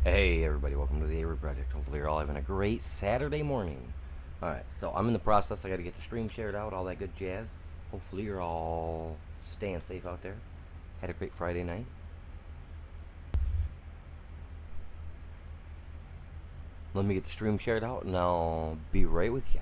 Hey everybody, welcome to the Avery Project. Hopefully you're all having a great Saturday morning. Alright, so I'm in the process. I gotta get the stream shared out, all that good jazz. Hopefully you're all staying safe out there. Had a great Friday night. Let me get the stream shared out and I'll be right with you.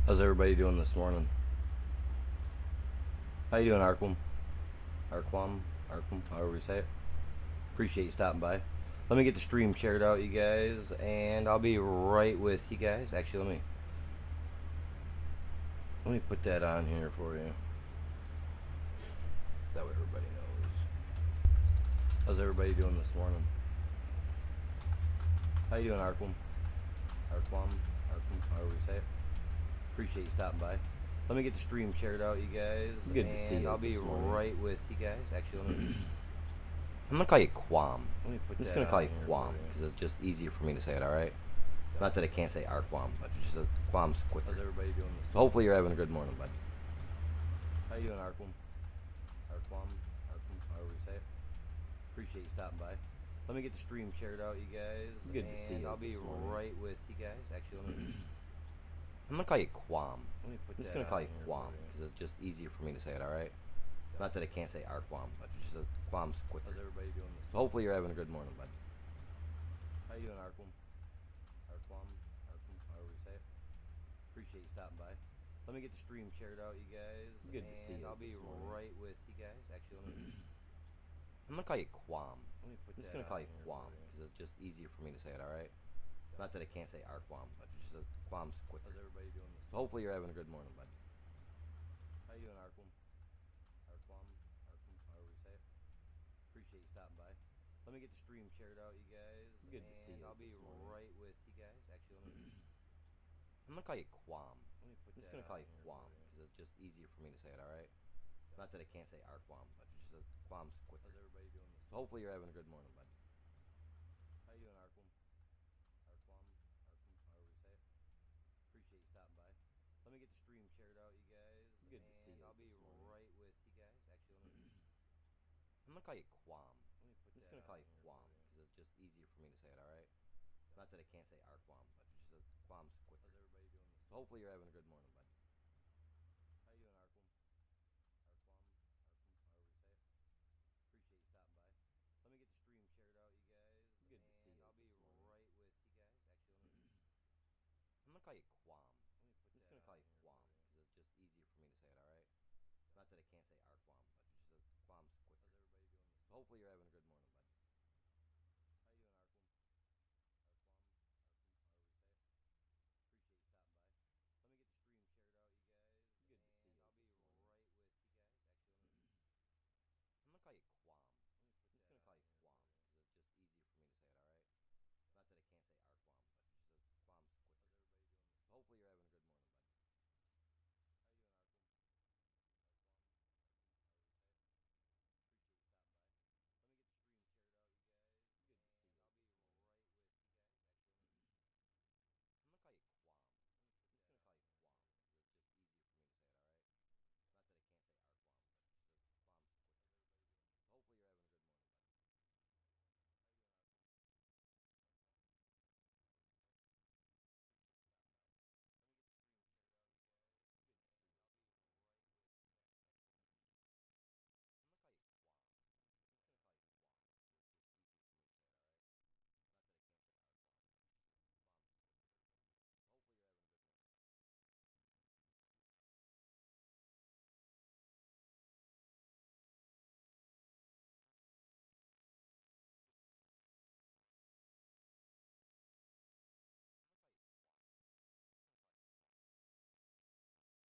How's everybody doing this morning? How you doing, Arquam? Arquam, however you say it. Appreciate you stopping by. Let me get the stream shared out, you guys, and I'll be right with you guys. Actually, let me put that on here for you. That way everybody knows. How's everybody doing this morning? How you doing, Arquam, however you say it. Appreciate you stopping by. Let me get the stream shared out, you guys. Good to see you. I'll be right with you guys. Actually, I'm gonna call you Quam. I'm just gonna call you Quam because it's just easier for me to say it. All right. Not that I can't say Arquam, but it's just Quam's quicker. How's everybody doing this? So hopefully you're having a good morning, bud. How you doing, Arquam, however you say it. Appreciate you stopping by. Let me get the stream shared out, you guys. Good to see you. I'll be right with you guys. Actually, I'm gonna call you Quam. I'm just gonna call you Quam because it's just easier for me to say it. All right. Not that I can't say Arquam, but it's just Quam's quicker. How's everybody doing this? So hopefully you're having a good morning, bud. How you doing, Arquam, however you say it. Appreciate you stopping by. Let me get the stream shared out, you guys. Good to see you. I'll be right with you guys. Actually, I'm gonna call you Quam. I'm just gonna call you Quam because it's just easier for me to say it. All right. Not that I can't say Arquam, but it's just Quam's quicker. How's everybody doing this? So hopefully you're having a good morning, bud. How you doing, Arquam, however you say it. Appreciate you stopping by. Let me get the stream shared out, you guys. Good to see you. I'll be right with you guys. Actually, I'm gonna call you Quam. I'm just gonna call you Quam because it's just easier for me to say it. All right. Not that I can't say Arquam, but it's just Quam's quicker. How's everybody doing this? So hopefully you're having a good morning, bud. How you doing, Arquam, however you say it. Appreciate you stopping by. Let me get the stream shared out, you guys. Good to see you. I'll be right with you guys. Actually, I'm gonna call you Quam. I'm just gonna call you Quam because it's just easier for me to say it. All right. Not that I can't say Arquam, but it's just Quam's quicker. How's everybody doing this? So hopefully you're having a good morning, bud. How you doing, Arquam, however you say it. Appreciate you stopping by. Let me get the stream shared out, you guys. Hopefully you're having a good morning, bud. How you doing, Arquam? Arquam, however you say it. Appreciate you stopping by. Let me get the stream shared out, you guys. Good to see you. I'll be right with you guys. Actually, I'm gonna call you Quam. I'm just gonna call you Quam because it's just easier for me to say it. All right. Not that I can't say Arquam, but just Quam's quicker. How's everybody doing? Hopefully you're having a good morning, bud. How you doing, Arquam? However you say it. Appreciate you stopping by. Let me get the stream shared out, you guys. Good to see you. I'll be right with you guys. Actually, I'm gonna call you Quam. I'm just gonna call you Quam because it's just easier for me to say it. All right. Not that I can't say Arquam, but just Quam's quicker. How's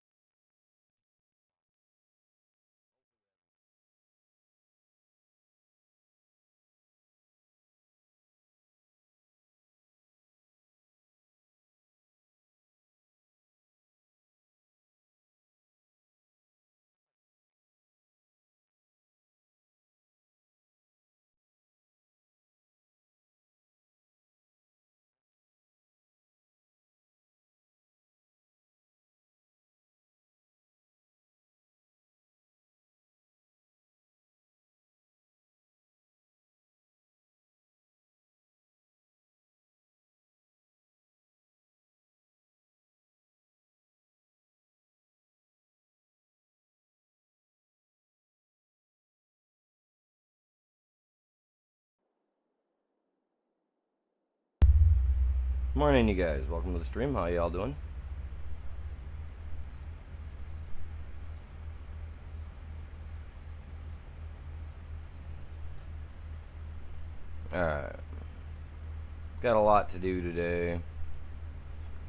everybody doing? Hopefully you're having a good morning, bud. How you doing, Arquam? However you say it. Appreciate you stopping by. Let me get the stream shared out, you guys. Good to see you. I'll be right with you guys. Actually, I'm gonna call you Quam. I'm just gonna call you Quam because it's just easier for me to say it. All right. Not that I can't say Arquam, but just Quam's quicker. Hopefully you're having a good morning, bud. I'm gonna call you Quam. I'm just gonna call you Quam because it's just easier for me to say it. All right. Not that I can't say Arquam, but just Quam's quicker. Hopefully you're having a good morning, bud. I'm gonna call you Quam. Morning, you guys. Welcome to the stream. How y'all doing? Alright. Got a lot to do today.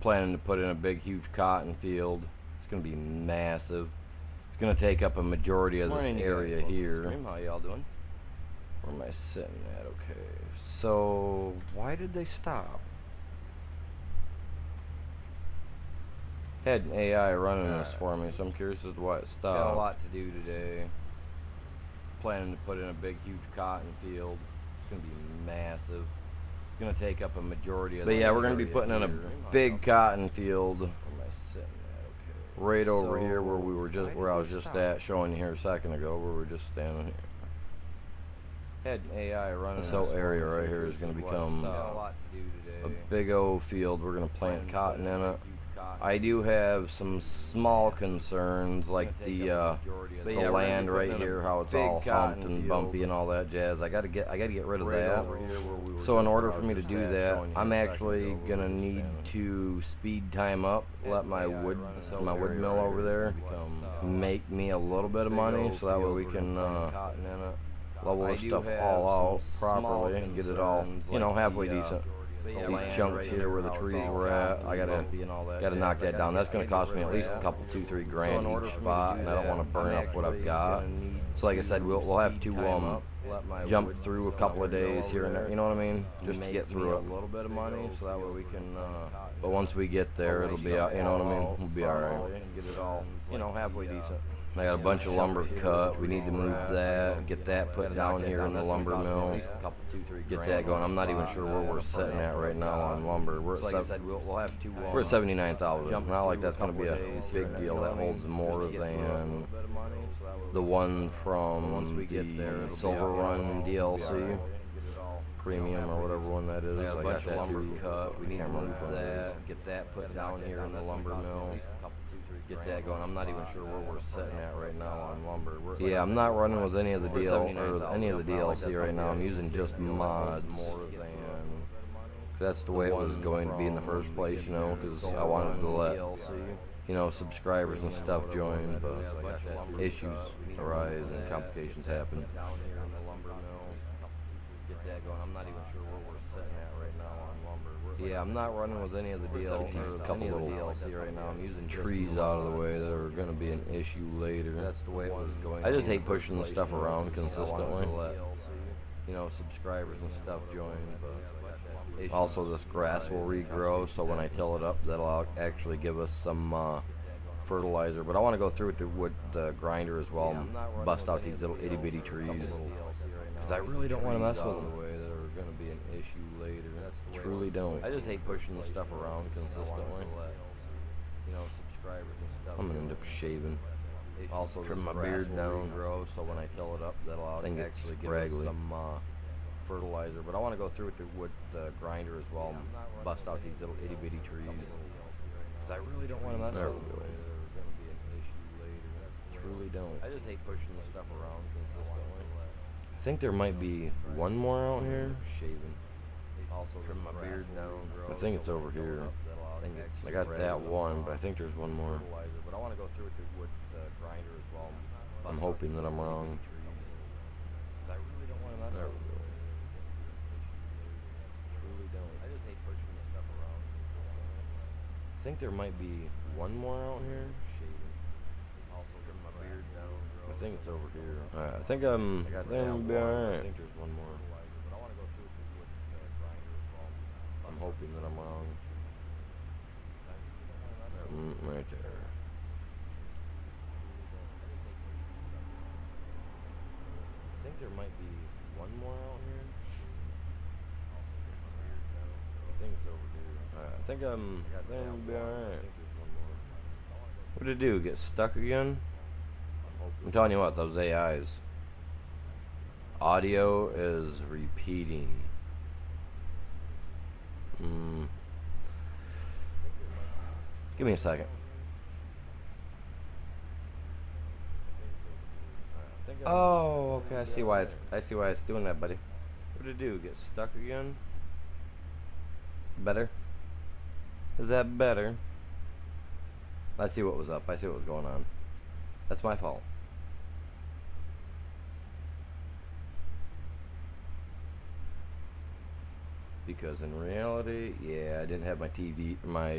Planning to put in a big, huge cotton field. It's going to be massive. It's going to take up a majority of this area here. How y'all doing? Where am I sitting at? Okay. So, why did they stop? Had an AI running this for me, so I'm curious as to why it stopped. Got a lot to do today. Planning to put in a big, huge cotton field. It's going to be massive. It's going to take up a majority of this area. But yeah, we're going to be putting in a big cotton field. Where am I sitting at? Okay. Right over here where we were just, where I was just at, showing you here a second ago, where we were just standing here. Had an AI running. This whole area right here is going to become a big old field. We're going to plant cotton in it. I do have some small concerns, like the land right here, how it's all humped and bumpy and all that jazz. I gotta get rid of that. So in order for me to do that, I'm actually gonna need to speed time up, let my wood mill over there make me a little bit of money, so that way we can level this stuff all out properly and get it all, halfway decent. These chunks here where the trees were at, I gotta knock that down. That's gonna cost me at least a couple, $2-3 grand each spot, and I don't want to burn up what I've got. So like I said, we'll have to jump through a couple of days here and there. You know what I mean? Just to get through it. A little bit of money, so that way we can. But once we get there, it'll be out. You know what I mean? We'll be all right. Get it all, halfway decent. I got a bunch of lumber cut. We need to move that, get that put down here in the lumber mill, get that going. I'm not even sure where we're sitting at right now on lumber. We're at 79,000. Not like that's going to be a big deal. That holds more than the one from the Silver Run DLC. Premium or whatever one that is. I got that lumber cut. We need to move that, get that put down here in the lumber mill. Get that going. I'm not even sure where we're sitting at right now on lumber. Yeah, I'm not running with any of the DLC right now. I'm using just mods. That's the way it was going to be in the first place, because I wanted to let you know, subscribers and stuff join, but issues arise and complications happen. Down here in the lumber mill, get that going. I'm not even sure where we're sitting at right now on lumber. Yeah, I'm not running with any of the DLC, a couple little DLC right now. I'm using trees out of the way that are going to be an issue later. That's the way it was going. I just hate pushing the stuff around consistently. You know, subscribers and stuff join, but also this grass will regrow, so when I till it up, that'll actually give us some fertilizer. But I want to go through with the grinder as well and bust out these little itty bitty trees, because I really don't want to mess with them. The way that are going to be an issue later. Truly don't. I just hate pushing the stuff around consistently. You know, subscribers and stuff. I'm gonna end up shaving. Also, trim my beard down, grow, so when I till it up, that'll actually give us some fertilizer. But I want to go through with the grinder as well and bust out these little itty bitty trees, because I really don't want to mess with them. Truly don't. I just hate pushing the stuff around consistently. I think there might be one more out here. Shaving. Also, trim my beard down. I think it's over here. I got that one, but I think there's one more. But I want to go through with the grinder as well. I'm hoping that I'm wrong. I really don't want to mess with it. Truly don't. I just hate pushing the stuff around. I think there might be one more out here. Also, trim my beard down. I think it's over here. I think I'm be alright. I think there's one more. I'm hoping that I'm wrong. Right there. I think there might be one more out here. I think it's over here. I think I'm be alright. What did it do? Get stuck again? I'm telling you what, those AIs. Audio is repeating. Give me a second. Oh, okay. I see why it's doing that, buddy. What did it do? Get stuck again? Better? Is that better? I see what was up. I see what was going on. That's my fault. Because in reality, yeah, I didn't have my TV, my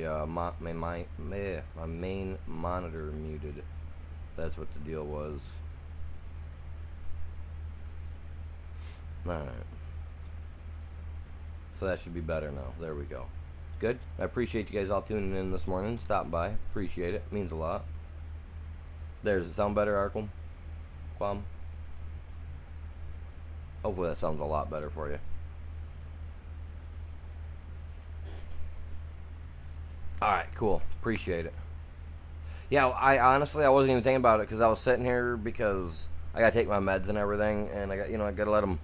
main monitor muted. That's what the deal was. Alright. So that should be better now. There we go. Good. I appreciate you guys all tuning in this morning, stopping by. Appreciate it. Means a lot. Does it sound better, Arkham? Quam? Hopefully that sounds a lot better for you. Alright, cool. Appreciate it. Yeah, I honestly wasn't even thinking about it because I was sitting here because I gotta take my meds and everything, and I gotta let them,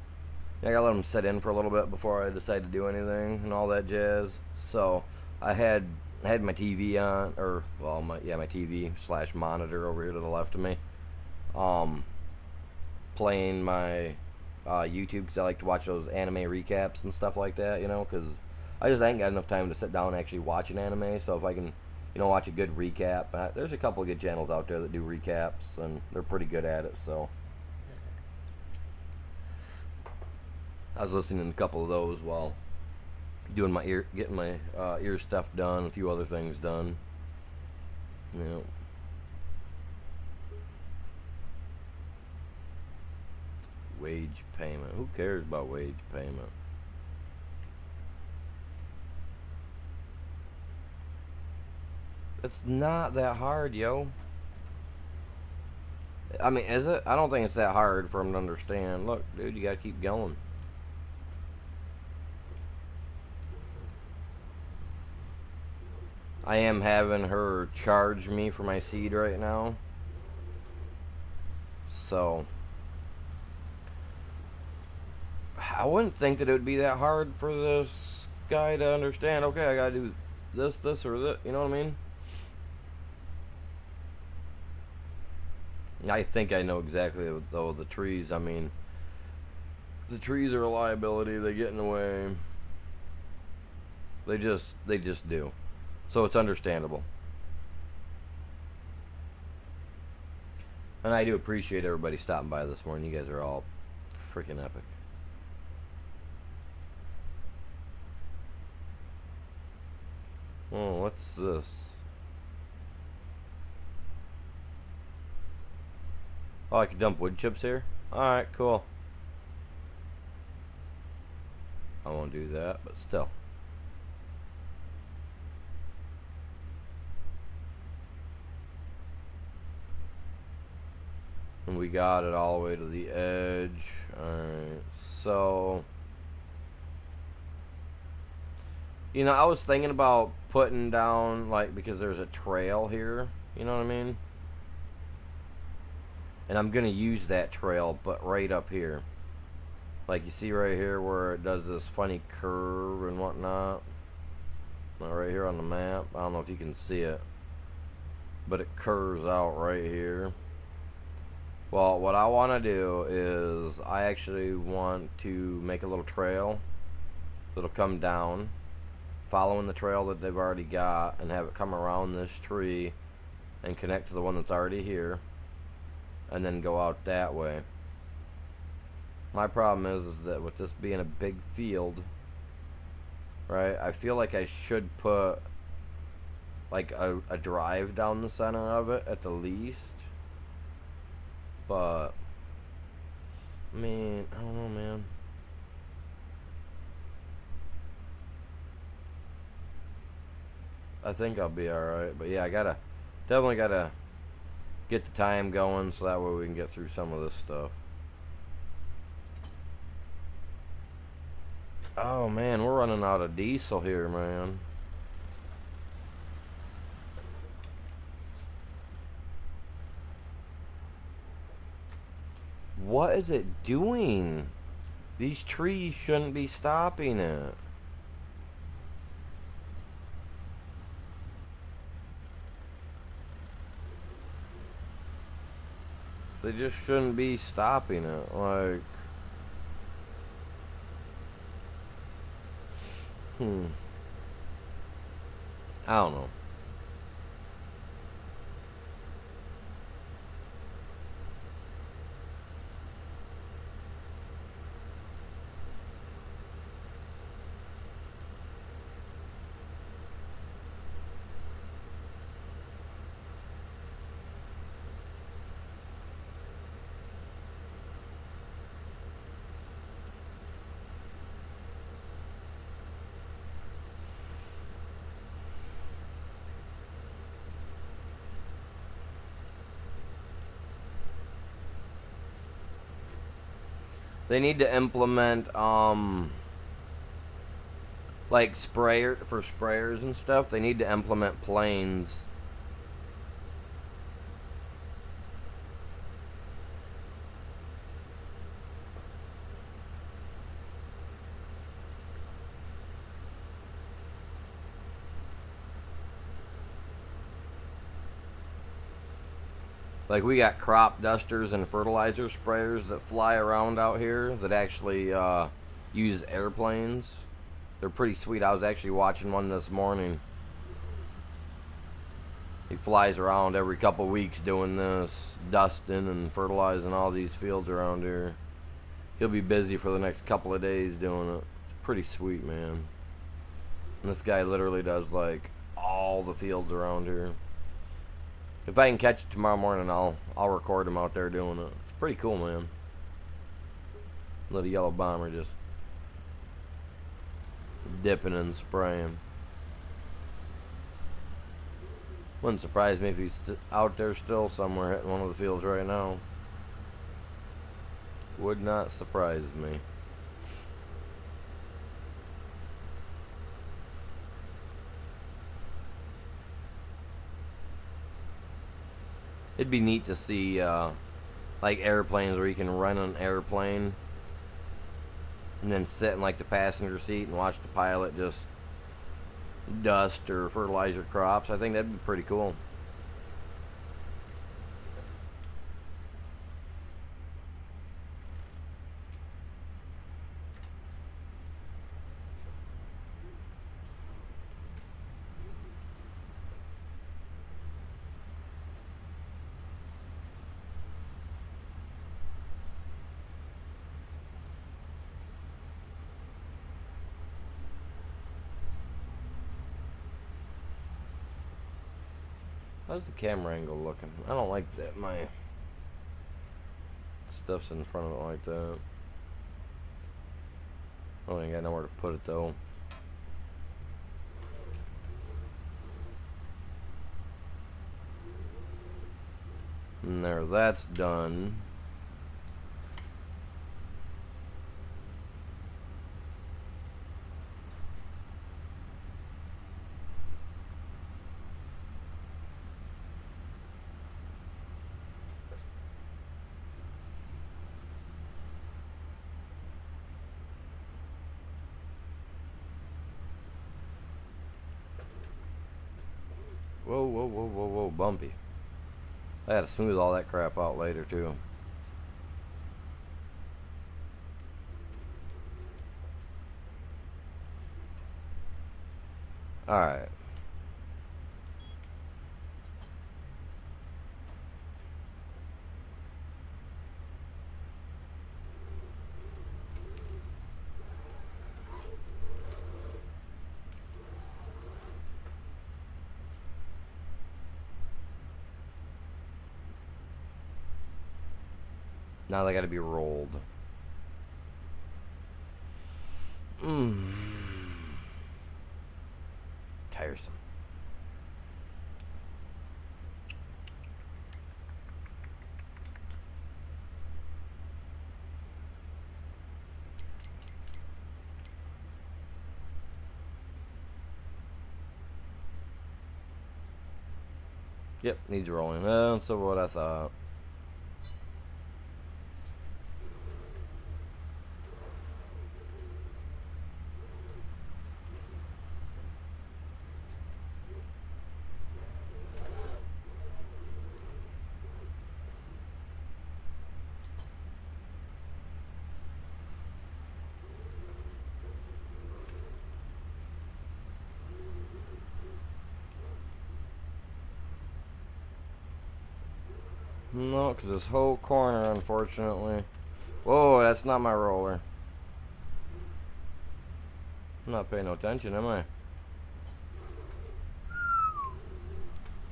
I gotta let them sit in for a little bit before I decide to do anything and all that jazz. So I had my TV on, or well, my TV / monitor over here to the left of me, playing my YouTube because I like to watch those anime recaps and stuff like that, you know, because I just ain't got enough time to sit down and actually watch an anime. So if I can, you know, watch a good recap, there's a couple of good channels out there that do recaps, and they're pretty good at it. So I was listening to a couple of those while doing my getting my ear stuff done, a few other things done. You know. Wage payment. Who cares about wage payment? It's not that hard, yo. I mean, is it? I don't think it's that hard for them to understand. Look, dude, you gotta keep going. I am having her charge me for my seed right now. So I wouldn't think that it would be that hard for this guy to understand, okay, I gotta do this, or that, you know what I mean? I think I know exactly, though, the trees, I mean, the trees are a liability, they get in the way. They just do. So it's understandable. And I do appreciate everybody stopping by this morning. You guys are all freaking epic. Oh, what's this? Oh, I could dump wood chips here? Alright, cool. I won't do that, but still. And we got it all the way to the edge. Alright, so... You know, I was thinking about putting down, like, because there's a trail here. You know what I mean? And I'm going to use that trail, but right up here. Like, you see right here where it does this funny curve and whatnot? Right here on the map. I don't know if you can see it. But it curves out right here. Well, what I want to do is I actually want to make a little trail that'll come down, following the trail that they've already got, and have it come around this tree and connect to the one that's already here, and then go out that way. My problem is that with this being a big field, right, I feel like I should put like a drive down the center of it at the least. But I mean, I don't know, man. I think I'll be alright. But yeah, I definitely gotta get the time going so that way we can get through some of this stuff. Oh man, we're running out of diesel here, man. What is it doing? These trees shouldn't be stopping it. They just shouldn't be stopping it. Like, I don't know. They need to implement, like for sprayers and stuff, they need to implement planes. Like, we got crop dusters and fertilizer sprayers that fly around out here that actually use airplanes. They're pretty sweet. I was actually watching one this morning. He flies around every couple weeks doing this, dusting and fertilizing all these fields around here. He'll be busy for the next couple of days doing it. It's pretty sweet, man. And this guy literally does, like, all the fields around here. If I can catch it tomorrow morning, I'll record him out there doing it. It's pretty cool, man. Little yellow bomber just dipping and spraying. Wouldn't surprise me if he's out there still somewhere hitting one of the fields right now. Would not surprise me. It'd be neat to see, like, airplanes where you can rent an airplane and then sit in, like, the passenger seat and watch the pilot just dust or fertilizer crops. I think that'd be pretty cool. How's the camera angle looking? I don't like that my stuff's in front of it like that. I don't think I know where to put it though. And there, that's done. Whoa, whoa, whoa, whoa, whoa, bumpy. I gotta smooth all that crap out later too. Alright. Now they gotta be rolled. Tiresome. Yep, needs rolling. That's what I thought. No, because this whole corner, unfortunately. Whoa, that's not my roller. I'm not paying no attention, am I?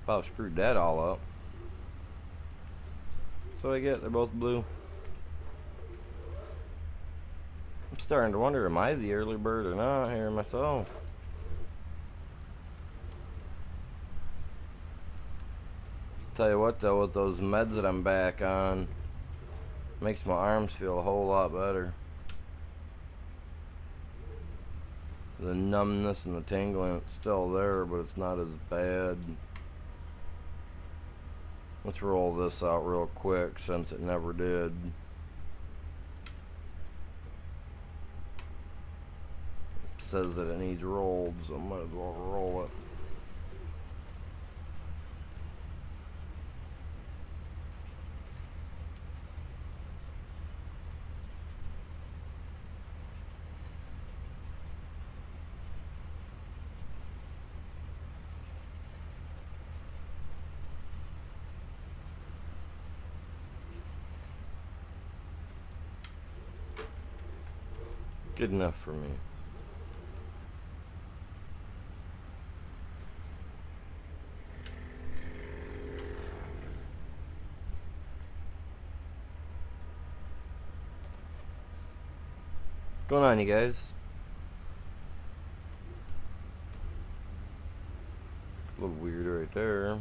About screwed that all up. That's what I get. They're both blue. I'm starting to wonder, am I the early bird or not here myself? Tell you what though, with those meds that I'm back on, makes my arms feel a whole lot better. The numbness and the tingling, it's still there, but it's not as bad. Let's roll this out real quick since it never did. It says that it needs rolled, so I might as well roll it. Good enough for me. What's going on, you guys? A little weird right there.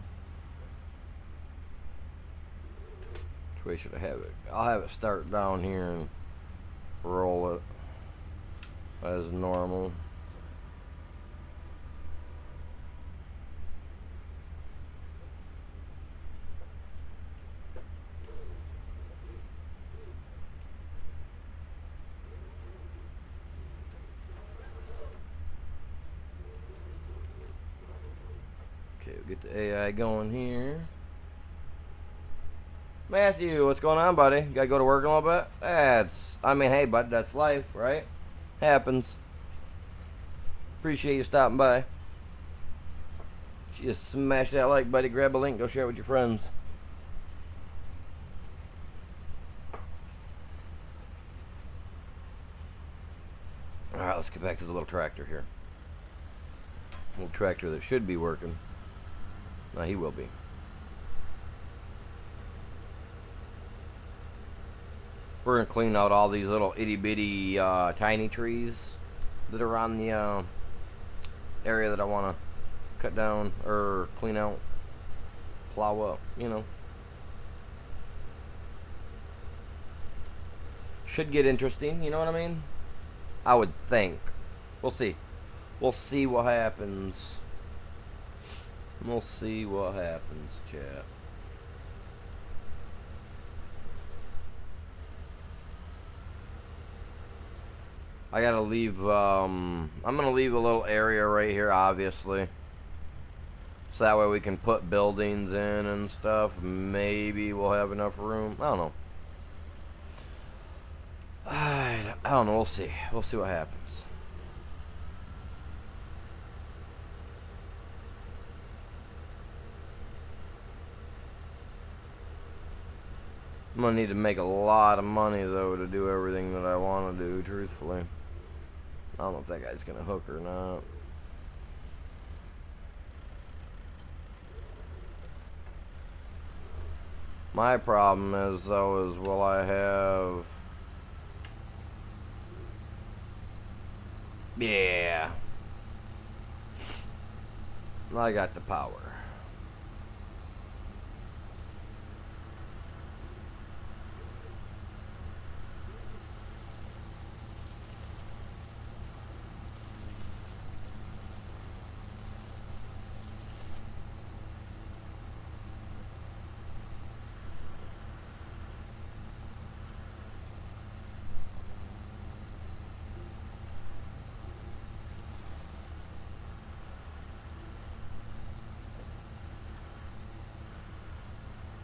Which way should I have it? I'll have it start down here and roll it as normal. Okay, we'll get the AI going here. Matthew, what's going on, buddy? Gotta go to work in a little bit? I mean, hey, bud, that's life, right? Happens. Appreciate you stopping by. Just smash that like, buddy. Grab a link. Go share it with your friends. Alright, let's get back to the little tractor here. Little tractor that should be working. No, he will be. We're gonna clean out all these little itty bitty tiny trees that are on the area that I want to cut down or clean out, plow up, you know. Should get interesting, you know what I mean? I would think. We'll see. We'll see what happens. We'll see what happens, chat. I gotta leave, I'm gonna leave a little area right here, obviously. So that way we can put buildings in and stuff. Maybe we'll have enough room. I don't know. I don't know. We'll see. We'll see what happens. I'm gonna need to make a lot of money though to do everything that I want to do, truthfully. I don't know if that guy's gonna hook or not. My problem is though is will I have... Yeah. I got the power.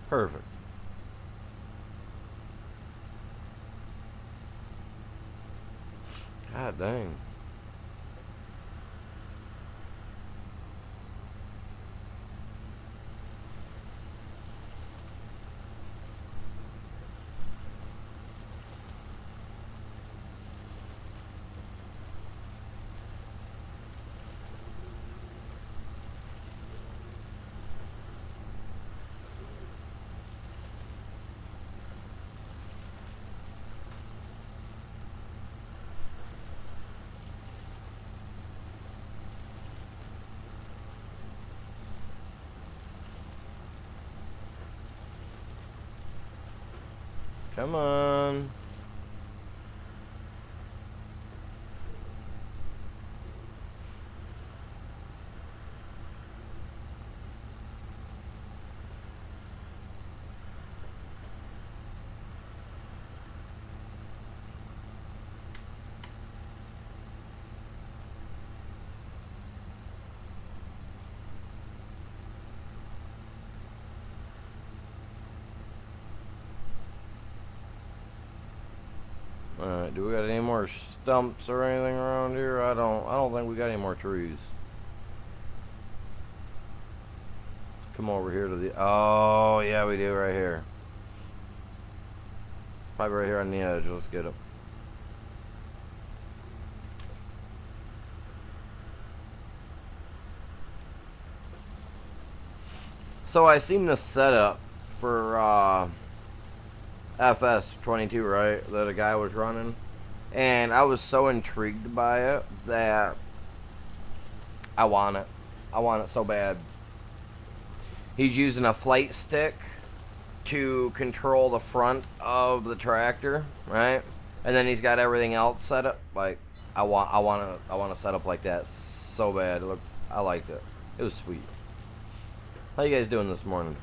Perfect. God dang. Come on. Alright, do we got any more stumps or anything around here? I don't think we got any more trees. Come over here to the... Oh, yeah, we do right here. Probably right here on the edge. Let's get it. So I seen this setup for FS22, right, that a guy was running, and I was so intrigued by it that I want it so bad. He's using a flight stick to control the front of the tractor, right, and then he's got everything else set up. Like I want to set up like that so bad. I liked it. It was sweet. How you guys doing this morning?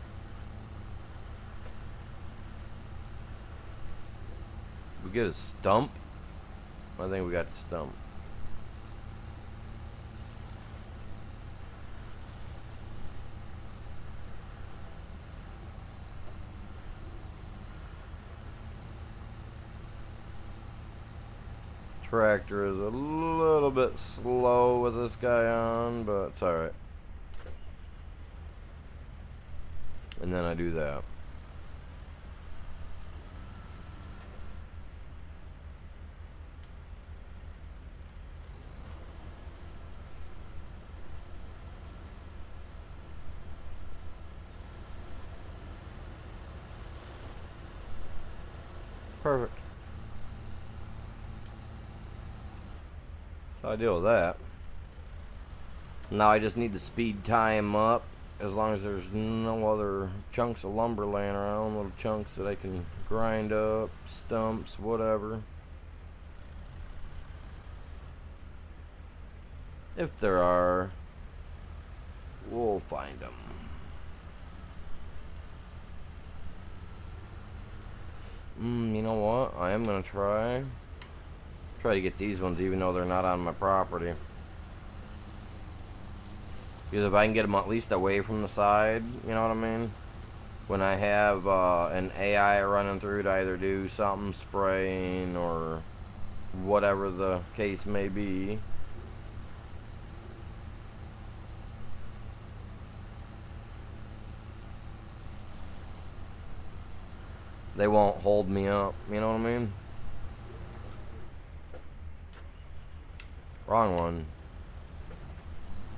We get a stump? I think we got the stump. Tractor is a little bit slow with this guy on, but it's alright. And then I do that. Perfect. So I deal with that. Now I just need to speed time up, as long as there's no other chunks of lumber laying around, little chunks that I can grind up, stumps, whatever. If there are, we'll find them. You know what? I am gonna try to get these ones, even though they're not on my property. Because if I can get them at least away from the side, you know what I mean? When I have an AI running through to either do something, spraying, or whatever the case may be. They won't hold me up, you know what I mean? Wrong one.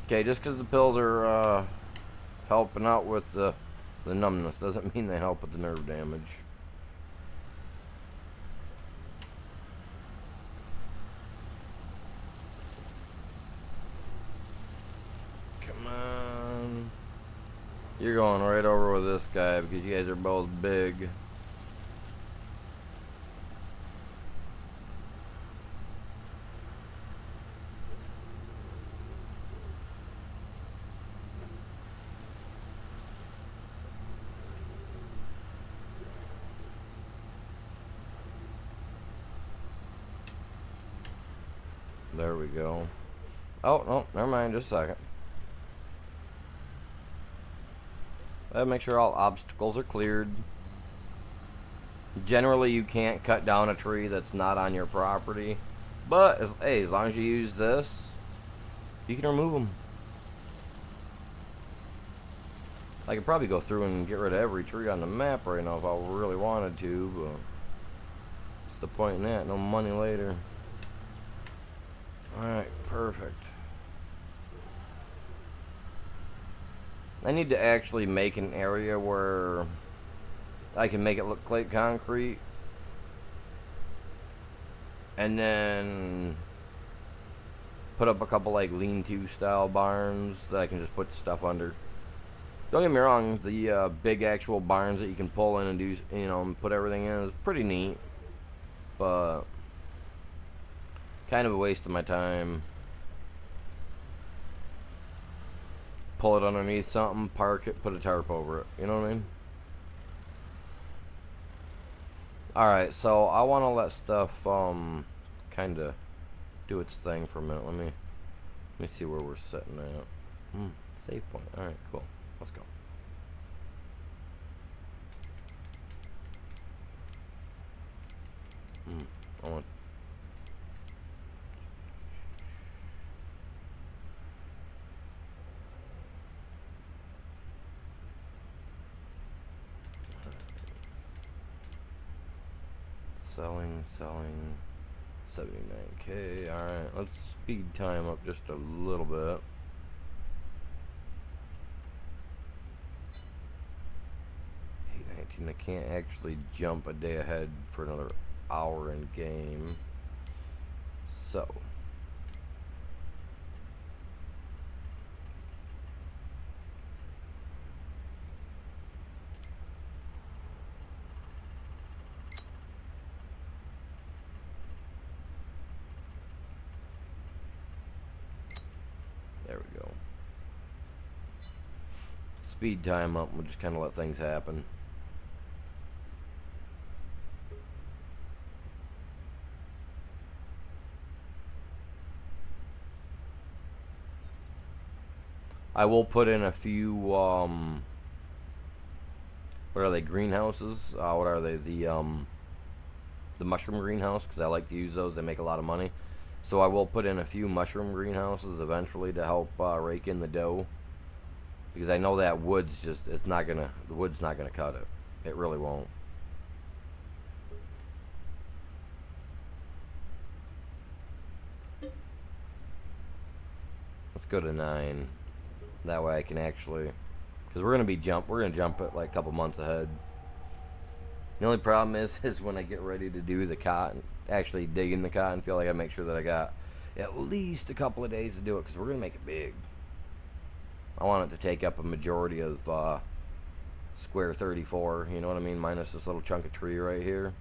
Okay, just because the pills are helping out with the numbness doesn't mean they help with the nerve damage. Come on. You're going right over with this guy because you guys are both big. There we go. Oh, no, never mind, just a second. Make sure all obstacles are cleared. Generally, you can't cut down a tree that's not on your property. But, as long as you use this, you can remove them. I could probably go through and get rid of every tree on the map right now if I really wanted to, but what's the point in that? No money later. Alright, perfect. I need to actually make an area where I can make it look like concrete. And then put up a couple like lean-to style barns that I can just put stuff under. Don't get me wrong, the big actual barns that you can pull in and do, you know, and put everything in is pretty neat. But kind of a waste of my time. Pull it underneath something, park it, put a tarp over it. You know what I mean? Alright, so I want to let stuff kind of do its thing for a minute. Let me see where we're sitting at. Save point. Alright, cool. Let's go. I want selling 79K. Alright, let's speed time up just a little bit. I can't actually jump a day ahead for another hour in game. So there we go. Speed time up, we'll just kind of let things happen. I will put in a few, what are they, greenhouses? What are they? The mushroom greenhouse, because I like to use those. They make a lot of money. So I will put in a few mushroom greenhouses eventually to help rake in the dough. Because I know that wood's just, the wood's not gonna cut it. It really won't. Let's go to 9. That way I can actually, because we're gonna jump it like a couple months ahead. The only problem is when I get ready to do the cotton, actually dig in the cotton field, I gotta make sure that I got at least a couple of days to do it because we're gonna make it big. I want it to take up a majority of square 34. You know what I mean? Minus this little chunk of tree right here.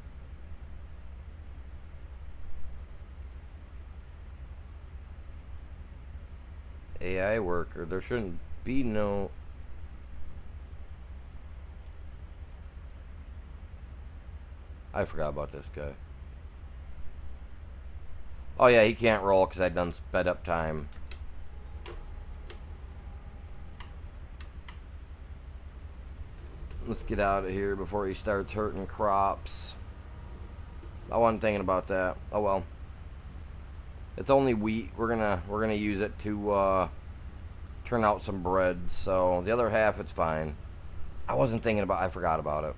AI worker. There shouldn't be no. I forgot about this guy. Oh yeah, he can't roll because I done sped up time. Let's get out of here before he starts hurting crops. I wasn't thinking about that. Oh well. It's only wheat. We're gonna use it to turn out some bread. So the other half, it's fine. I wasn't thinking about. I forgot about it.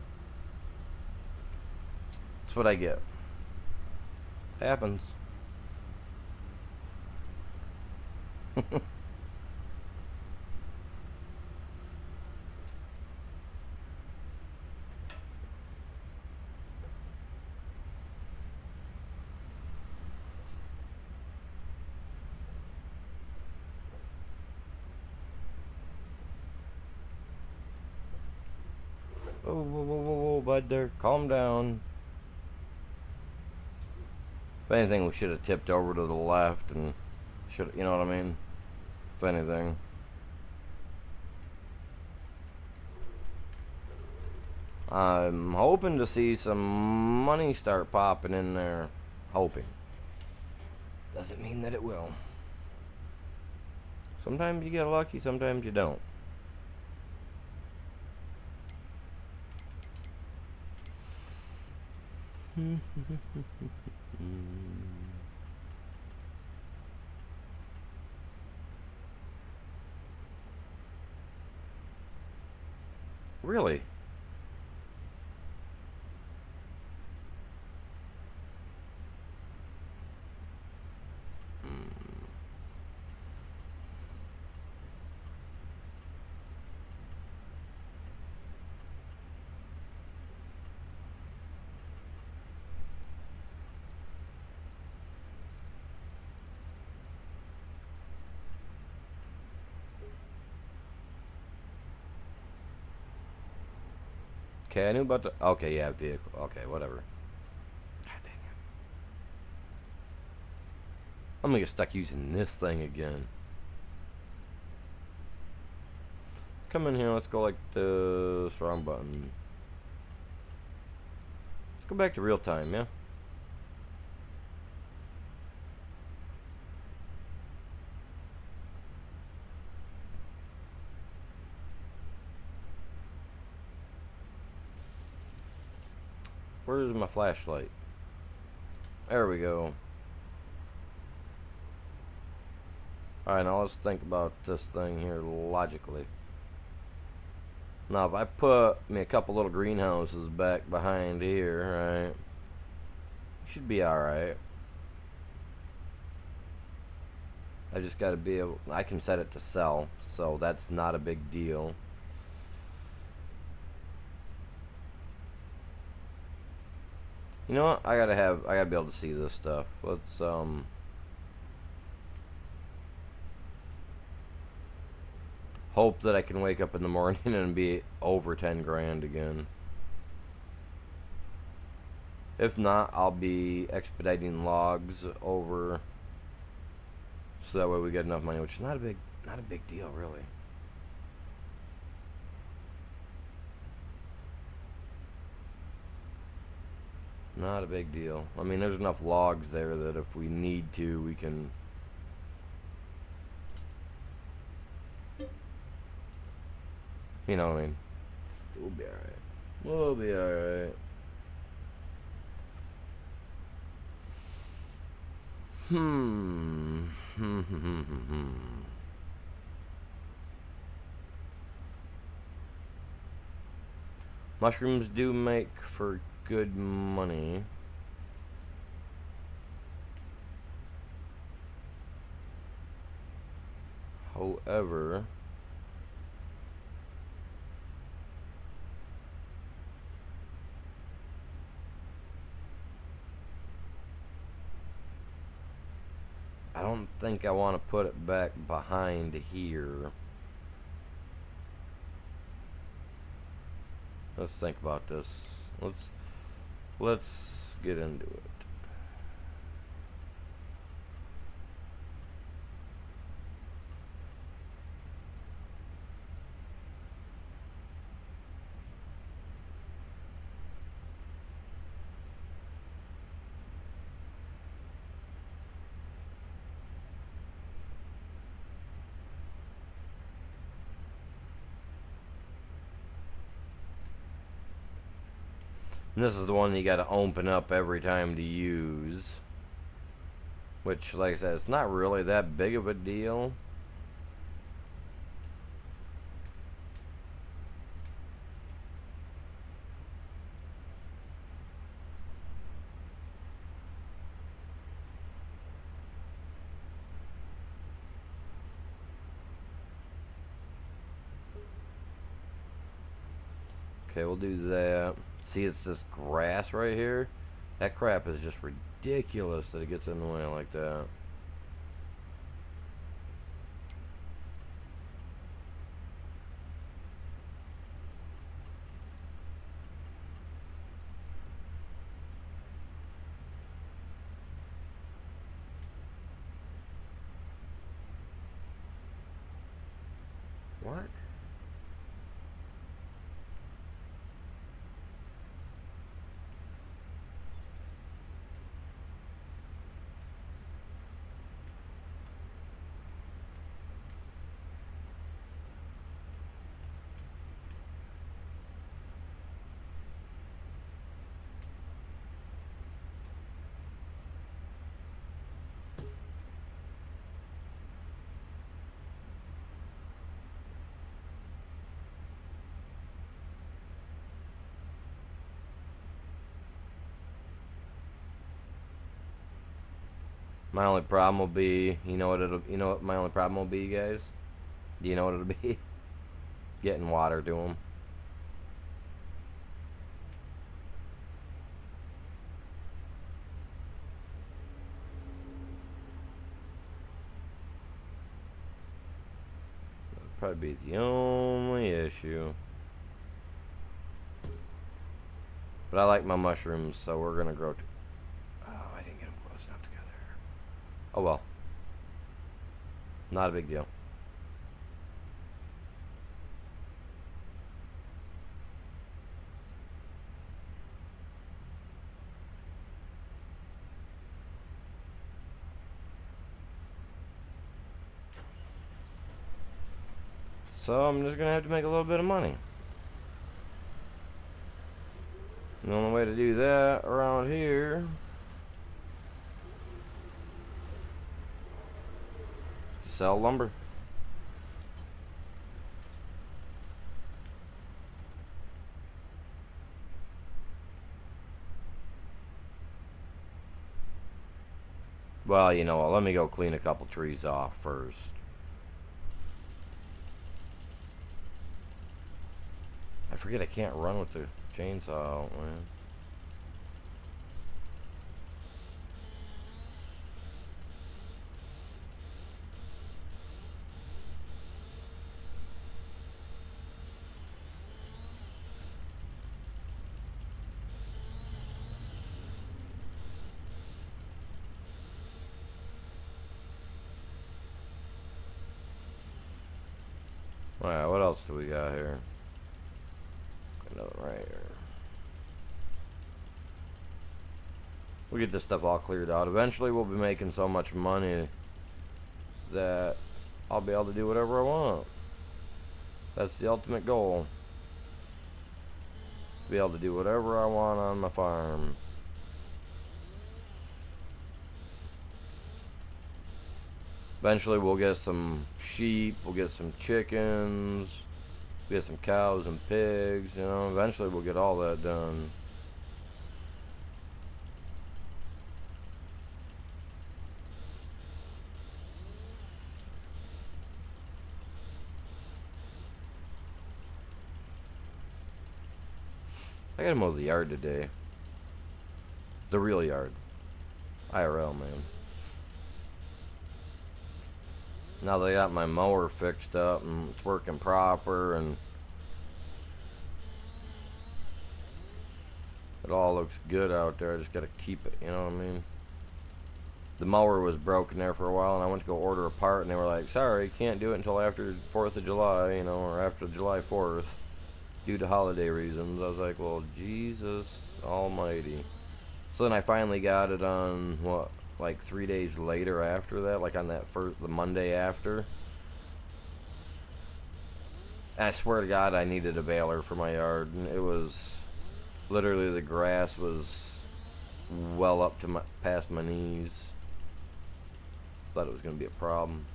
That's what I get. Happens. Whoa, whoa, whoa, whoa, whoa, bud there. Calm down. If anything, we should have tipped over to the left and should, you know what I mean? If anything. I'm hoping to see some money start popping in there. Hoping. Doesn't mean that it will. Sometimes you get lucky, sometimes you don't. Really? Okay, I knew about the. Okay, yeah, vehicle. Okay, whatever. God dang it. I'm gonna get stuck using this thing again. Let's come in here. Let's go like the wrong button. Let's go back to real time, yeah? Where's my flashlight? There we go. Alright, now let's think about this thing here logically. Now, if I put me a couple little greenhouses back behind here, right? Should be alright. I just gotta be able. I can set it to sell, so that's not a big deal. You know what? I gotta be able to see this stuff. Let's hope that I can wake up in the morning and be over 10 grand again. If not, I'll be expediting logs over so that way we get enough money, which is not a big deal really. Not a big deal. I mean, there's enough logs there that if we need to, we can. You know what I mean? We'll be alright. We'll be alright. Mushrooms do make for good money. However, I don't think I want to put it back behind here. Let's think about this. Let's get into it. And this is the one you got to open up every time to use. Which, like I said, it's not really that big of a deal. Okay, we'll do that. See, it's this grass right here. That crap is just ridiculous that it gets in the way like that. What? My only problem will be, you know what my only problem will be, you guys? Do you know what it'll be? Getting water to them. That'll probably be the only issue. But I like my mushrooms, so we're gonna grow. Oh, I didn't get them close enough together. Oh well. Not a big deal. So I'm just gonna have to make a little bit of money. The only way to do that around here is to sell lumber. Well, you know what, let me go clean a couple trees off first. I forget I can't run with the chainsaw, man. Alright, what else do we got here? Another right here. We'll get this stuff all cleared out. Eventually we'll be making so much money that I'll be able to do whatever I want. That's the ultimate goal. Be able to do whatever I want on my farm. Eventually we'll get some sheep, we'll get some chickens, we'll get some cows and pigs, you know, eventually we'll get all that done. I gotta mow the yard today. The real yard. IRL, man. Now they got my mower fixed up and it's working proper and it all looks good out there. I just gotta keep it, you know what I mean? The mower was broken there for a while and I went to go order a part and they were like, sorry, can't do it until after 4th of July, you know, or after July 4th due to holiday reasons. I was like, well, Jesus almighty. So then I finally got it on, what, like 3 days later after that, like on that the Monday after. And I swear to God, I needed a baler for my yard, and it was literally the grass was well up to past my knees. Thought it was gonna be a problem.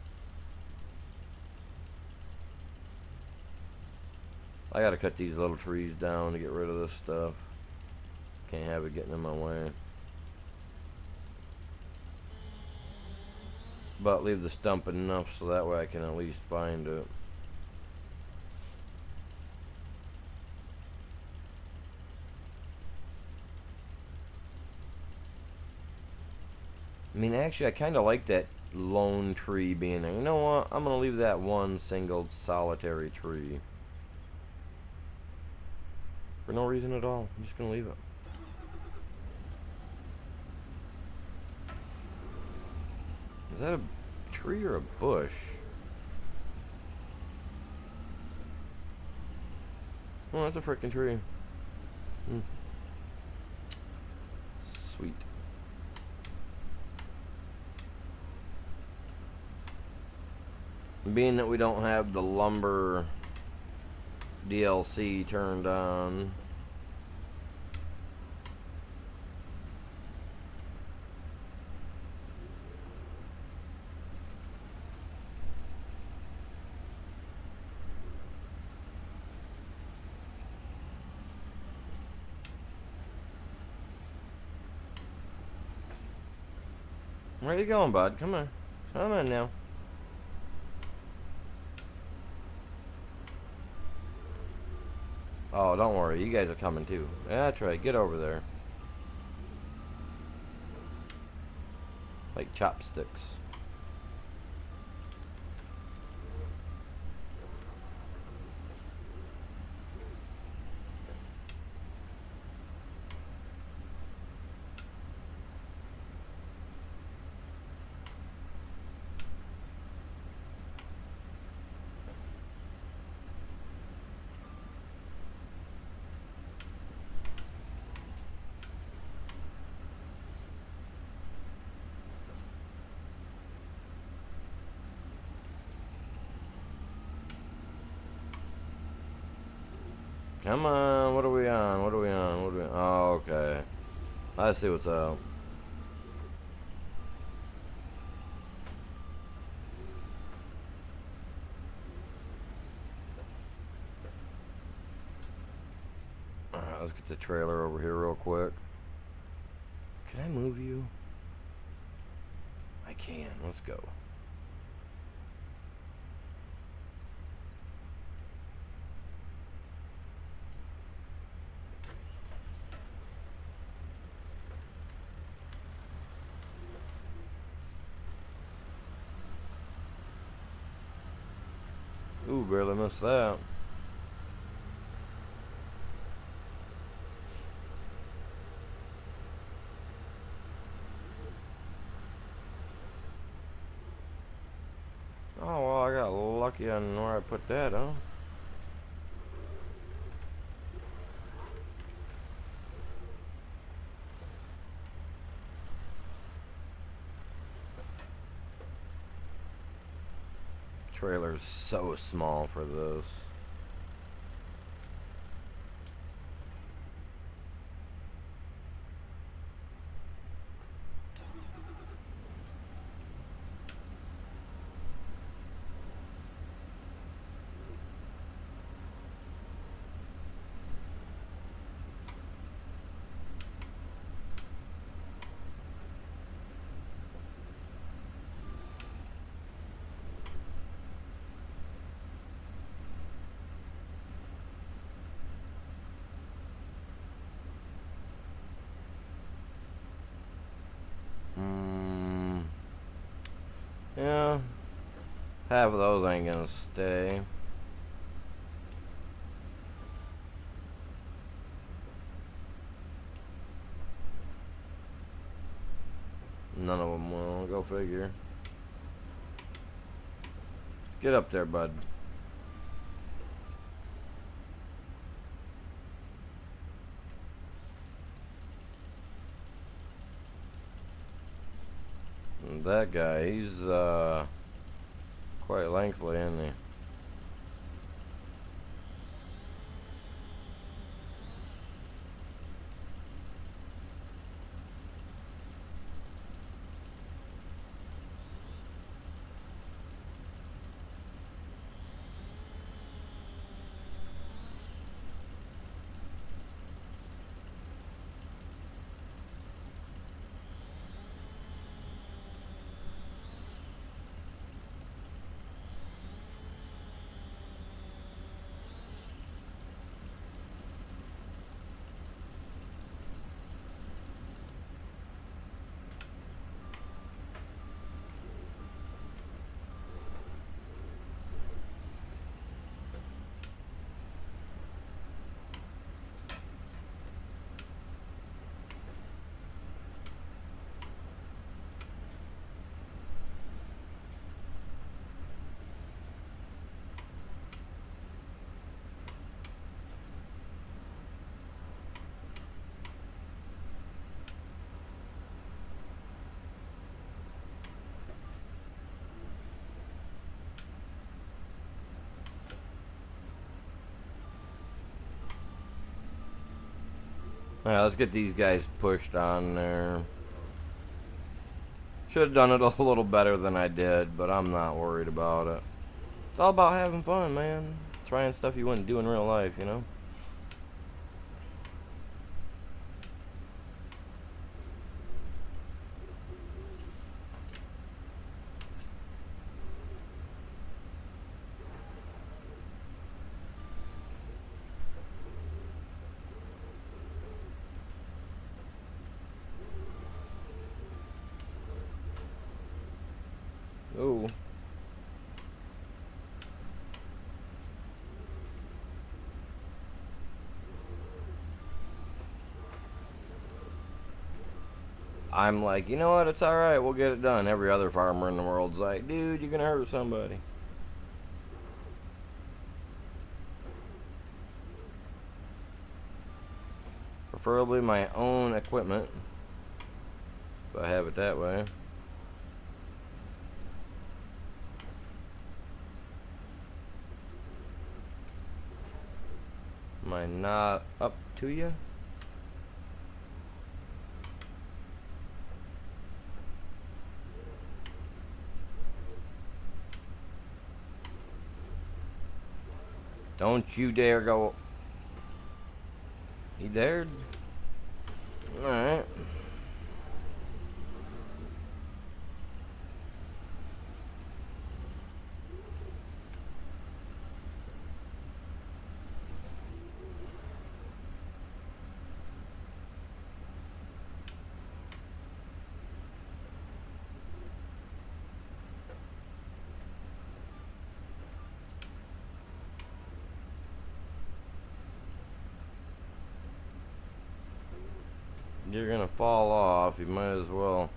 I gotta cut these little trees down to get rid of this stuff. Can't have it getting in my way. But leave the stump enough so that way I can at least find it. I mean, actually, I kind of like that lone tree being there. You know what? I'm going to leave that one single solitary tree. For no reason at all. I'm just going to leave it. Is that a tree or a bush? Oh, that's a freaking tree. Sweet. Being that we don't have the lumber DLC turned on, where you going, bud? Come on. Come on now. Oh, don't worry. You guys are coming too. Yeah, that's right. Get over there. Like chopsticks. Come on, what are we on? What are we on? What are we on? Oh, okay. I see what's up. Alright, let's get the trailer over here real quick. Can I move you? I can. Let's go. Ooh, barely missed that. Oh, well, I got lucky on where I put that, huh? Trailer's so small for this. Half of those ain't gonna stay. None of them will. Go figure. Get up there, bud. And that guy, he's quite lengthy, isn't he? Alright, let's get these guys pushed on there. Should have done it a little better than I did, but I'm not worried about it. It's all about having fun, man. Trying stuff you wouldn't do in real life, you know? Ooh. I'm like, you know what, it's alright, we'll get it done. Every other farmer in the world's like, dude, you're gonna hurt somebody. Preferably my own equipment, if I have it that way. Am I not up to you? Don't you dare go. He dared? Alright. You're gonna fall off, you might as well.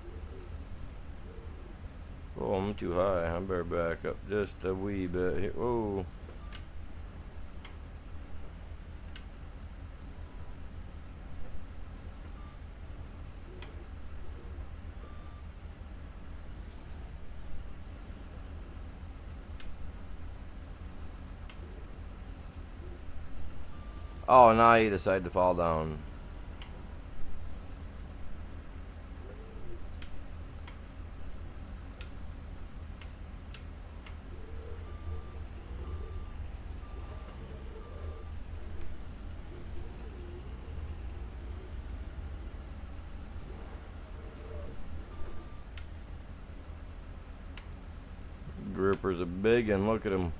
Oh, I'm too high. I better back up just a wee bit here. Whoa. Oh, now you decide to fall down. Grippers are big, and look at them.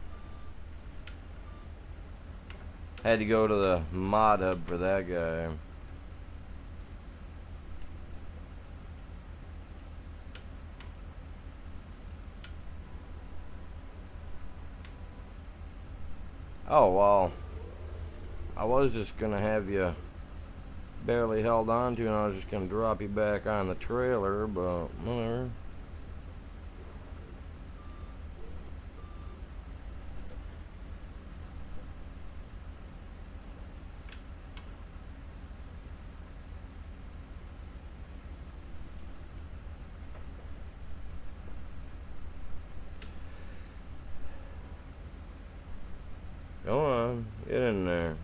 Had to go to the mod hub for that guy. Oh, well, I was just gonna have you barely held on to, and I was just gonna drop you back on the trailer, but whatever. Go on, get in there.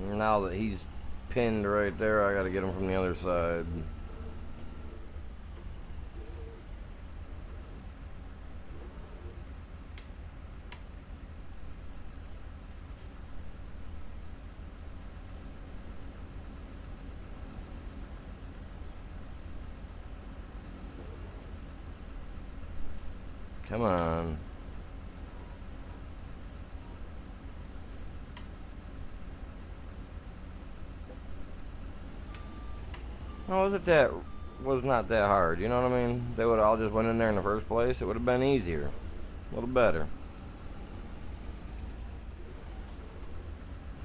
Now that he's pinned right there, I gotta get him from the other side. Come on. How was it that was not that hard? You know what I mean? They would have all just went in there in the first place. It would have been easier. A little better.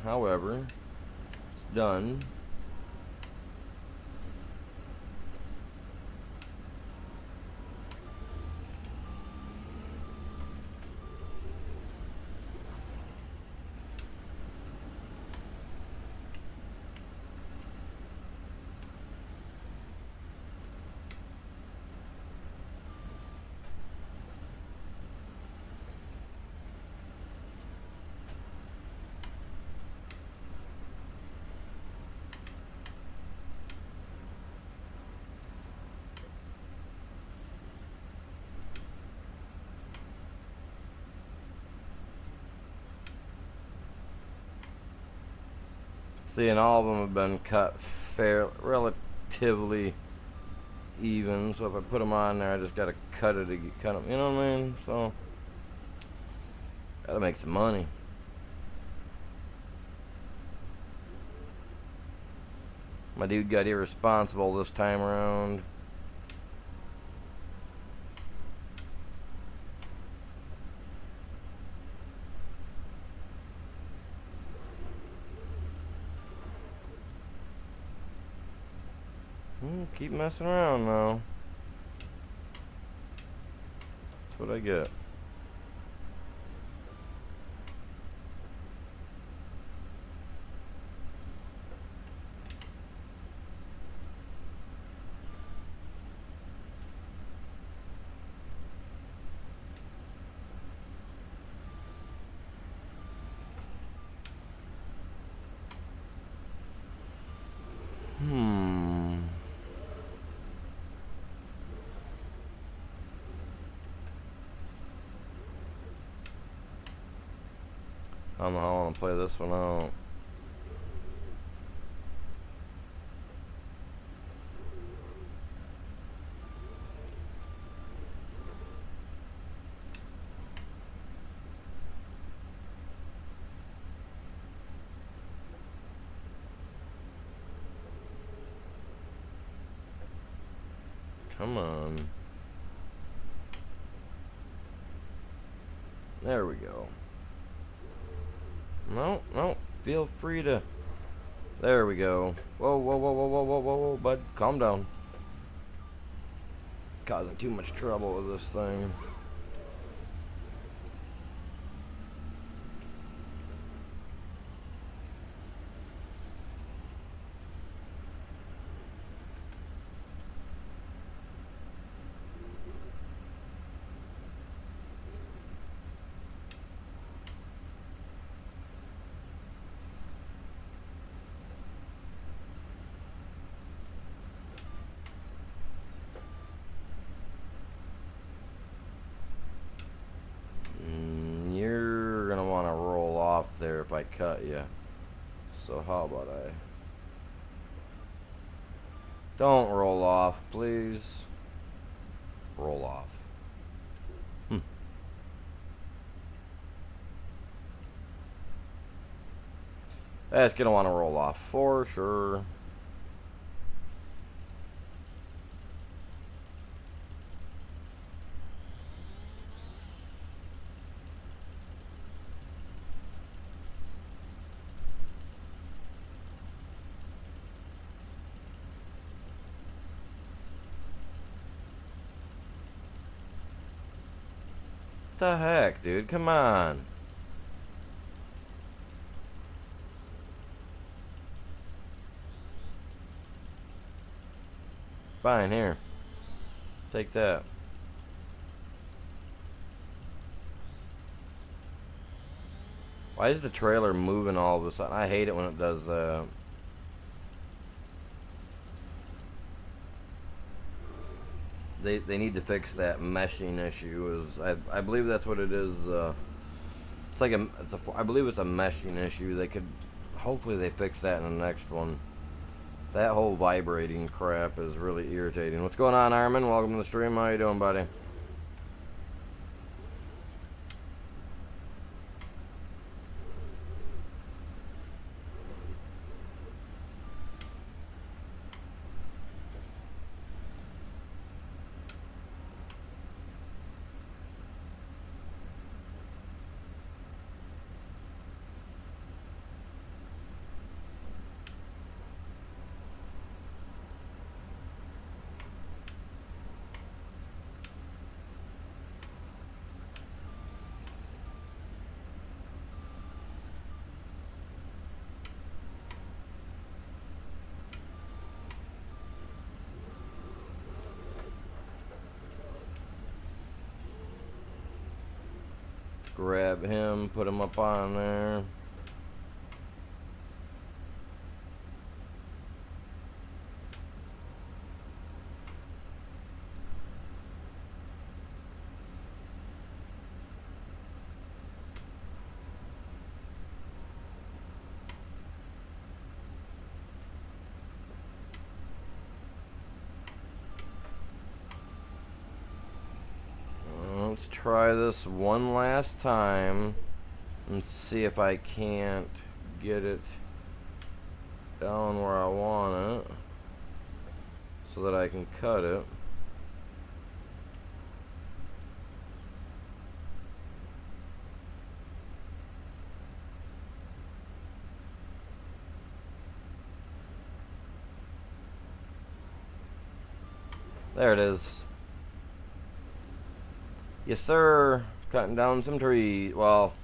However, it's done. See, and all of them have been cut relatively even. So if I put them on there, I just gotta cut them. You know what I mean? So gotta make some money. My dude got irresponsible this time around. Keep messing around now. That's what I get. I don't know how I want to play this one out. Come on. There we go. No, no. Feel free to. There we go. Whoa, whoa, whoa, whoa, whoa, whoa, whoa, whoa, bud. Calm down. Causing too much trouble with this thing. You're gonna want to roll off there if I cut you. So how about I? Don't roll off, please. Roll off. That's gonna want to roll off for sure. The heck, dude? Come on. Fine, here. Take that. Why is the trailer moving all of a sudden? I hate it when it does that. They need to fix that meshing issue. I believe that's what it is. It's like I believe it's a meshing issue. Hopefully they fix that in the next one. That whole vibrating crap is really irritating. What's going on, Armin? Welcome to the stream. How you doing, buddy? Grab him, put him up on there. Let's try this one last time and see if I can't get it down where I want it so that I can cut it. There it is. Yes, sir. Cutting down some trees. Well,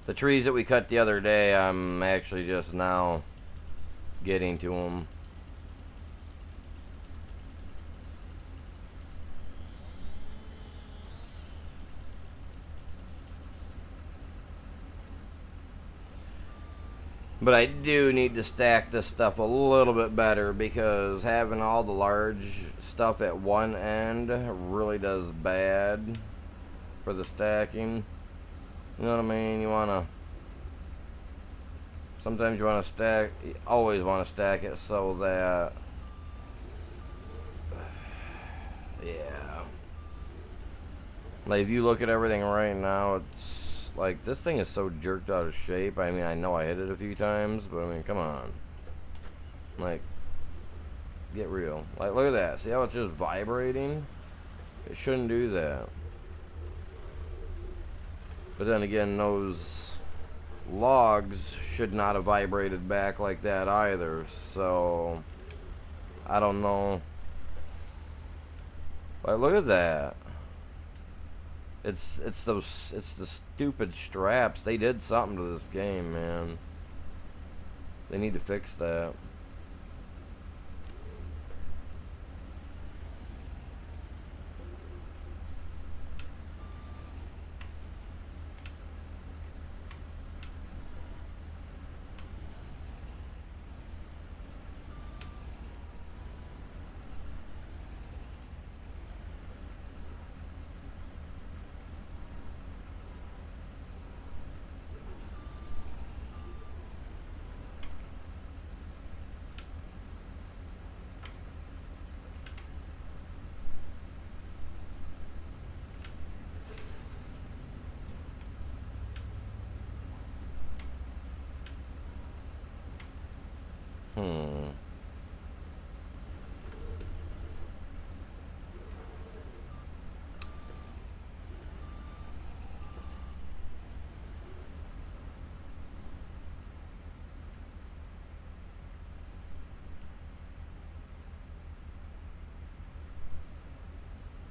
the trees that we cut the other day, I'm actually just now getting to them. But I do need to stack this stuff a little bit better because having all the large stuff at one end really does bad for the stacking. You know what I mean? Sometimes you want to stack, you always want to stack it so that, yeah. Like if you look at everything right now, it's like this thing is so jerked out of shape. I mean, I know I hit it a few times, but I mean, come on. Like, get real. Like, look at that. See how it's just vibrating? It shouldn't do that. But then again, those logs should not have vibrated back like that either. So, I don't know. Like, look at that. It's the stupid straps. They did something to this game, man. They need to fix that.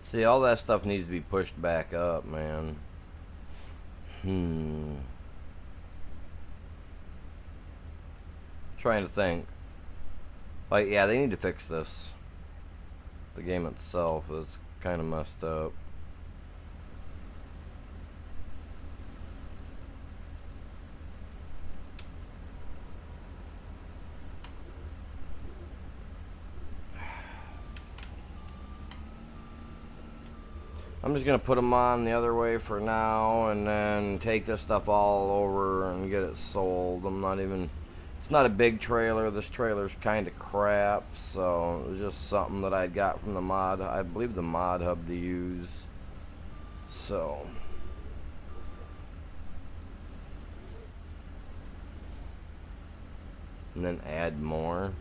See, all that stuff needs to be pushed back up, man. Trying to think. Like, yeah, they need to fix this. The game itself is kind of messed up. I'm just gonna put them on the other way for now, and then take this stuff all over and get it sold. It's not a big trailer. This trailer's kind of crap, so it was just something that I got from the mod. I believe the mod hub to use. So. And then add more.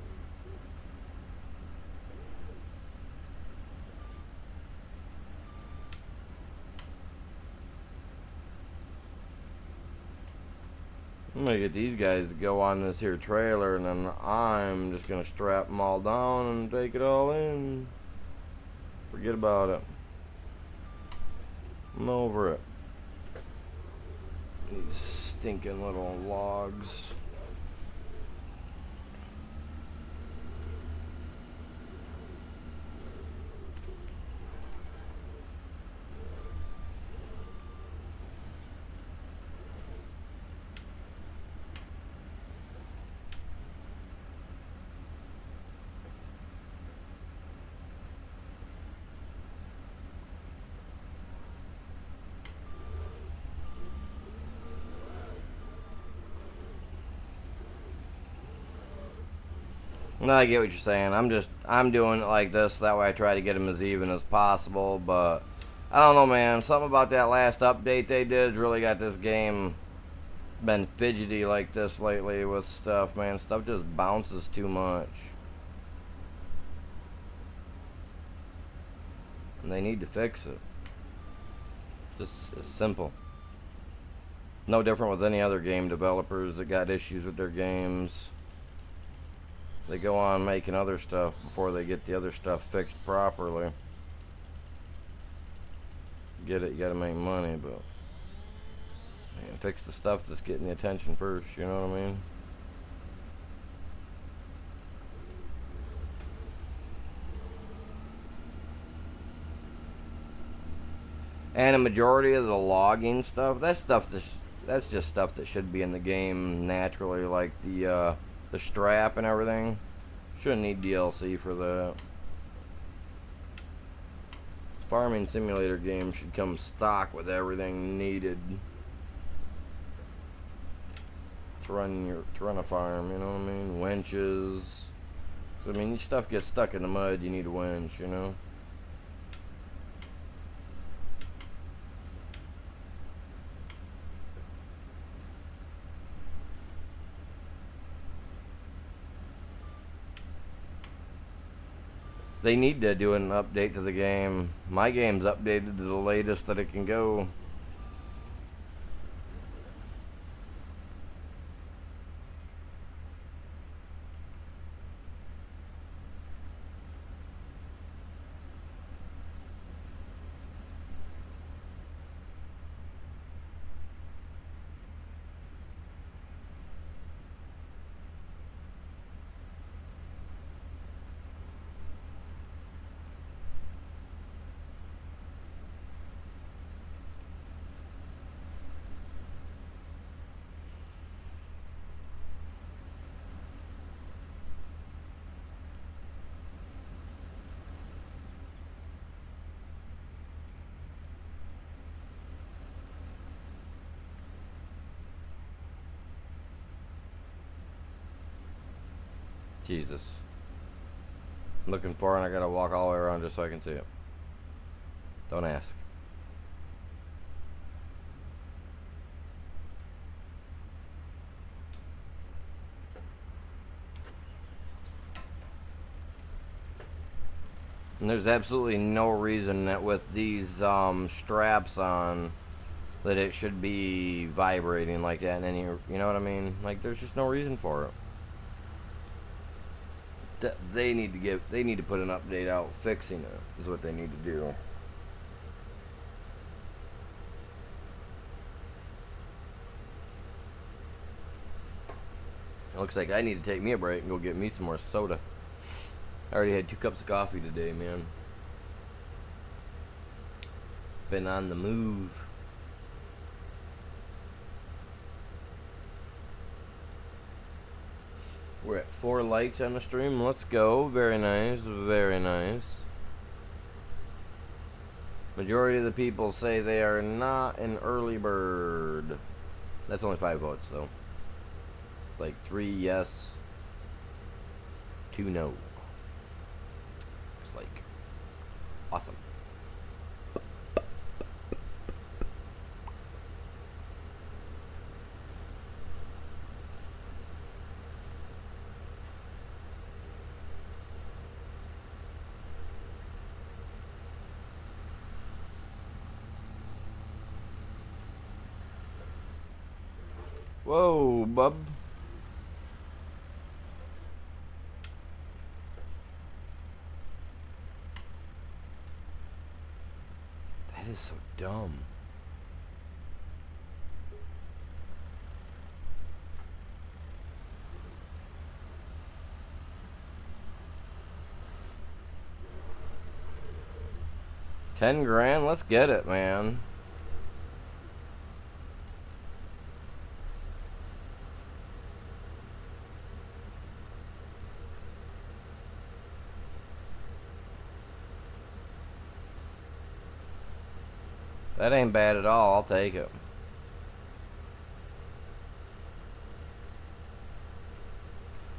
I'm gonna get these guys to go on this here trailer, and then I'm just gonna strap them all down and take it all in. Forget about it. I'm over it. These stinking little logs. No, I get what you're saying. I'm doing it like this, that way I try to get them as even as possible, but I don't know, man. Something about that last update they did really got this game been fidgety like this lately with stuff, man. Stuff just bounces too much. And they need to fix it. Just it's simple. No different with any other game developers that got issues with their games. They go on making other stuff before they get the other stuff fixed properly. Get it, you gotta make money, but man, fix the stuff that's getting the attention first, you know what I mean? And a majority of the logging stuff, that's just stuff that should be in the game naturally, like the strap and everything. Shouldn't need DLC for that. Farming simulator game should come stock with everything needed to run a farm, you know what I mean? Winches. So, I mean, your stuff gets stuck in the mud, you need a winch, you know? They need to do an update to the game. My game's updated to the latest that it can go. Jesus. I'm looking for it and I gotta walk all the way around just so I can see it. Don't ask. And there's absolutely no reason that with these straps on that it should be vibrating like that in any, you know what I mean? Like, there's just no reason for it. They need to put an update out fixing it is what they need to do. Looks like I need to take me a break and go get me some more soda. I already had 2 cups of coffee today, man. Been on the move. We're at 4 likes on the stream. Let's go. Very nice. Very nice. Majority of the people say they are not an early bird. That's only 5 votes, though. Like 3 yes, 2 no. Looks like awesome. Whoa, bub. That is so dumb. $10,000, let's get it, man. That ain't bad at all. I'll take it.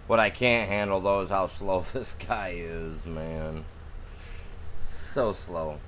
What I can't handle, though, is how slow this guy is, man. So slow.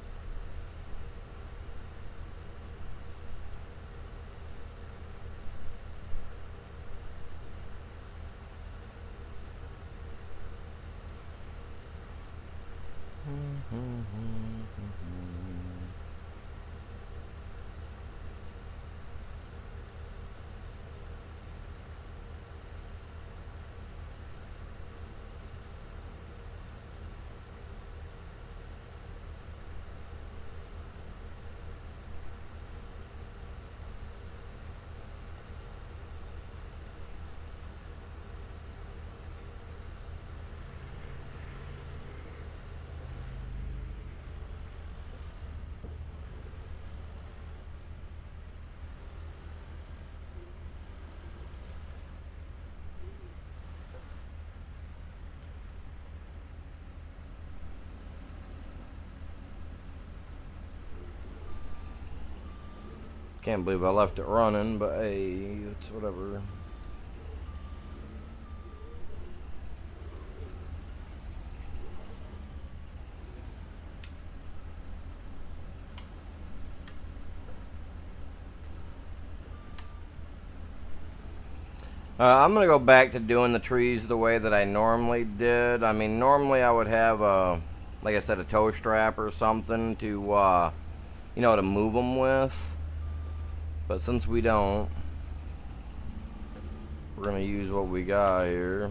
Can't believe I left it running, but hey, it's whatever. I'm going to go back to doing the trees the way that I normally did. I mean, normally I would have, like I said, a toe strap or something to, you know, to move them with. But since we don't, we're going to use what we got here.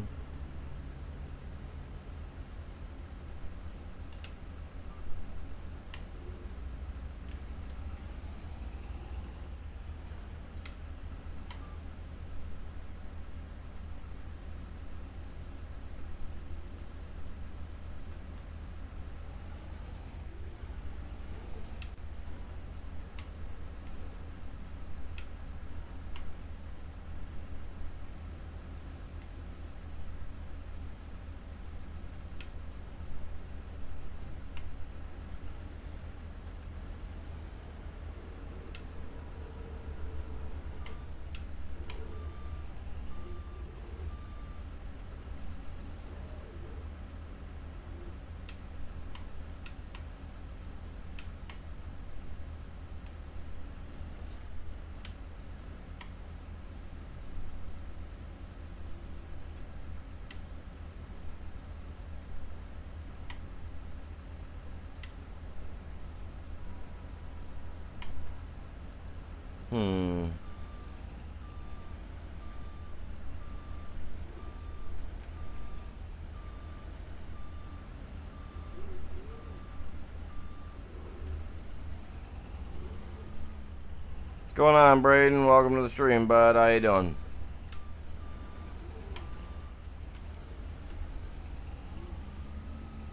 What's going on, Braden? Welcome to the stream, bud. How you doing?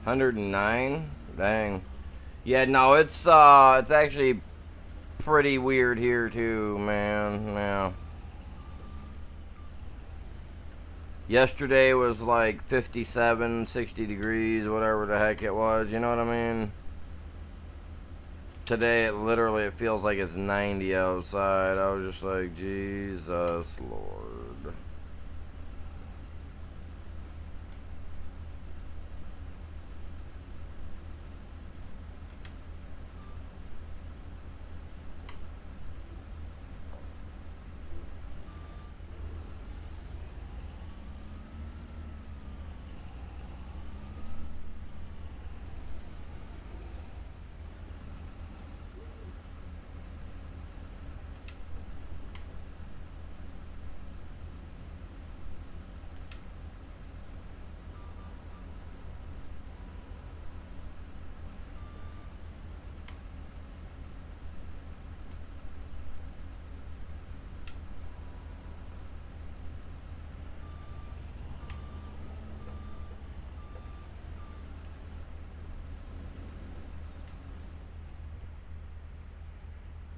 109? Dang. Yeah, no, it's actually pretty weird here too, man. Yeah. Yesterday was like 57, 60 degrees, whatever the heck it was, you know what I mean? Today it feels like it's 90 outside. I was just like, Jesus Lord.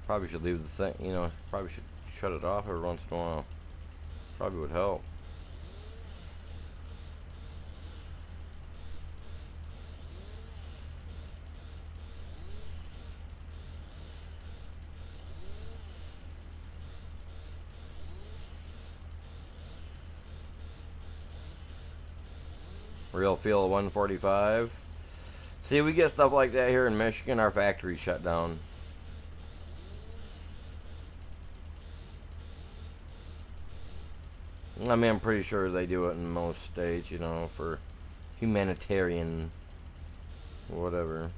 Probably should leave the thing, you know, probably should shut it off every once in a while. Probably would help. Real feel of 145. See, we get stuff like that here in Michigan. Our factory shut down. I mean, I'm pretty sure they do it in most states, you know, for humanitarian whatever.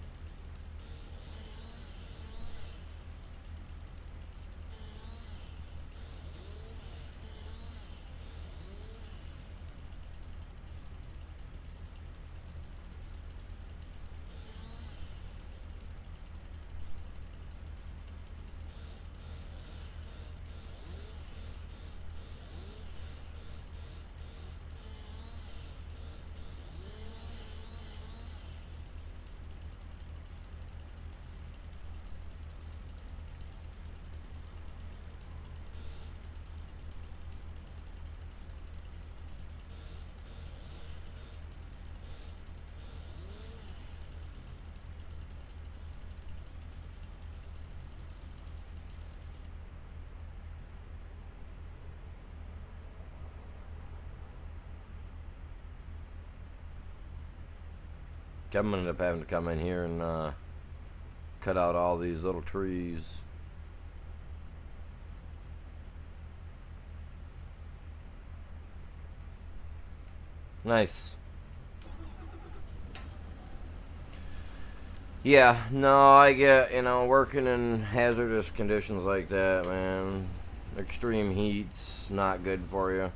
I'm gonna end up having to come in here and cut out all these little trees. Nice. Yeah, no, I get, you know, working in hazardous conditions like that, man. Extreme heat's not good for you.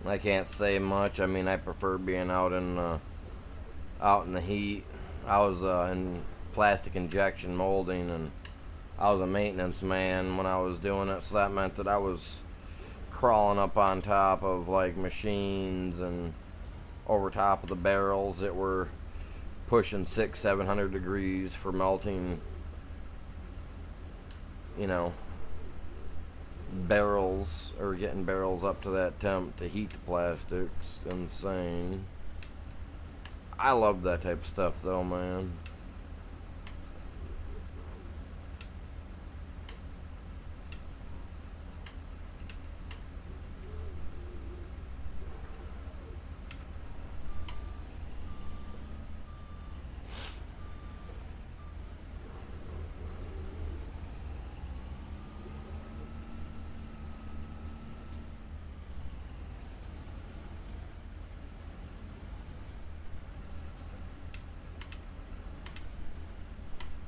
I can't say much. I mean, I prefer being out in the heat. I was in plastic injection molding, and I was a maintenance man when I was doing it. So that meant that I was crawling up on top of like machines and over top of the barrels that were pushing 600-700 degrees for melting. You know, barrels, or getting barrels up to that temp to heat the plastics. Insane. I love that type of stuff though, man.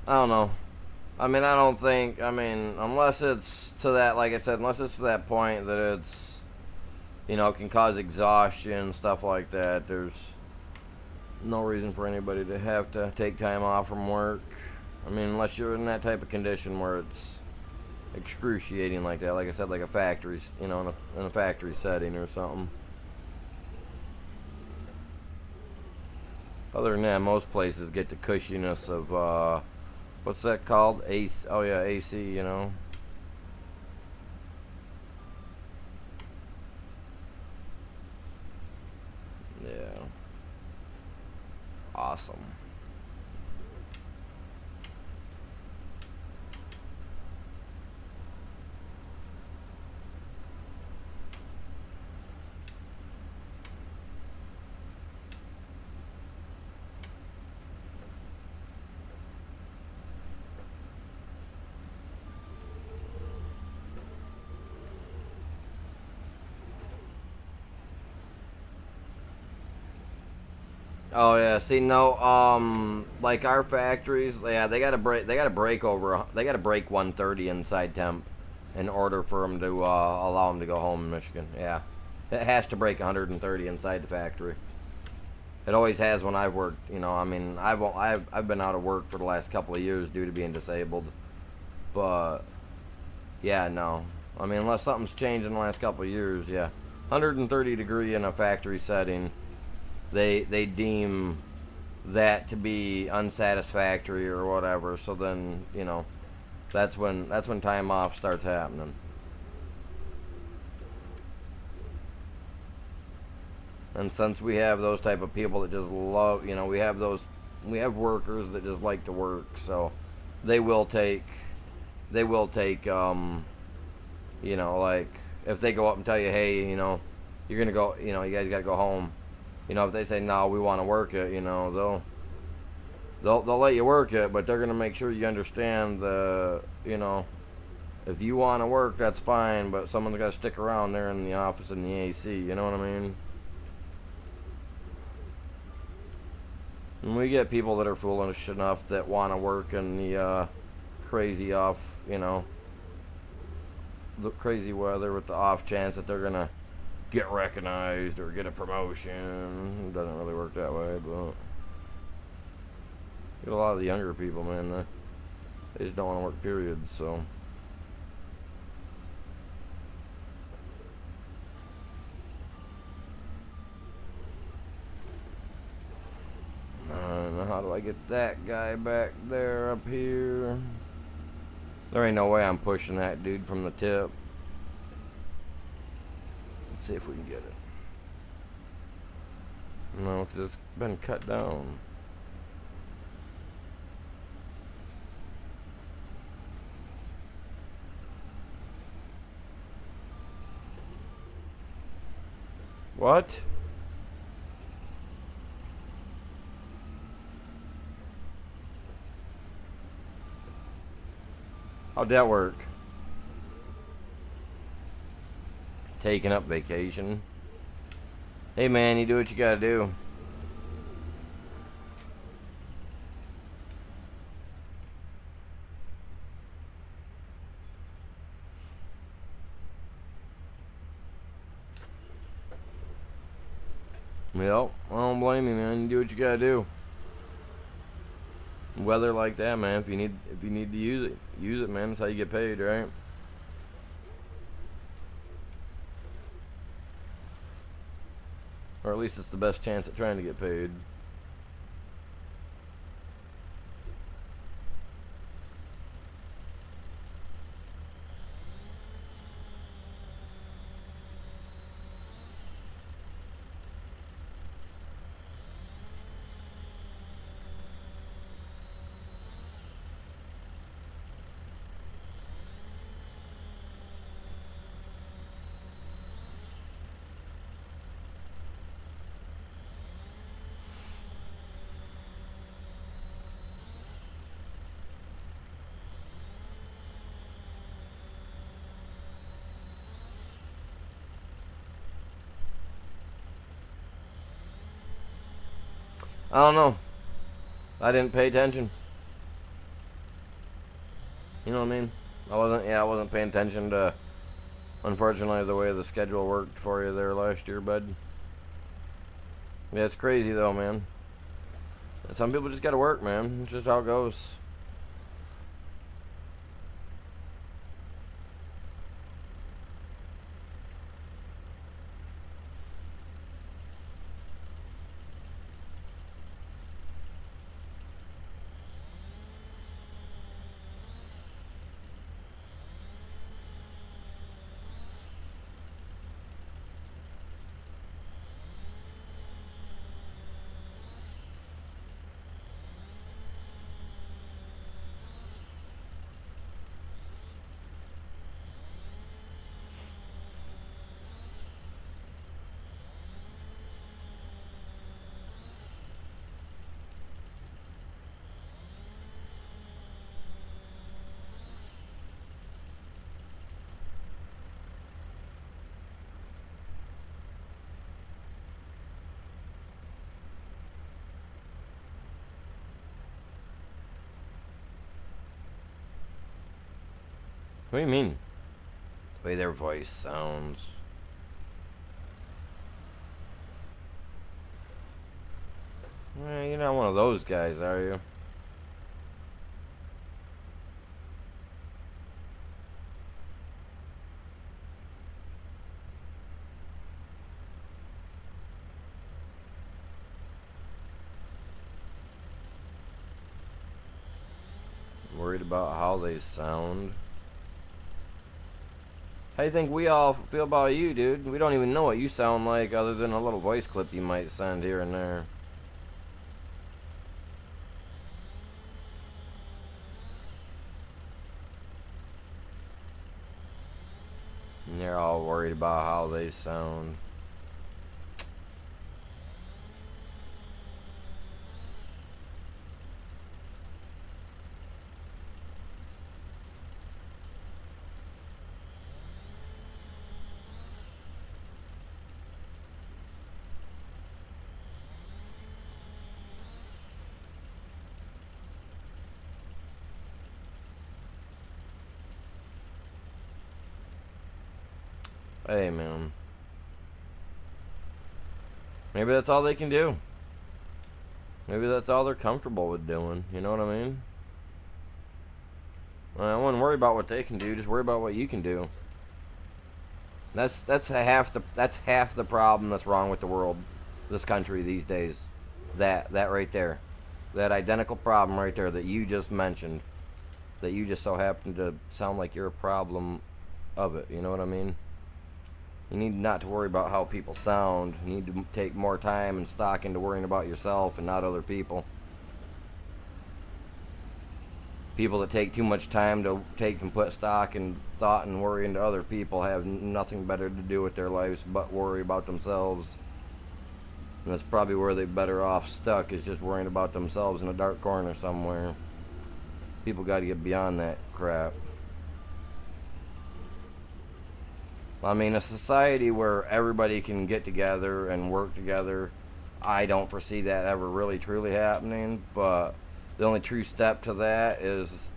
I don't know. I mean, I don't think, I mean, unless it's to that, like I said, unless it's to that point that it's, you know, can cause exhaustion, stuff like that, there's no reason for anybody to have to take time off from work. I mean, unless you're in that type of condition where it's excruciating like that. Like I said, like a factory, you know, in a factory setting or something. Other than that, most places get the cushiness of, what's that called? AC. Oh yeah, AC, you know. Yeah. Awesome. Oh yeah, see no, like our factories, yeah, they gotta break 130 inside temp in order for them to allow them to go home in Michigan. Yeah, it has to break 130 inside the factory. It always has when I've worked. You know, I mean, I've been out of work for the last couple of years due to being disabled, but yeah, no, I mean unless something's changed in the last couple of years, yeah, 130 degree in a factory setting. They deem that to be unsatisfactory or whatever. So then, you know, that's when time off starts happening. And since we have those type of people that just love, you know, we have workers that just like to work, so they will take, you know, like if they go up and tell you, hey, you know, you're gonna go, you know, you guys gotta go home. You know, if they say no, we want to work it, you know, they'll let you work it, but they're gonna make sure you understand the, you know, if you want to work, that's fine, but someone's got to stick around there in the office in the AC. You know what I mean? And we get people that are foolish enough that want to work in the crazy off, you know, the crazy weather with the off chance that they're gonna get recognized or get a promotion. It doesn't really work that way, but get a lot of the younger people, man, they just don't want to work, period. So how do I get that guy back there up here? There ain't no way I'm pushing that dude from the tip. Let's see if we can get it. No, because it's been cut down. What? How'd that work? Taking up vacation. Hey man, you do what you gotta do. Yep, I don't blame you, man. You do what you gotta do. Weather like that, man. If you need to use it, man. That's how you get paid, right? Or at least it's the best chance at trying to get paid. I don't know. I didn't pay attention. You know what I mean? I wasn't paying attention to, unfortunately, the way the schedule worked for you there last year, bud. Yeah, it's crazy though, man. Some people just gotta work, man. It's just how it goes. What do you mean? The way their voice sounds. You're not one of those guys, are you? Worried about how they sound. How do you think we all feel about you, dude? We don't even know what you sound like other than a little voice clip you might send here and there. And you're all worried about how they sound. Hey, man. Maybe that's all they can do. Maybe that's all they're comfortable with doing. You know what I mean? I wouldn't worry about what they can do. Just worry about what you can do. That's half the problem that's wrong with the world, this country these days. That right there, that identical problem right there that you just mentioned, that you just so happen to sound like you're a problem of it. You know what I mean? You need not to worry about how people sound. You need to take more time and stock into worrying about yourself and not other people. People that take too much time to take and put stock and thought and worry into other people have nothing better to do with their lives but worry about themselves. And that's probably where they're better off stuck, is just worrying about themselves in a dark corner somewhere. People got to get beyond that crap. I mean, a society where everybody can get together and work together, I don't foresee that ever really truly happening, but the only true step to that is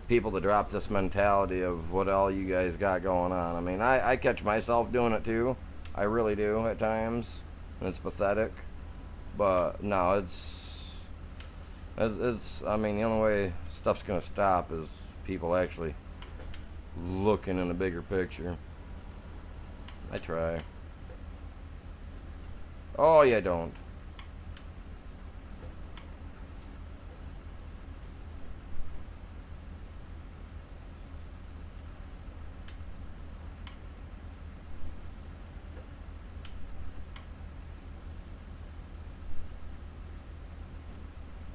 people to drop this mentality of what all you guys got going on. I mean, I catch myself doing it too. I really do at times, and it's pathetic. But no, it's I mean, the only way stuff's gonna stop is people actually looking in the bigger picture. I try. Oh, yeah, don't.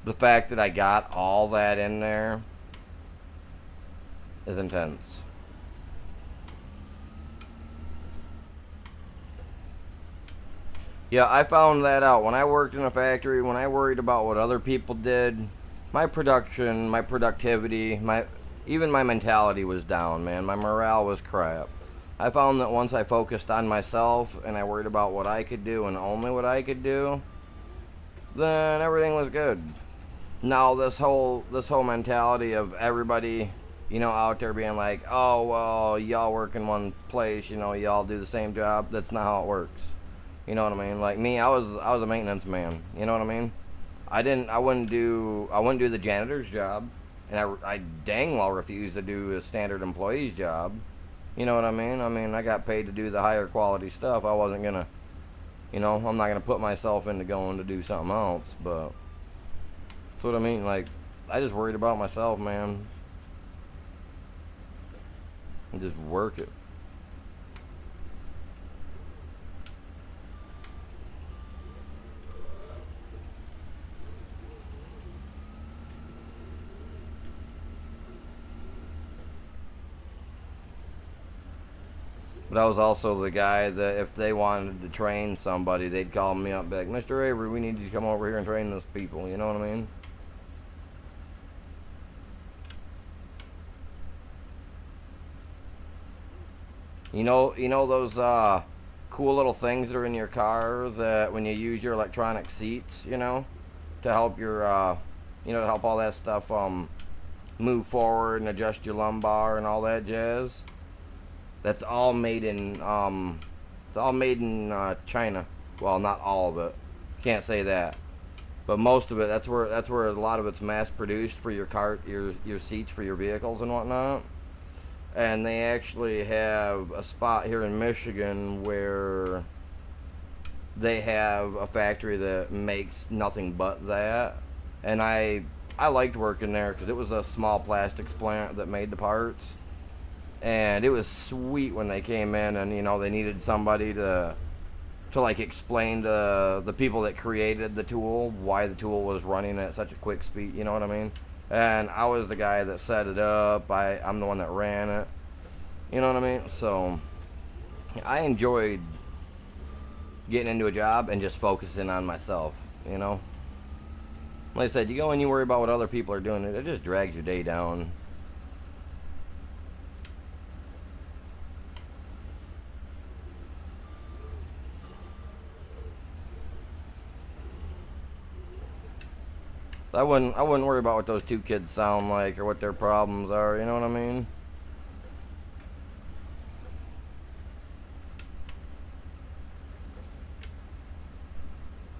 The fact that I got all that in there is intense. Yeah, I found that out. When I worked in a factory, when I worried about what other people did, my production, my productivity, even my mentality was down, man. My morale was crap. I found that once I focused on myself and I worried about what I could do and only what I could do, then everything was good. Now this whole mentality of everybody, out there being like, oh, well, y'all work in one place, y'all do the same job. That's not how it works. You know what I mean? Like me, I was a maintenance man. You know what I mean? I wouldn't do the janitor's job, and I dang well refused to do a standard employee's job. You know what I mean? I mean, I got paid to do the higher quality stuff. I wasn't gonna, I'm not gonna put myself into going to do something else. But that's what I mean. Like, I just worried about myself, man. And just work it. But I was also the guy that if they wanted to train somebody, they'd call me up and be like, Mr. Avery, we need you to come over here and train those people. You know what I mean? You know those cool little things that are in your car that when you use your electronic seats, to help your, to help all that stuff move forward and adjust your lumbar and all that jazz. That's all made in it's all made in China. Well, not all of it. Can't say that. But most of it, that's where a lot of it's mass produced for your your seats for your vehicles and whatnot. And they actually have a spot here in Michigan where they have a factory that makes nothing but that. And I liked working there because it was a small plastics plant that made the parts. And it was sweet when they came in and, you know, they needed somebody to like explain to the people that created the tool why the tool was running at such a quick speed, you know what I mean? And I was the guy that set it up. I'm the one that ran it. You know what I mean? So I enjoyed getting into a job and just focusing on myself, you know? Like I said, you go and you worry about what other people are doing, it just drags your day down. I wouldn't worry about what those two kids sound like or what their problems are, you know what I mean?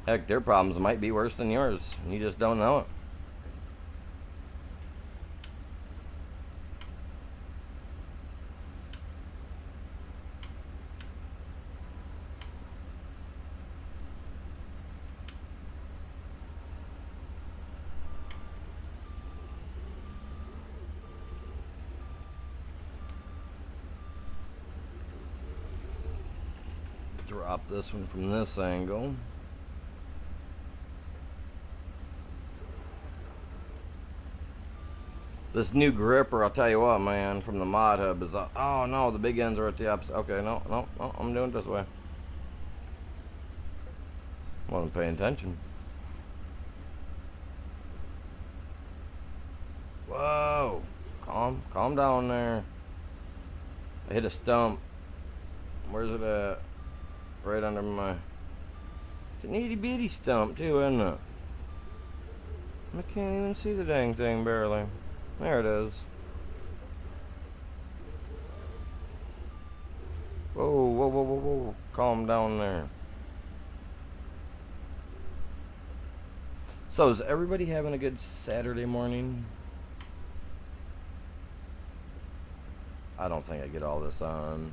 Heck, their problems might be worse than yours. You just don't know it. Drop this one from this angle. This new gripper, I'll tell you what, man, from the mod hub is, oh no, the big ends are at the opposite. Okay, no, I'm doing it this way. Wasn't paying attention. Whoa, calm down there. I hit a stump. Where's it at? Right under my... It's an itty bitty stump too, isn't it? I can't even see the dang thing barely. There it is. Whoa. Calm down there. So, is everybody having a good Saturday morning? I don't think I get all this on.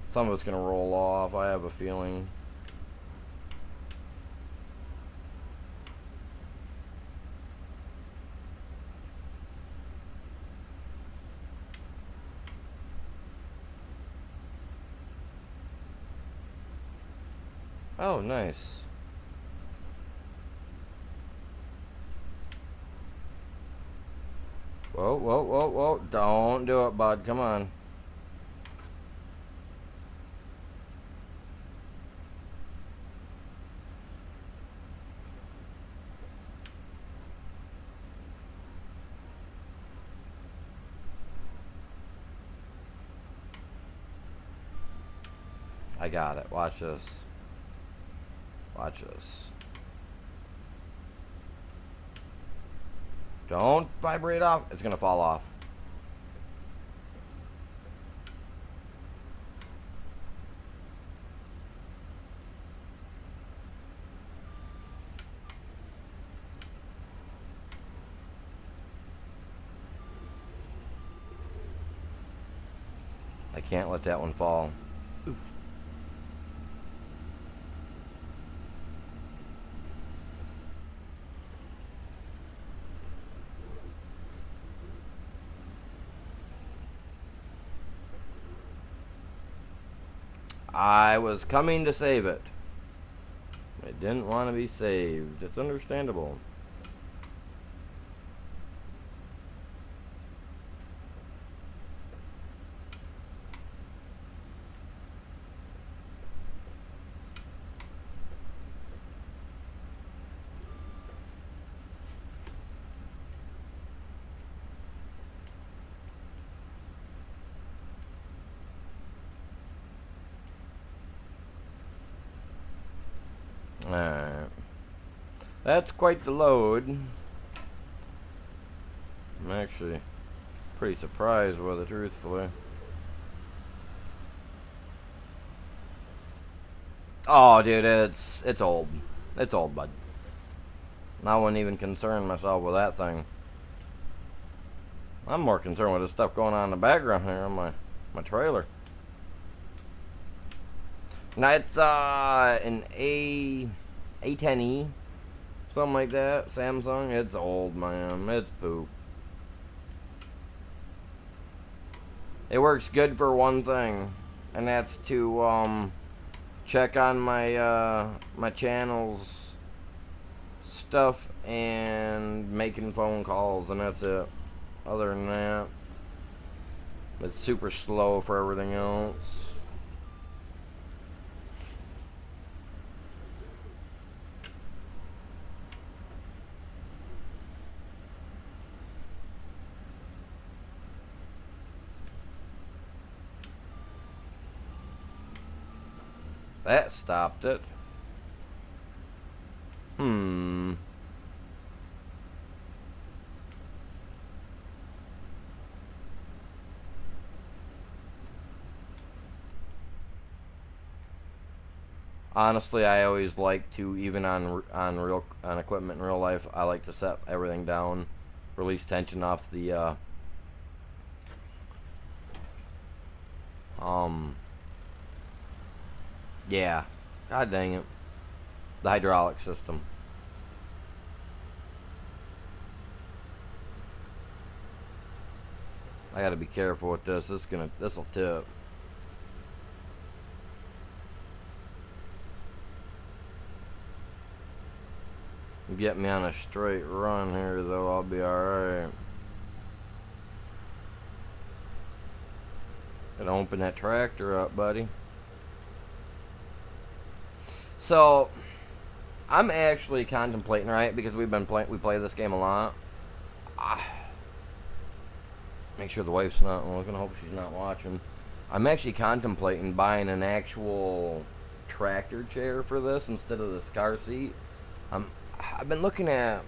Some of it's going to roll off, I have a feeling. Oh, nice. Whoa. Don't do it, bud. Come on. I got it. Watch this. Watch this. Don't vibrate off. It's going to fall off. I can't let that one fall. Oof. I was coming to save it. It didn't want to be saved. It's understandable. Alright. That's quite the load. I'm actually Pretty surprised with it, truthfully. Oh, dude, it's old. It's old, bud. I wouldn't even concern myself with that thing. I'm more concerned with the stuff going on in the background here on my trailer. Now it's an A10e, something like that. Samsung. It's old, man. It's poop. It works good for one thing, and that's to check on my my channel's stuff and making phone calls, and that's it. Other than that, it's super slow for everything else. That stopped it. Honestly, I always like to, even on equipment in real life, I like to set everything down, release tension off the yeah, god dang it, the hydraulic system. I gotta be careful with this. This'll tip. Get me on a straight run here, though. I'll be alright. Gotta open that tractor up, buddy. So, I'm actually contemplating, right? Because we play this game a lot. Make sure the wife's not looking. I hope she's not watching. I'm actually contemplating buying an actual tractor chair for this instead of this car seat. I've been looking at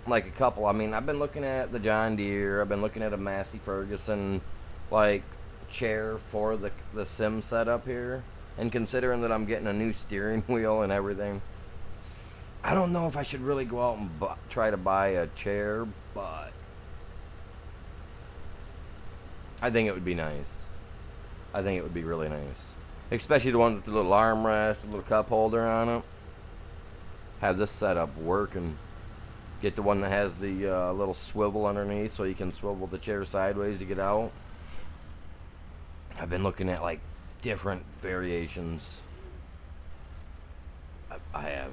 like a couple. I mean, I've been looking at the John Deere. I've been looking at a Massey Ferguson like chair for the sim setup here. And considering that I'm getting a new steering wheel and everything, I don't know if I should really go out and try to buy a chair, but I think it would be nice. I think it would be really nice. Especially the one with the little armrest, the little cup holder on it. Have this setup working. Get the one that has the little swivel underneath so you can swivel the chair sideways to get out. I've been looking at like different variations. I have.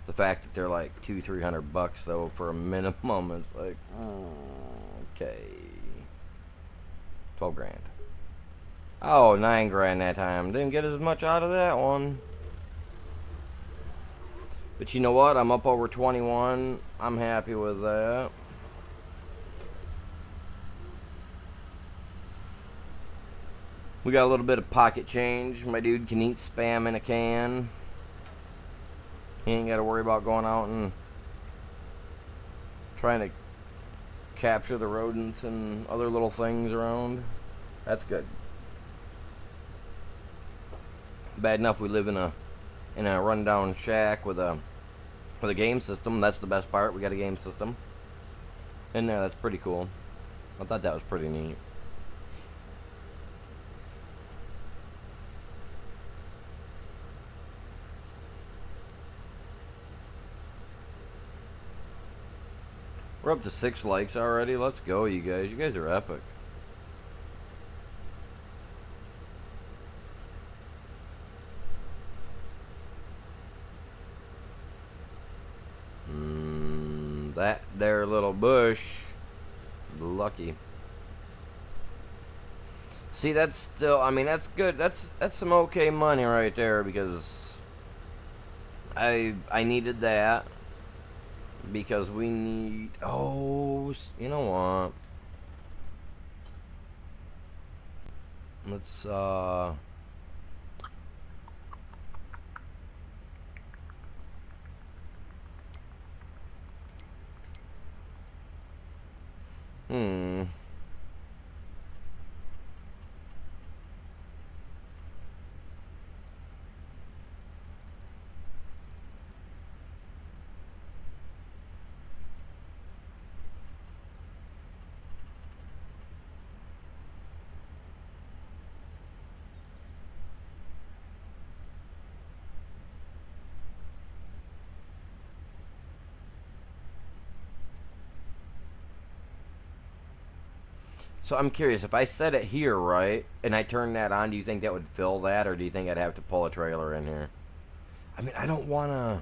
The fact that they're like $200-300 though for a minimum is like, okay. 12 grand. Oh, 9 grand that time. Didn't get as much out of that one. But you know what? I'm up over 21. I'm happy with that. We got a little bit of pocket change. My dude can eat Spam in a can. He ain't got to worry about going out and trying to capture the rodents and other little things around. That's good. Bad enough we live in a rundown shack with a game system. That's the best part. We got a game system in there. That's pretty cool. I thought that was pretty neat. We're up to 6 likes already. Let's go, you guys. You guys are epic. That there little bush. Lucky. See, that's still, I mean, that's good. That's some okay money right there because I needed that. Because we need, oh, you know what? Let's, Hmm. So I'm curious, if I set it here, right, and I turn that on, do you think that would fill that, or do you think I'd have to pull a trailer in here? I mean, I don't want to...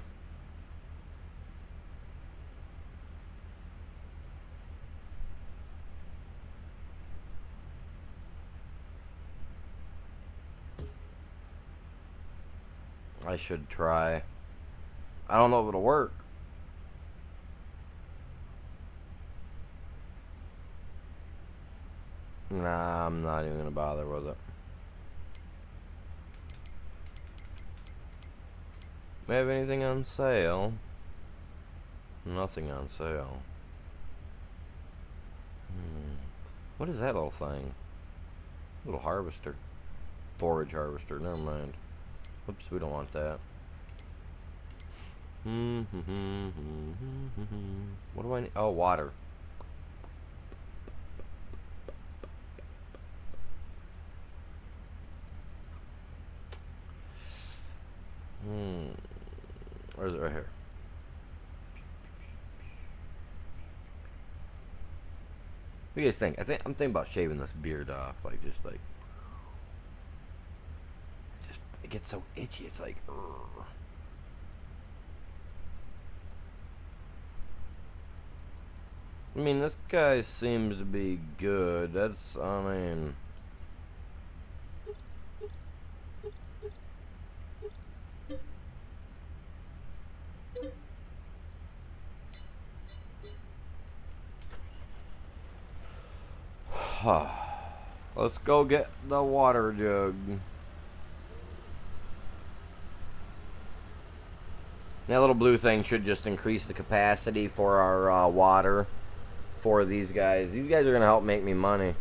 I should try. I don't know if it'll work. Nah, I'm not even going to bother with it. We have anything on sale? Nothing on sale. What is that little thing? Little harvester. Forage harvester, never mind. Whoops, we don't want that. What do I need? Oh, water. Where's it? Right here. What do you guys think? I'm thinking about shaving this beard off, like just like it gets so itchy. It's like. I mean, this guy seems to be good. That's, I mean. Let's go get the water jug. That little blue thing should just increase the capacity for our water for these guys. These guys are going to help make me money.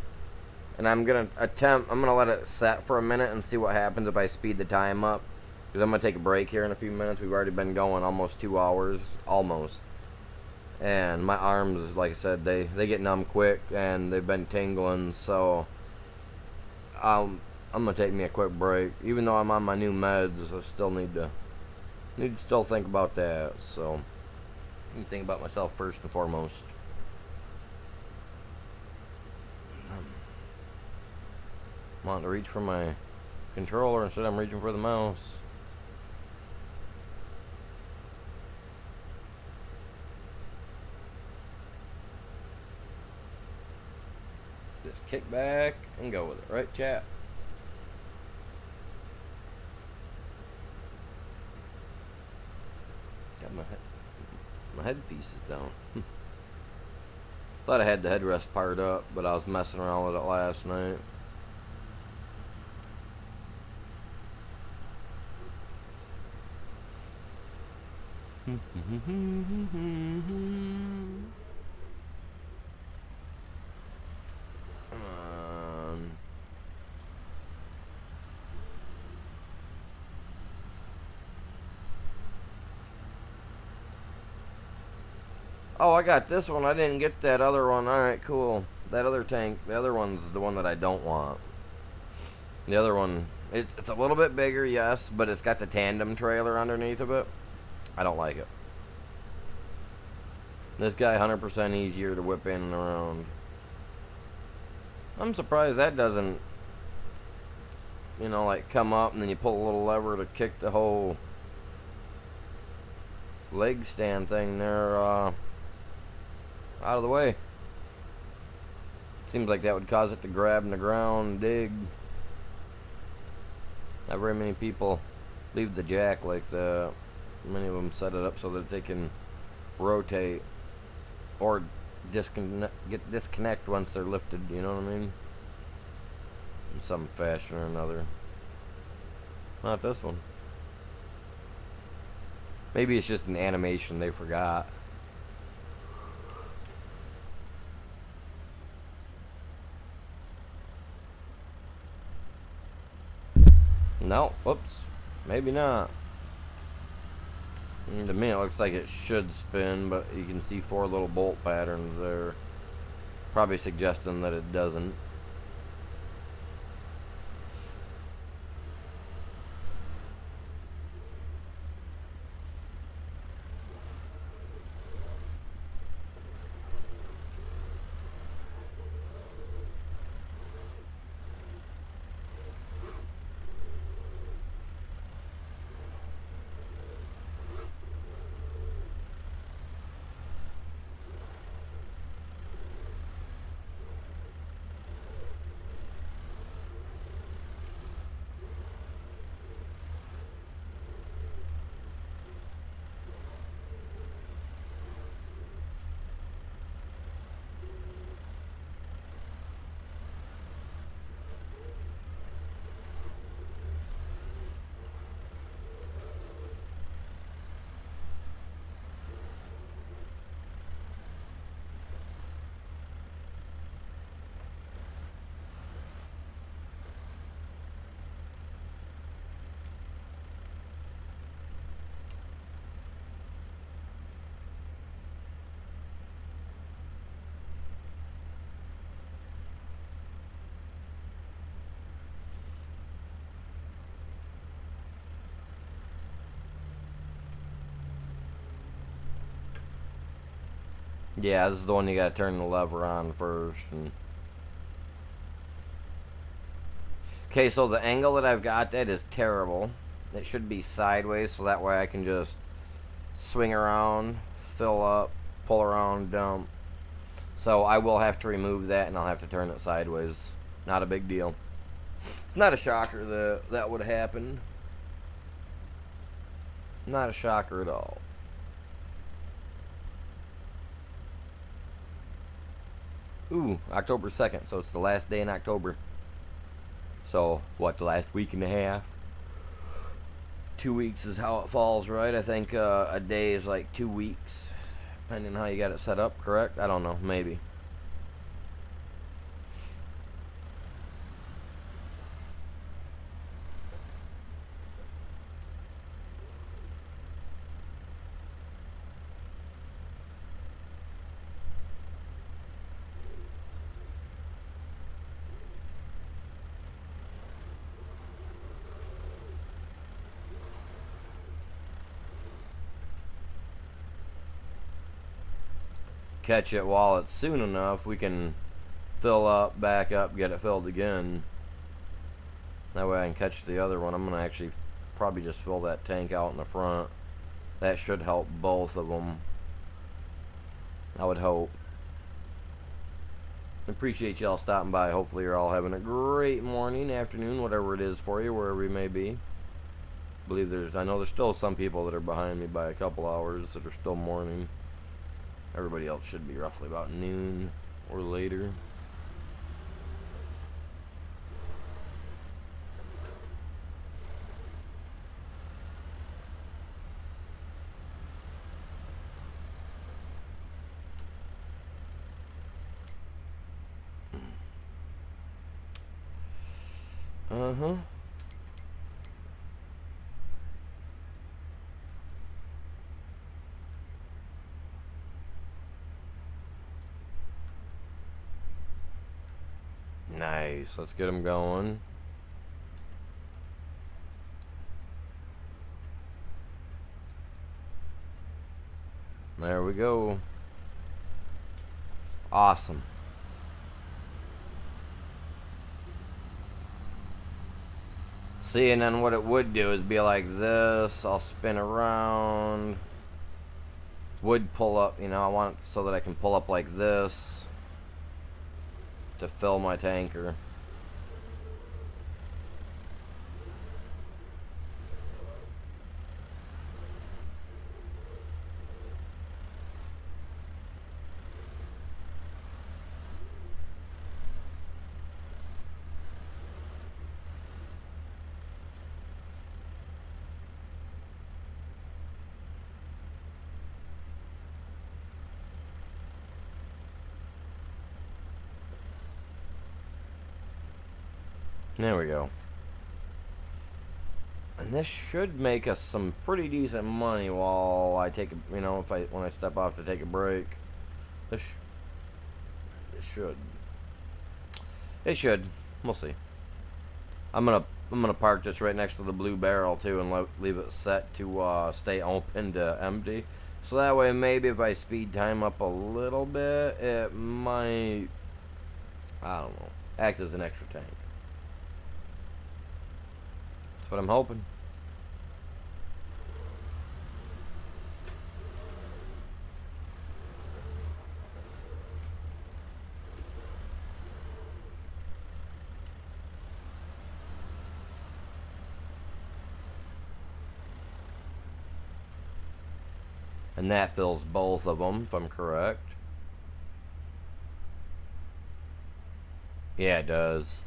And I'm going to let it set for a minute and see what happens if I speed the time up. Because I'm going to take a break here in a few minutes. We've already been going almost 2 hours. Almost. And my arms, like I said, they get numb quick. And they've been tingling. So I'm going to take me a quick break. Even though I'm on my new meds, I still need to still think about that. So I need to think about myself first and foremost. I'm wanting to reach for my controller instead I'm reaching for the mouse. Just kick back and go with it, right, chat? Got my headpiece is down. Thought I had the headrest part up, but I was messing around with it last night. Oh, I got this one. I didn't get that other one. Alright, cool. That other tank, the other one's the one that I don't want. The other one, it's a little bit bigger, yes, but it's got the tandem trailer underneath of it. I don't like it. This guy 100% easier to whip in and around. I'm surprised that doesn't, you know, like come up and then you pull a little lever to kick the whole leg stand thing there out of the way. Seems like that would cause it to grab in the ground and dig. Not very many people leave the jack like that. Many of them set it up so that they can rotate or disconnect once they're lifted, you know what I mean? In some fashion or another. Not this one. Maybe it's just an animation they forgot. No, whoops. Maybe not. To me it looks like it should spin, but you can see 4 little bolt patterns there. Probably suggesting that it doesn't. Yeah, this is the one you gotta turn the lever on first. Okay, so the angle that I've got that is terrible. It should be sideways, so that way I can just swing around, fill up, pull around, dump. So I will have to remove that, and I'll have to turn it sideways. Not a big deal. It's not a shocker that that would happen. Not a shocker at all. Ooh, October 2nd, so it's the last day in October. So, what, the last week and a half? 2 weeks is how it falls, right? I think a day is like 2 weeks, depending on how you got it set up, correct? I don't know, maybe. Catch it while it's soon enough, we can fill up, back up, get it filled again. That way I can catch the other one. I'm going to actually probably just fill that tank out in the front. That should help both of them, I would hope. Appreciate y'all stopping by. Hopefully you're all having a great morning, afternoon, whatever it is for you, wherever you may be. I know there's still some people that are behind me by a couple hours that are still morning. Everybody else should be roughly about noon or later. Uh-huh. Nice. Let's get them going. There we go. Awesome. See, and then what it would do is be like this. I'll spin around. Would pull up, you know, I want it so that I can pull up like this to fill my tanker. There we go. And this should make us some pretty decent money while I take a, when I step off to take a break. This should. It should. We'll see. I'm gonna park this right next to the blue barrel too, and leave it set to stay open to empty. So that way, maybe if I speed time up a little bit, it might, I don't know, act as an extra tank. That's what I'm hoping. And that fills both of them, if I'm correct. Yeah, it does.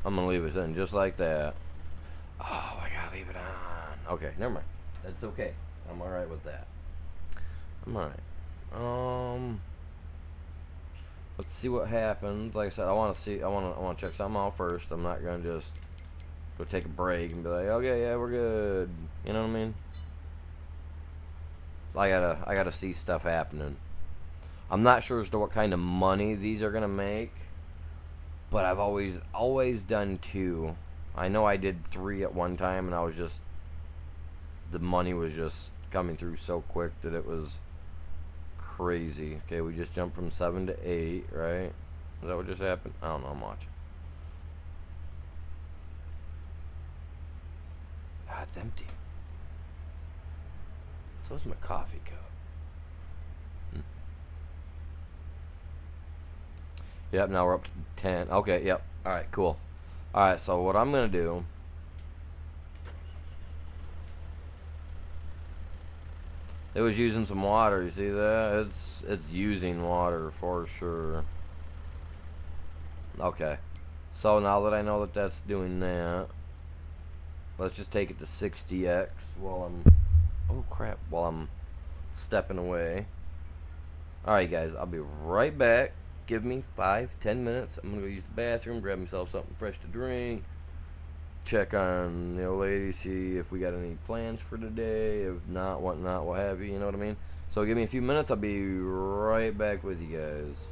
I'm gonna leave it in just like that. Oh, I gotta leave it on. Okay, never mind. That's okay. I'm alright with that. I'm alright. Let's see what happens. Like I said, I want to check something out first. I'm not gonna just go take a break and be like, okay, yeah, we're good. You know what I mean? I gotta see stuff happening. I'm not sure as to what kind of money these are gonna make, but I've always done 2. I know I did 3 at one time, and I was just, the money was just coming through so quick that it was crazy. Okay, we just jumped from 7 to 8, right? Is that what just happened? I don't know. I'm watching. Ah, it's empty. So is my coffee cup. Yep, now we're up to 10. Okay, yep. Alright, cool. Alright, so what I'm going to do... It was using some water, you see that? It's using water for sure. Okay. So now that I know that that's doing that, let's just take it to 60x while I'm... Oh, crap. While I'm stepping away. Alright, guys. I'll be right back. Give me 5-10 minutes. I'm going to go use the bathroom, grab myself something fresh to drink, check on the old lady, see if we got any plans for today. If not, whatnot, what have you. You know what I mean? So give me a few minutes. I'll be right back with you guys.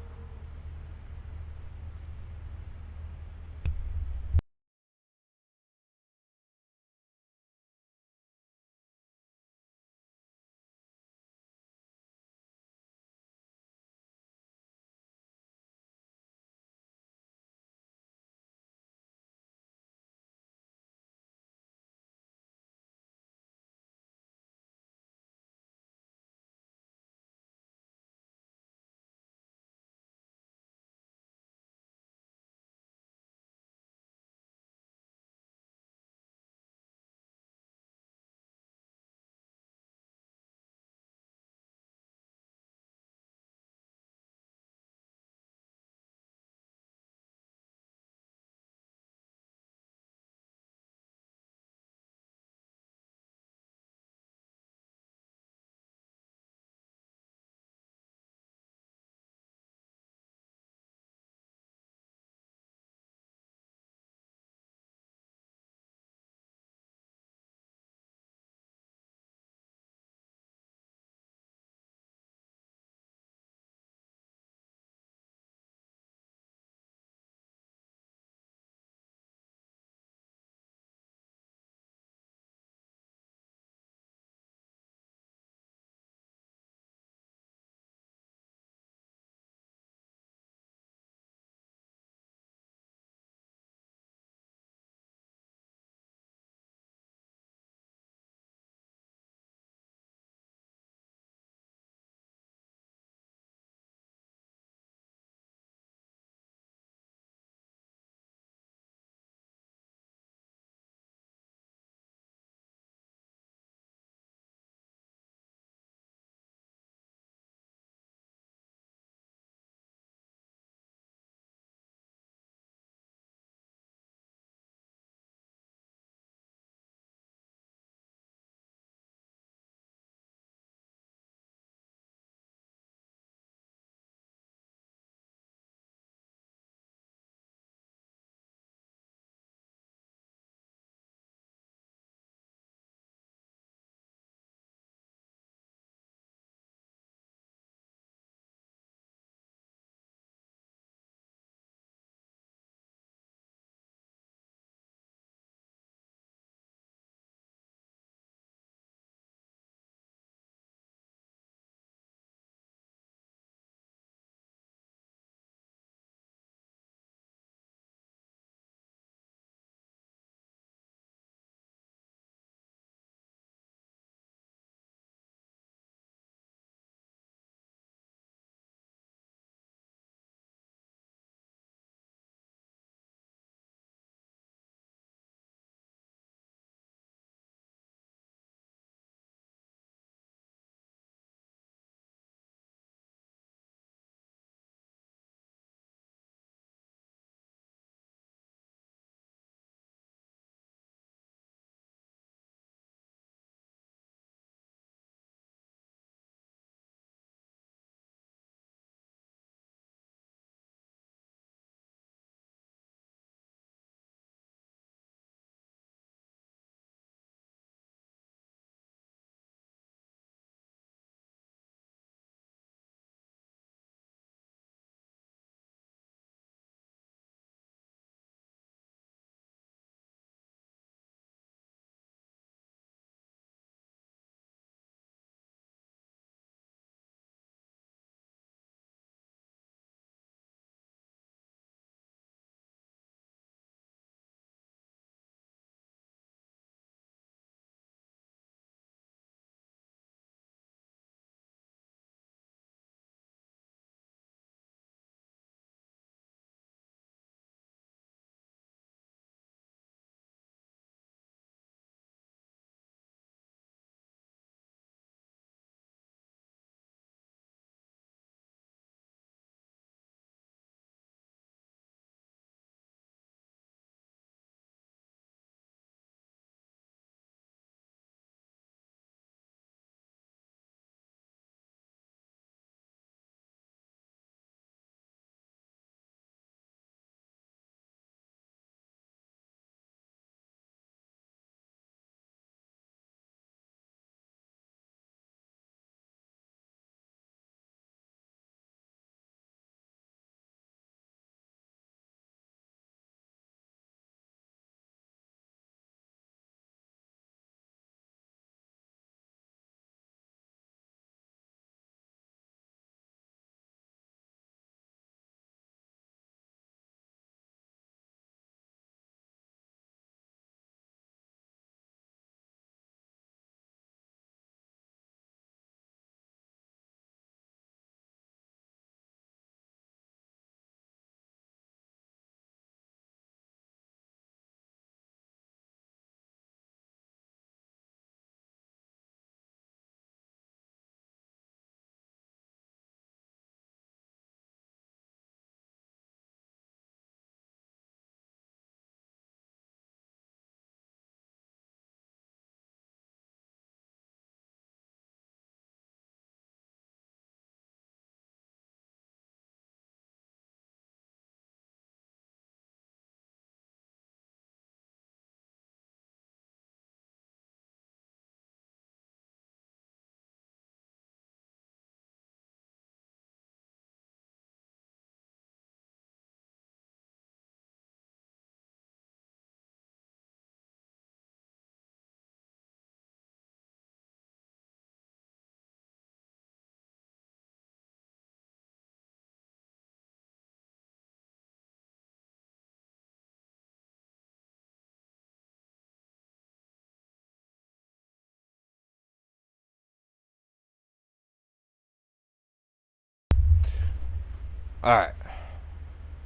All right.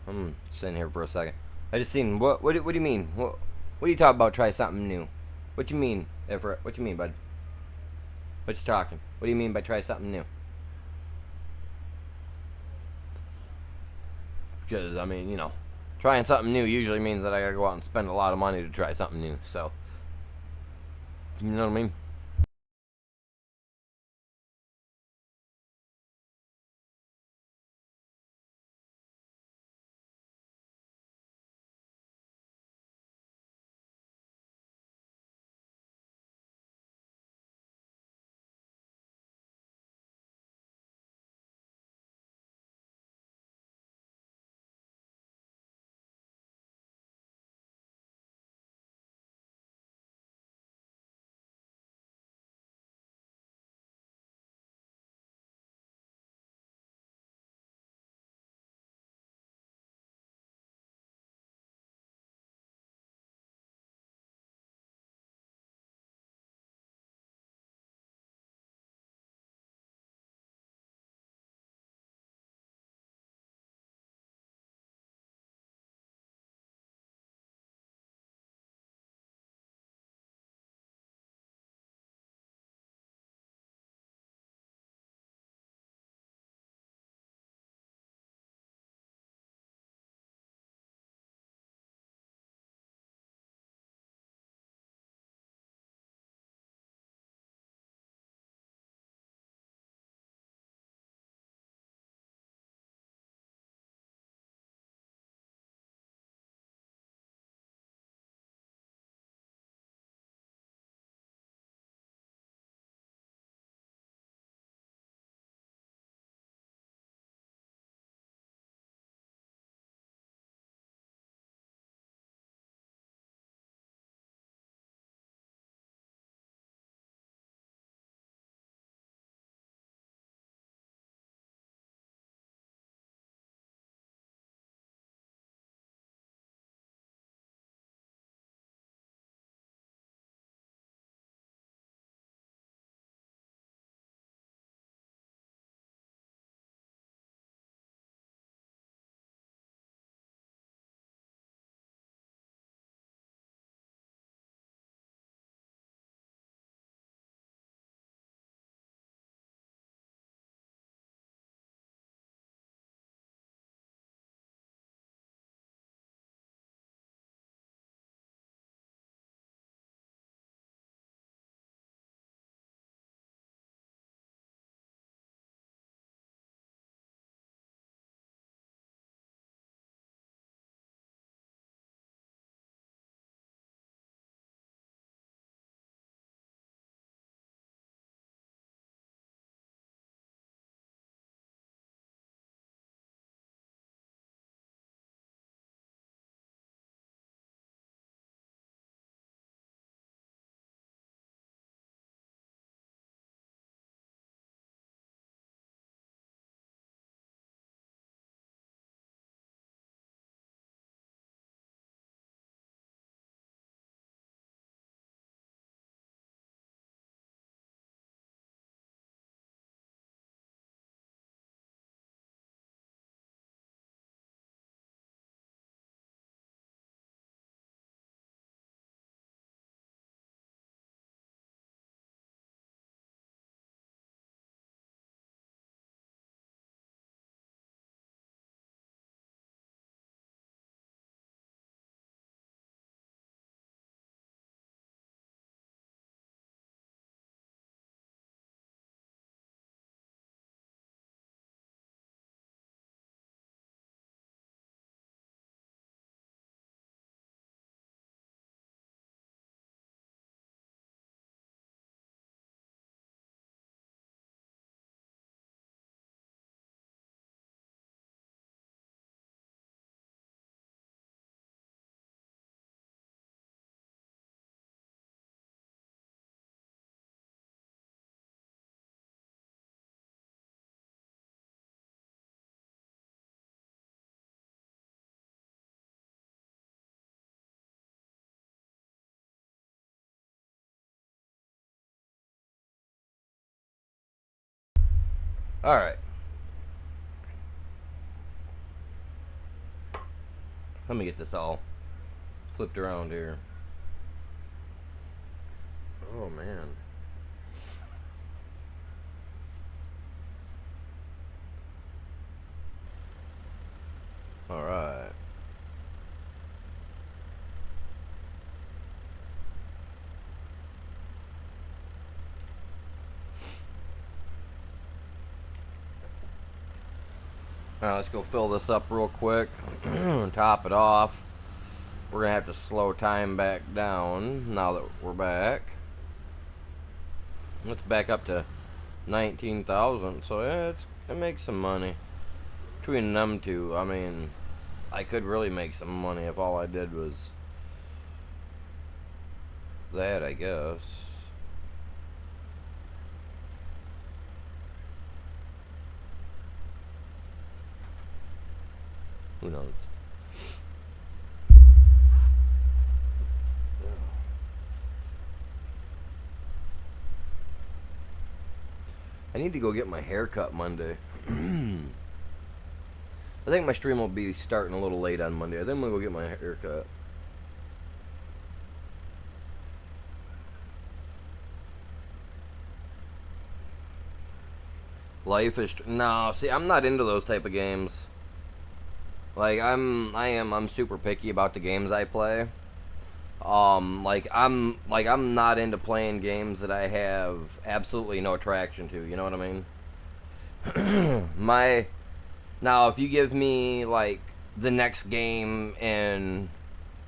I'm sitting here for a second. I just seen what do you mean? What do you talk about? Try something new. What you mean, Everett? What you mean, bud? What you talking? What do you mean by try something new? Because I mean, you know, trying something new usually means that I gotta go out and spend a lot of money to try something new. So, you know what I mean? All right. Let me get this all flipped around here. Oh, man. All right. All right, let's go fill this up real quick. Top it off. We're going to have to slow time back down now that we're back. Let's back up to 19,000. So, yeah, it makes some money. Between them two, I mean, I could really make some money if all I did was that, I guess. Who knows? I need to go get my hair cut Monday. I think my stream will be starting a little late on Monday. I think I'm going to go get my hair cut. Life is... No, see, I'm not into those type of games. Like, I'm super picky about the games I play. I'm not into playing games that I have absolutely no attraction to, you know what I mean? Now, if you give me, like, the next game in,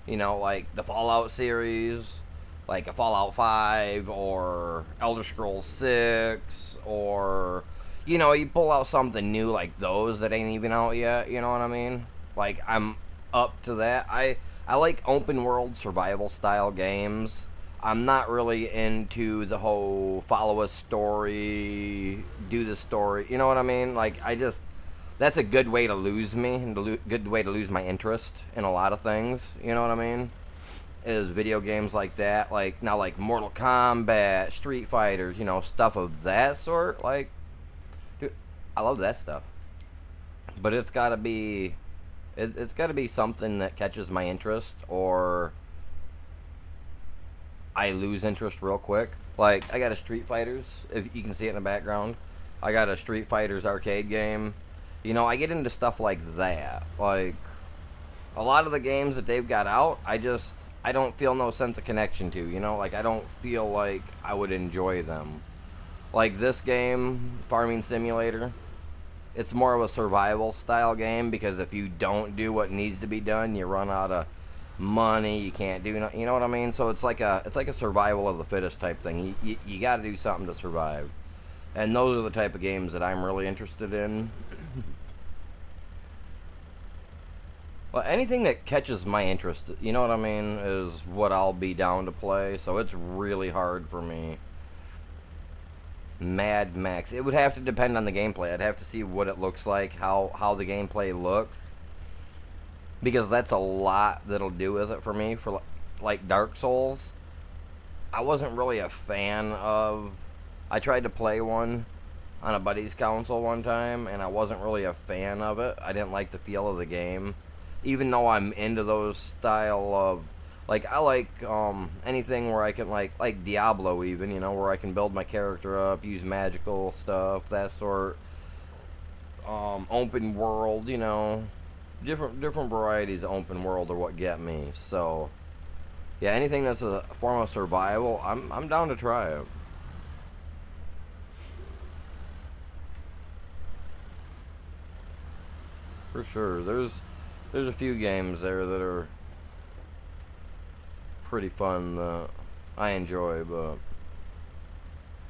you know, like, the Fallout series, like a Fallout 5, or Elder Scrolls 6, or, you know, you pull out something new like those that ain't even out yet, you know what I mean? Like, I'm up to that. I like open world survival style games. I'm not really into the whole follow a story, do the story, you know what I mean? Like, that's a good way to lose me, and good way to lose my interest in a lot of things, you know what I mean? Is video games like that, like, now, like, Mortal Kombat, Street Fighters, you know, stuff of that sort, like, dude, I love that stuff. But it's gotta be... It's got to be something that catches my interest, or I lose interest real quick. Like, I got a Street Fighters, if you can see it in the background. I got a Street Fighters arcade game. You know, I get into stuff like that. Like, a lot of the games that they've got out, I don't feel no sense of connection to, you know? Like, I don't feel like I would enjoy them. Like this game, Farming Simulator. It's more of a survival style game, because if you don't do what needs to be done, you run out of money. You can't do, you know what I mean? So it's like a survival of the fittest type thing. You got to do something to survive, and those are the type of games that I'm really interested in. Well, anything that catches my interest, you know what I mean, is what I'll be down to play. So it's really hard for me. Mad Max. It would have to depend on the gameplay. I'd have to see what it looks like, how the gameplay looks, because that's a lot that'll do with it for me. For like Dark Souls, I wasn't really a fan of. I tried to play one on a buddy's console one time, and I wasn't really a fan of it. I didn't like the feel of the game, even though I'm into those style of, like, I like anything where I can, like Diablo even, you know, where I can build my character up, use magical stuff, that sort. Open world, you know, different varieties of open world are what get me. So, yeah, anything that's a form of survival, I'm down to try it. For sure. There's a few games there that are pretty fun that I enjoy, but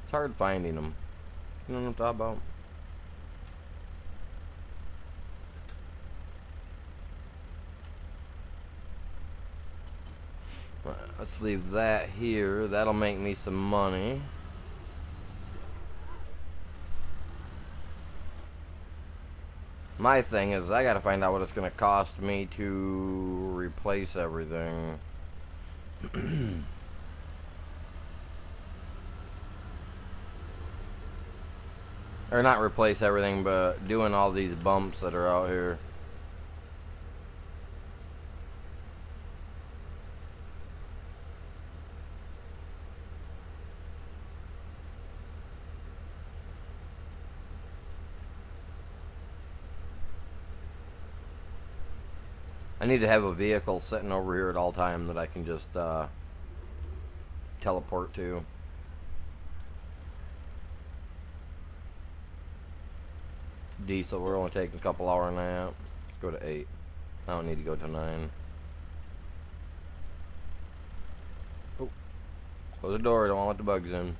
it's hard finding them. You know what I'm talking about? Let's leave that here. That'll make me some money. My thing is, I gotta find out what it's gonna cost me to replace everything. Or not replace everything, but doing all these bumps that are out here. I need to have a vehicle sitting over here at all time that I can just teleport to. Diesel, we're only taking a couple hour nap. Go to 8. I don't need to go to 9. Oh, close the door. I don't want to let the bugs in.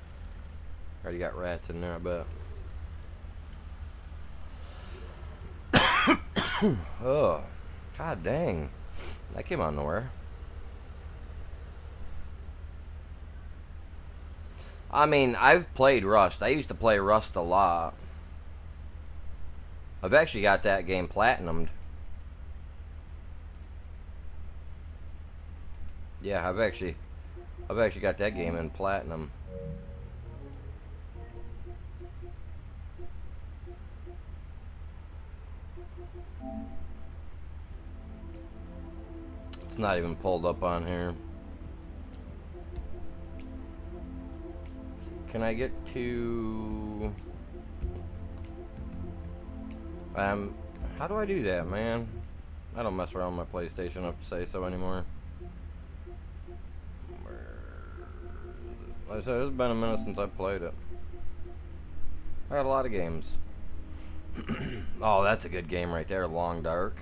Already got rats in there, I bet. Oh, god dang. That came out of nowhere. I mean, I've played Rust. I used to play Rust a lot. I've actually got that game platinumed. Yeah, I've actually got that game in platinum. It's not even pulled up on here. Can I get to... how do I do that, man? I don't mess around with my PlayStation up to say so anymore. Like I said, it's been a minute since I played it. I got a lot of games. Oh, that's a good game right there, Long Dark.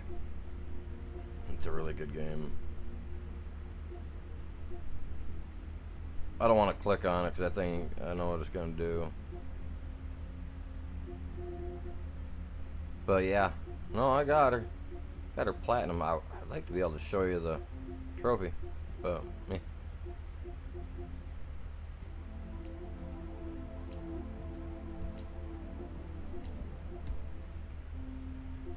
It's a really good game. I don't want to click on it because that thing, I know what it's going to do. But yeah, no, I got her. Got her platinum. I'd like to be able to show you the trophy, but meh.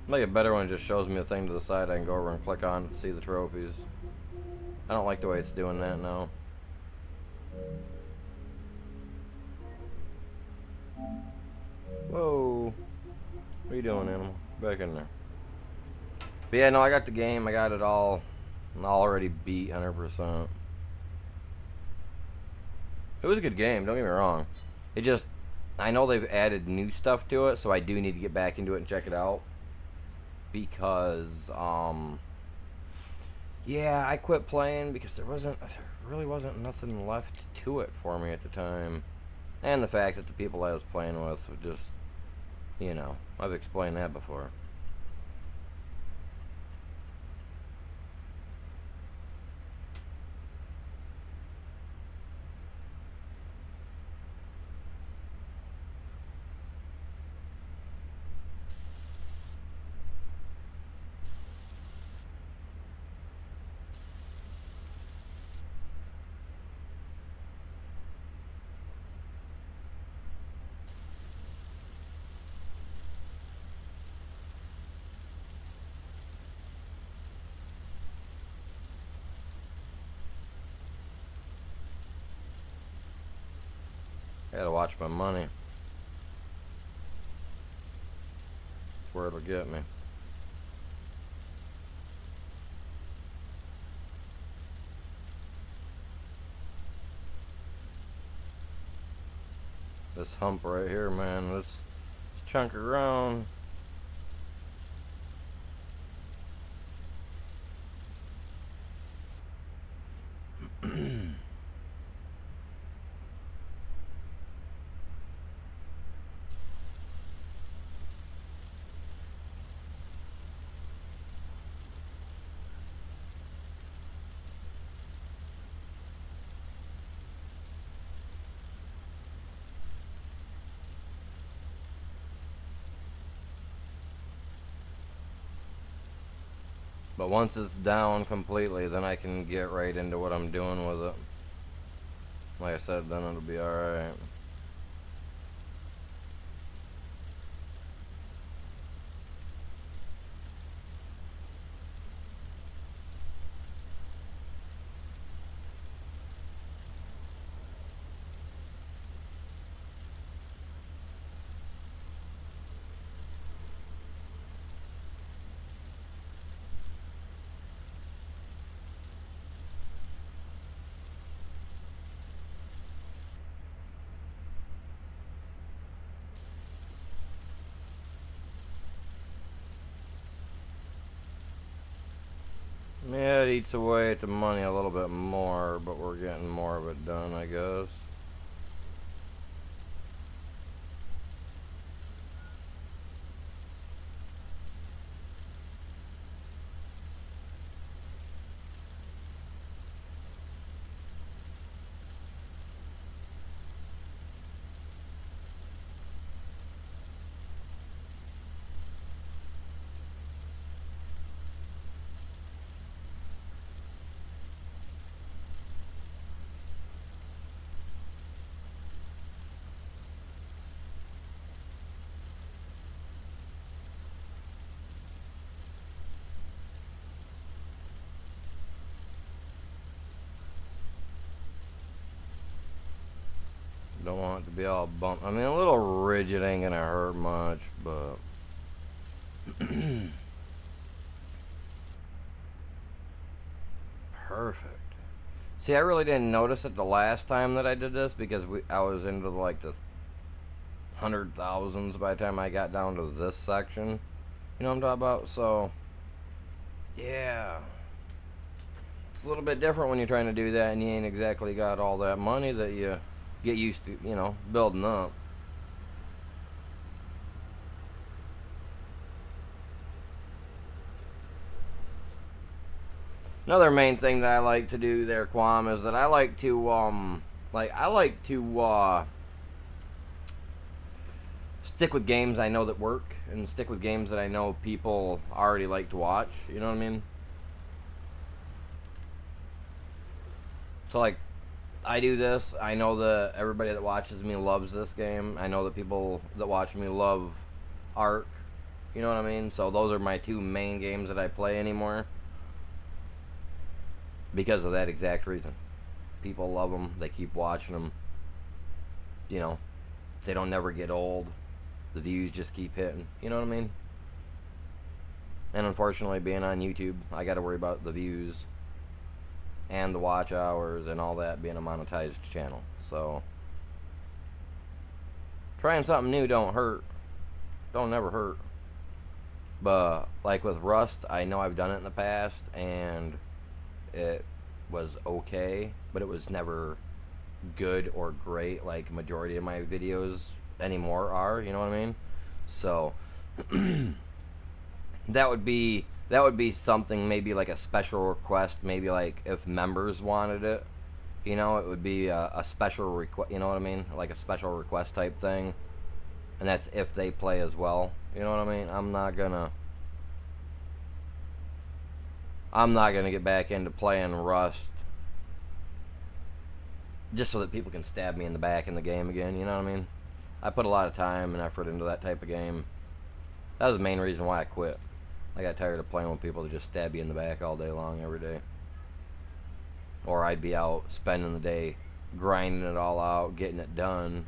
Make it better when it just shows me a thing to the side I can go over and click on to see the trophies. I don't like the way it's doing that now. Whoa. What are you doing, animal? Back in there. But yeah, no, I got the game. I got it all already beat 100%. It was a good game, don't get me wrong. It just, I know they've added new stuff to it, so I do need to get back into it and check it out. Because, yeah, I quit playing because there really wasn't nothing left to it for me at the time. And the fact that the people I was playing with would just, you know, I've explained that before. I gotta watch my money. That's where it'll get me. This hump right here, man, this chunk around. But once it's down completely, then I can get right into what I'm doing with it. Like I said, then it'll be alright. Yeah, it eats away at the money a little bit more, but we're getting more of it done, I guess. Don't want it to be all bumped. I mean, a little rigid ain't gonna hurt much, but perfect. See, I really didn't notice it the last time that I did this because I was into like the 100,000s by the time I got down to this section. You know what I'm talking about? So, yeah. It's a little bit different when you're trying to do that and you ain't exactly got all that money that you get used to, you know, building up. Another main thing that I like to do there, Quam, is that I like to, stick with games I know that work and stick with games that I know people already like to watch. You know what I mean? So, like, I do this. I know that everybody that watches me loves this game. I know that people that watch me love Ark. You know what I mean? So those are my two main games that I play anymore. Because of that exact reason. People love them. They keep watching them. You know, they don't never get old. The views just keep hitting. You know what I mean? And unfortunately, being on YouTube, I got to worry about the views and the watch hours and all that being a monetized channel. So, trying something new don't hurt. Don't never hurt. But, like with Rust, I know I've done it in the past, and it was okay, but it was never good or great like majority of my videos anymore are, you know what I mean? So, that would be something, maybe like a special request, maybe like if members wanted it, you know, it would be a special request, you know what I mean, like a special request type thing, and that's if they play as well, you know what I mean? I'm not gonna get back into playing Rust just so that people can stab me in the back in the game again, you know what I mean? I put a lot of time and effort into that type of game. That was the main reason why I quit. I got tired of playing with people that just stab you in the back all day long, every day. Or I'd be out spending the day grinding it all out, getting it done,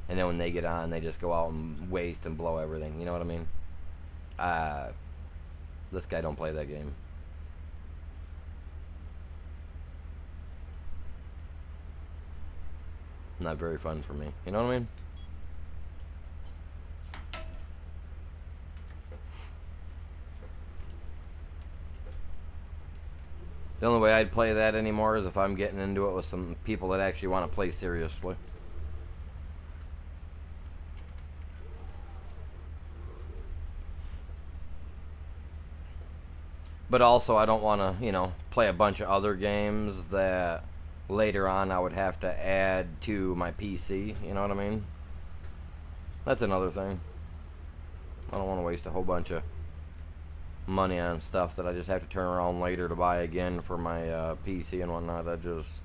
and then when they get on, they just go out and waste and blow everything. You know what I mean? This guy don't play that game. Not very fun for me. You know what I mean? The only way I'd play that anymore is if I'm getting into it with some people that actually want to play seriously. But also, I don't want to, you know, play a bunch of other games that later on I would have to add to my PC. You know what I mean? That's another thing. I don't want to waste a whole bunch of money on stuff that I just have to turn around later to buy again for my PC and whatnot. That just...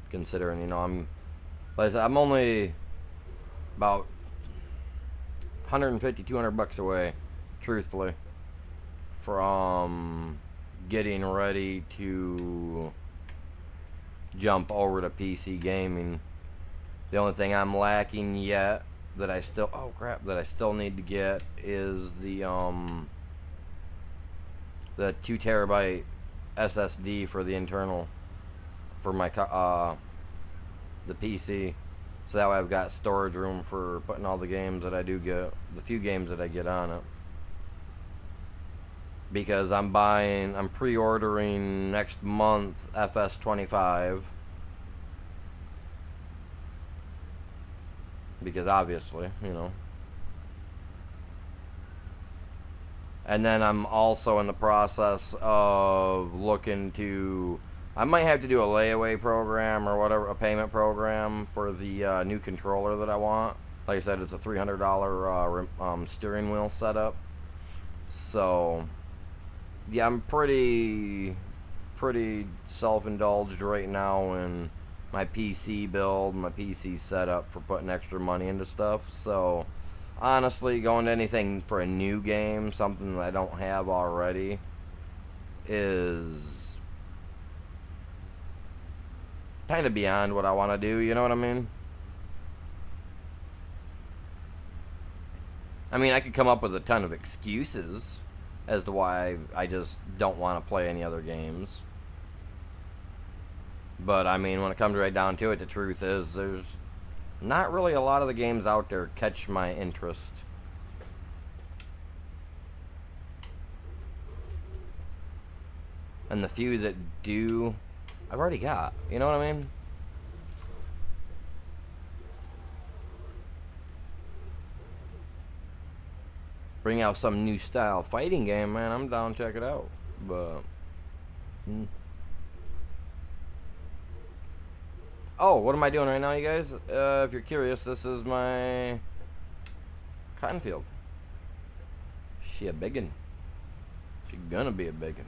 Considering, you know, like I said, I'm only about 150, 200 bucks away, truthfully, from getting ready to jump over to PC gaming. The only thing I'm lacking yet that I still need to get is the 2 terabyte SSD for the internal for my the PC. So that way I've got storage room for putting all the games that I do get, the few games that I get on it. Because I'm pre-ordering next month FS25. Because obviously, you know. And then I'm also in the process of looking to... I might have to do a layaway program or whatever, a payment program for the new controller that I want. Like I said, it's a $300 steering wheel setup. So, yeah, I'm pretty self-indulged right now in my PC build, my PC setup for putting extra money into stuff. So, honestly, going to anything for a new game, something that I don't have already, is kind of beyond what I want to do, you know what I mean? I mean, I could come up with a ton of excuses as to why I just don't want to play any other games. But, I mean, when it comes right down to it, the truth is there's not really a lot of the games out there catch my interest. And the few that do, I've already got. You know what I mean? Bring out some new style fighting game, man. I'm down to check it out. But... Oh, what am I doing right now, you guys? If you're curious, this is my cotton field. She a biggin. She gonna be a biggin.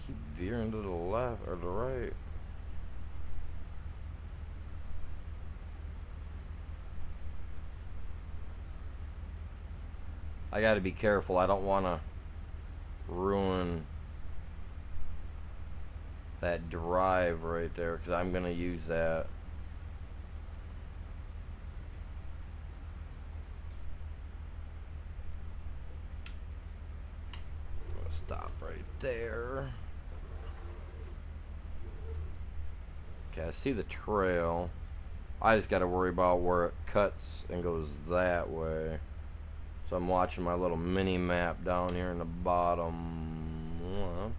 Keep veering to the left or the right. I gotta be careful. I don't want to ruin that drive right there because I'm gonna use that. Let's stop right there. Okay, I see the trail. I just gotta worry about where it cuts and goes that way. So I'm watching my little mini map down here in the bottom.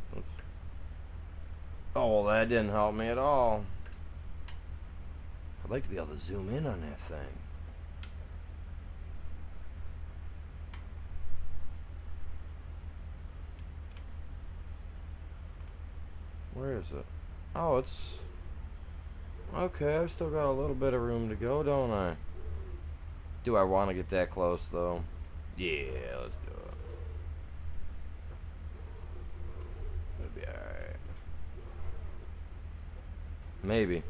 Oh, well, that didn't help me at all. I'd like to be able to zoom in on that thing. Where is it? Oh, it's... Okay, I've still got a little bit of room to go, don't I? Do I want to get that close, though? Yeah, let's do it. It'll be alright. Maybe.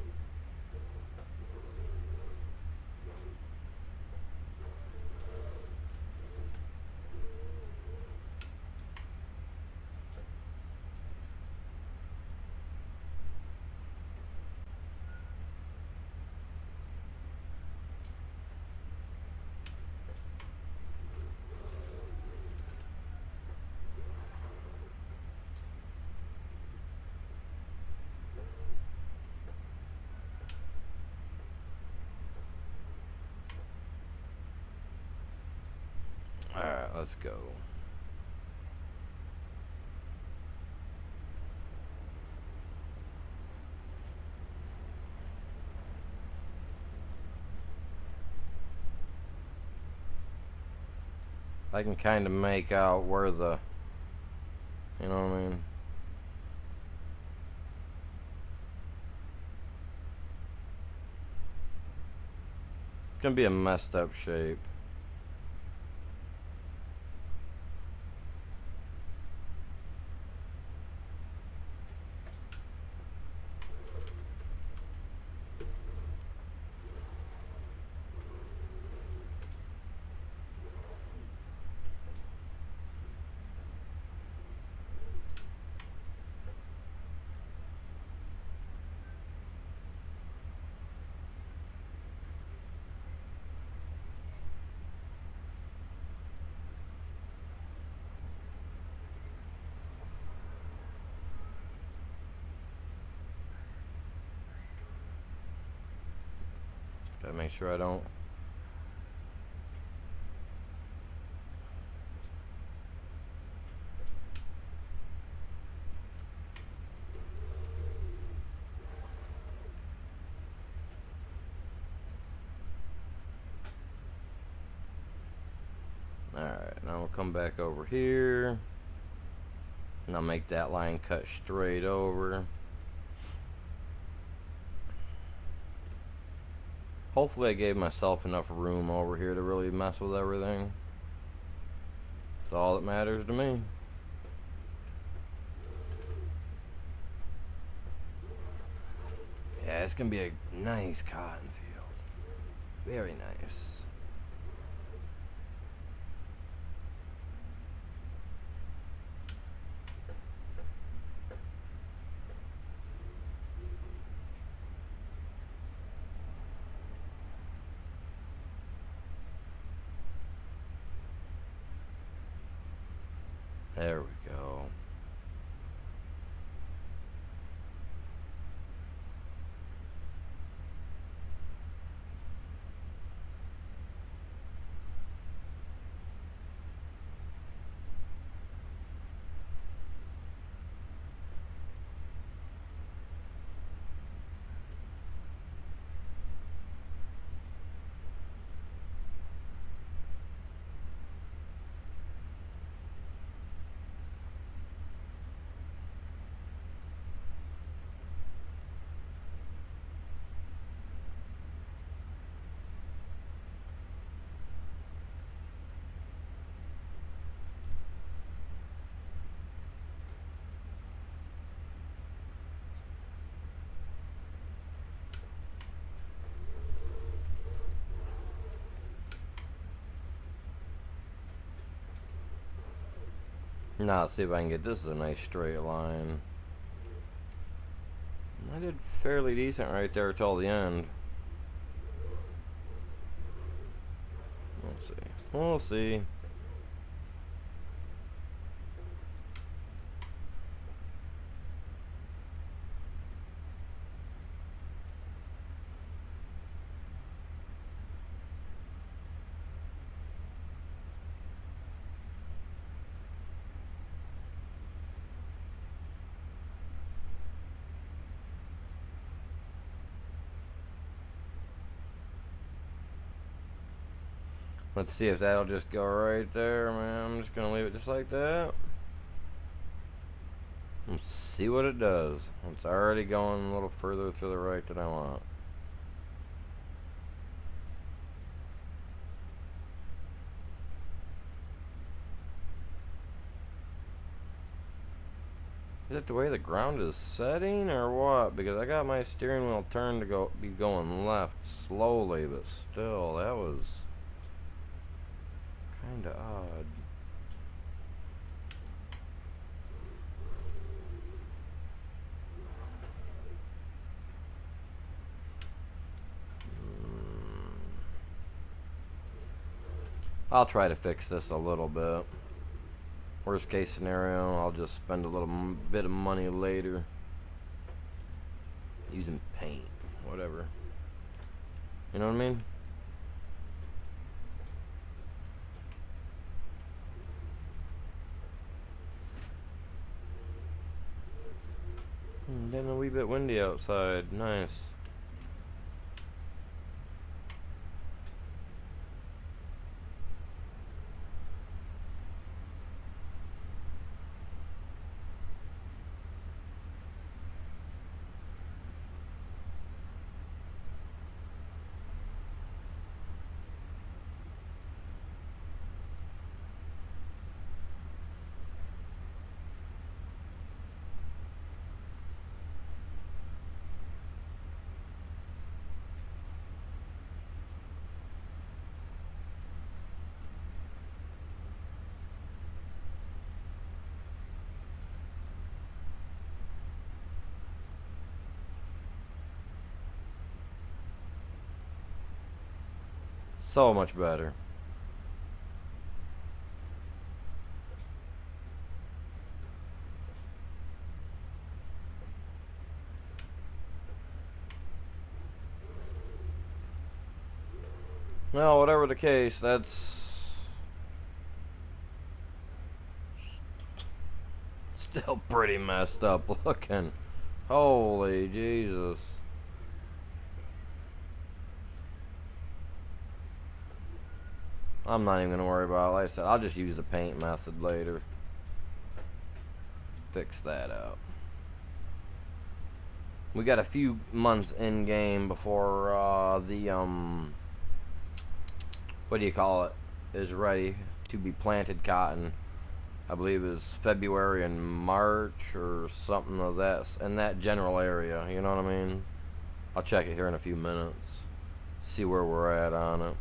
Alright, let's go. I can kind of make out where the, you know what I mean? It's gonna be a messed up shape. Gotta make sure I don't. Alright, now we'll come back over here. And I'll make that line cut straight over. Hopefully I gave myself enough room over here to really mess with everything. That's all that matters to me. Yeah, it's gonna be a nice cotton field. Very nice. There we go. Now let's see if I can get this as a nice straight line. I did fairly decent right there till the end. We'll see. We'll see. Let's see if that'll just go right there, man. I'm just gonna leave it just like that. Let's see what it does. It's already going a little further to the right than I want. Is it the way the ground is setting or what? Because I got my steering wheel turned to be going left slowly, but still, that was kinda odd. I'll try to fix this a little bit. Worst case scenario, I'll just spend a little bit of money later using paint, whatever. You know what I mean? Getting a wee bit windy outside. Nice. So much better. Well, whatever the case, that's still pretty messed up looking. Holy Jesus. I'm not even gonna worry about it. Like I said, I'll just use the paint method later. Fix that out. We got a few months in game before the what do you call it, is ready to be planted cotton. I believe it's February and March or something of that, in that general area, you know what I mean? I'll check it here in a few minutes, see where we're at on it.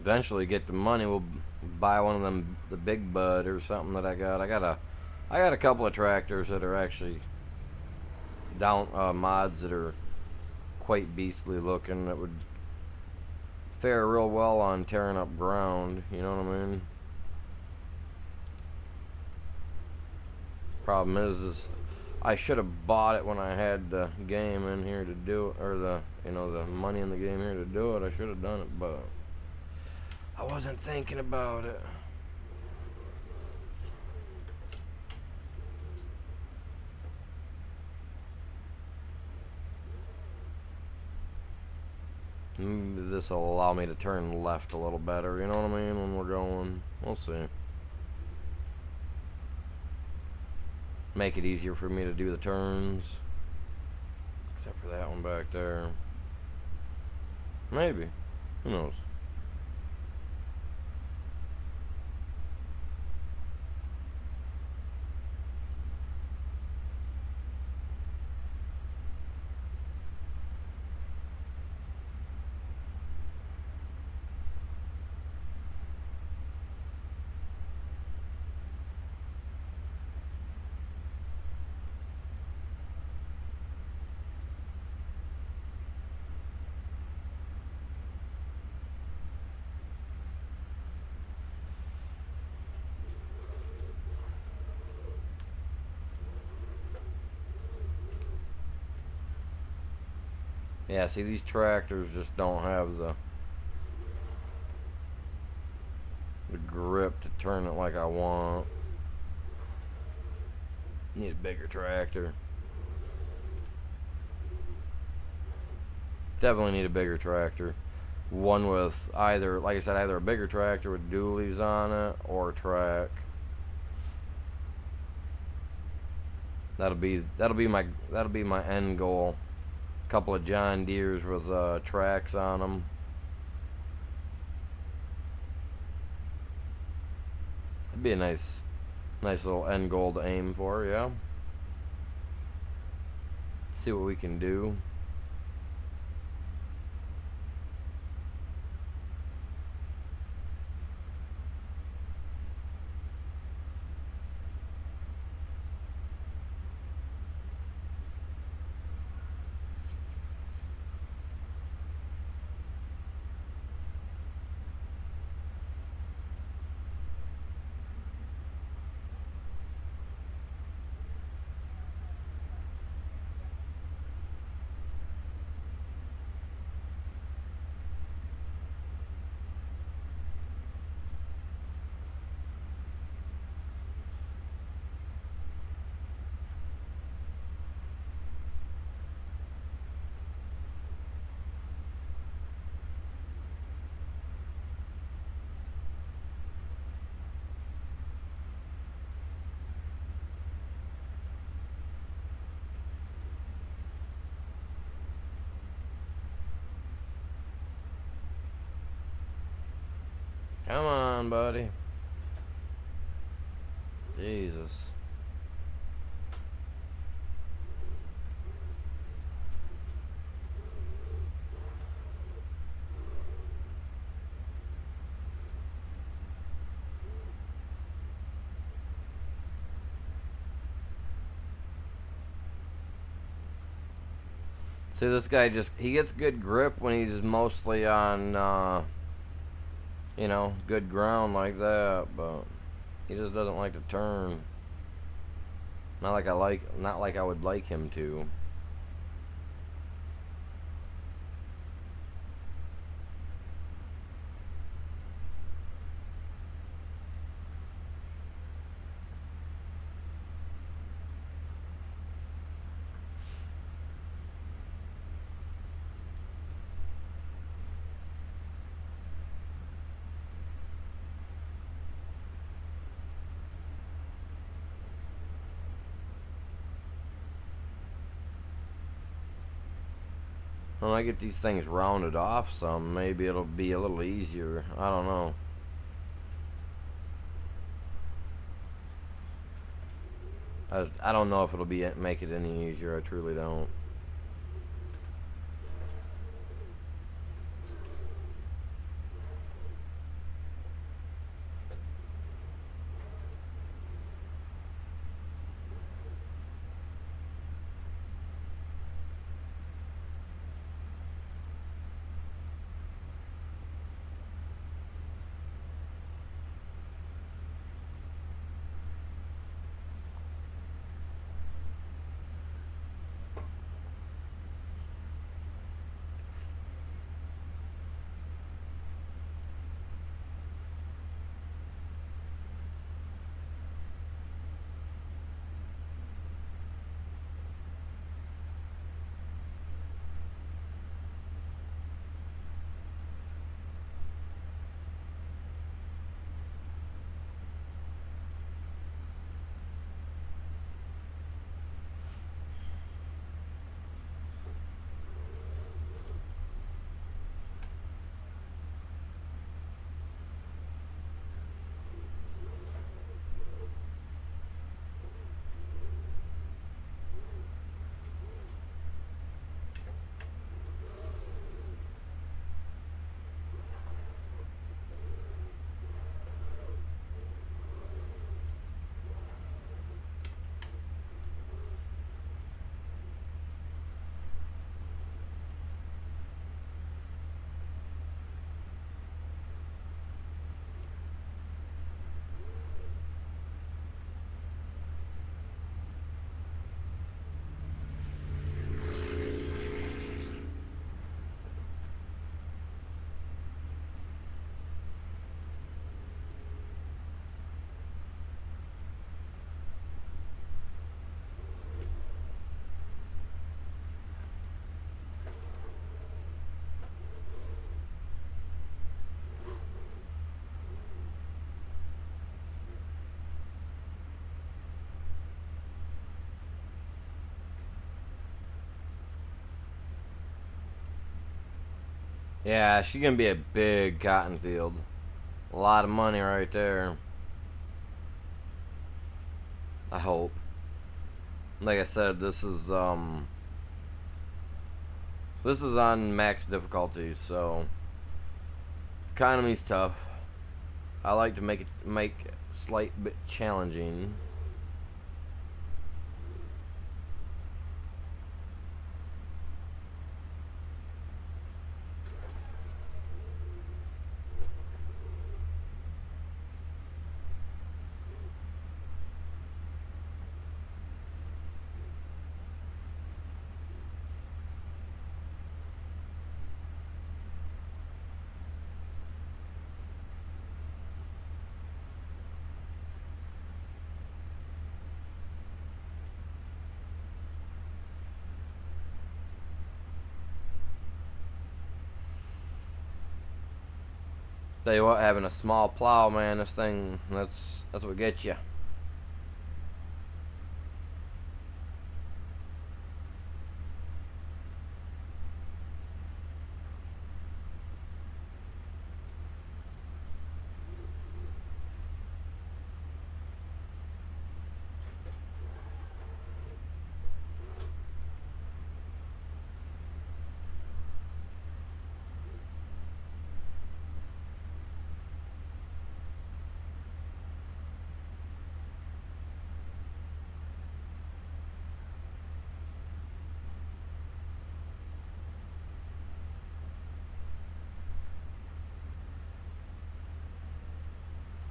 Eventually get the money, we'll buy one of them, the big bud or something that I got. I got a couple of tractors that are actually down mods that are quite beastly looking, that would fare real well on tearing up ground, you know what I mean? Problem is I should have bought it when I had the game in here to do it, or the money in the game here to do it. I should have done it, but I wasn't thinking about it. Maybe this will allow me to turn left a little better, you know what I mean, when we're going. We'll see. Make it easier for me to do the turns. Except for that one back there. Maybe. Who knows? Yeah, see, these tractors just don't have the grip to turn it like I want. Need a bigger tractor. Definitely need a bigger tractor. One with either, like I said, either a bigger tractor with dualies on it or track. That'll be my end goal. Couple of John Deeres with tracks on them. It'd be a nice little end goal to aim for, yeah. See what we can do. Come on, buddy. Jesus. See, this guy he gets good grip when he's mostly on, you know, good ground like that, but he just doesn't like to turn. Not like I would like him to. When I get these things rounded off some, maybe it'll be a little easier. I don't know. I don't know if it'll make it any easier. I truly don't. Yeah, she's gonna be a big cotton field. A lot of money right there. I hope. Like I said, this is on max difficulty, so economy's tough. I like to make it slight bit challenging. Tell you what, having a small plow, man, this thing, that's what gets you.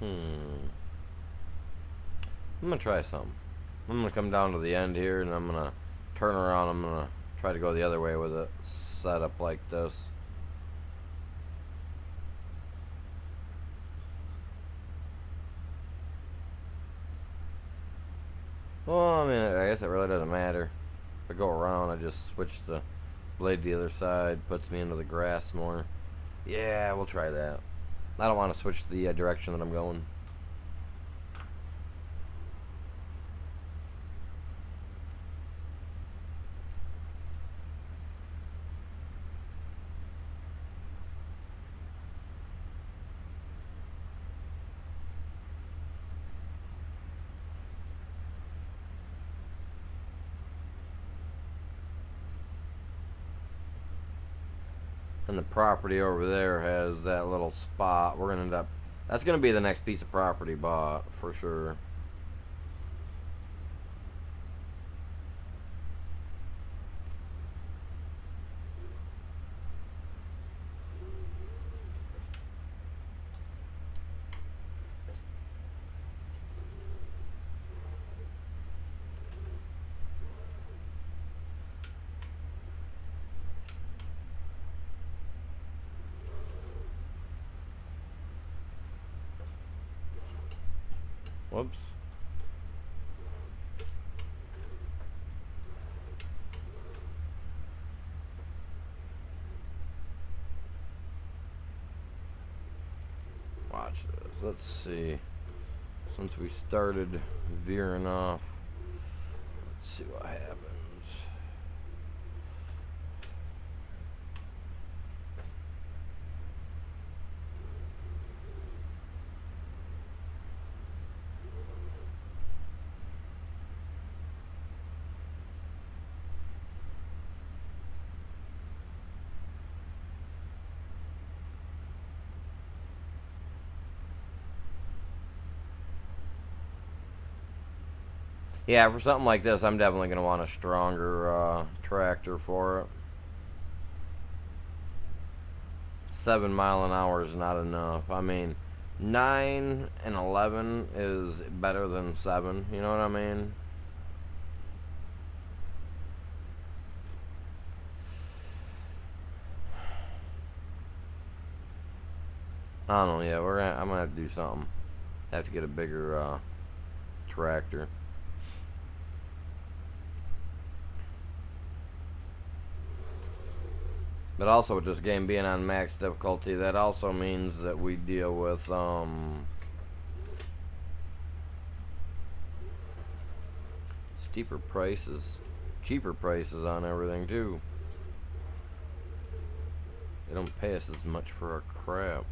I'm gonna try something. I'm gonna come down to the end here and I'm gonna turn around. I'm gonna try to go the other way with it set up like this. Well, I mean, I guess it really doesn't matter. If I go around, I just switch the blade to the other side, puts me into the grass more. Yeah, we'll try that. I don't want to switch the direction that I'm going. And the property over there has that little spot. We're gonna end up. That's gonna be the next piece of property bought for sure. Whoops. Watch this. Let's see. Since we started veering off, let's see what happens. Yeah, for something like this, I'm definitely going to want a stronger tractor for it. 7 mile an hour is not enough. I mean, 9 and 11 is better than 7. You know what I mean? I don't know. Yeah, I'm gonna have to do something. Have to get a bigger tractor. But also with this game being on max difficulty, that also means that we deal with steeper prices, cheaper prices on everything too. They don't pay us as much for our crap.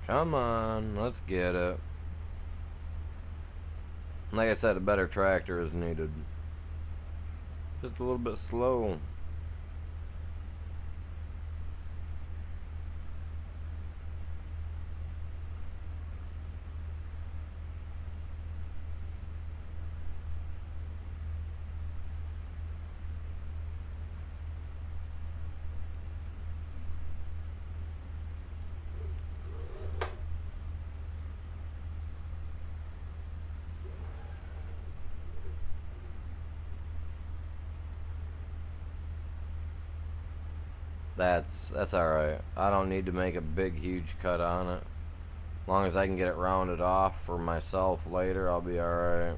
Come on, let's get it. Like I said, a better tractor is needed. Just a little bit slow. That's alright. I don't need to make a big, huge cut on it. As long as I can get it rounded off for myself later, I'll be alright.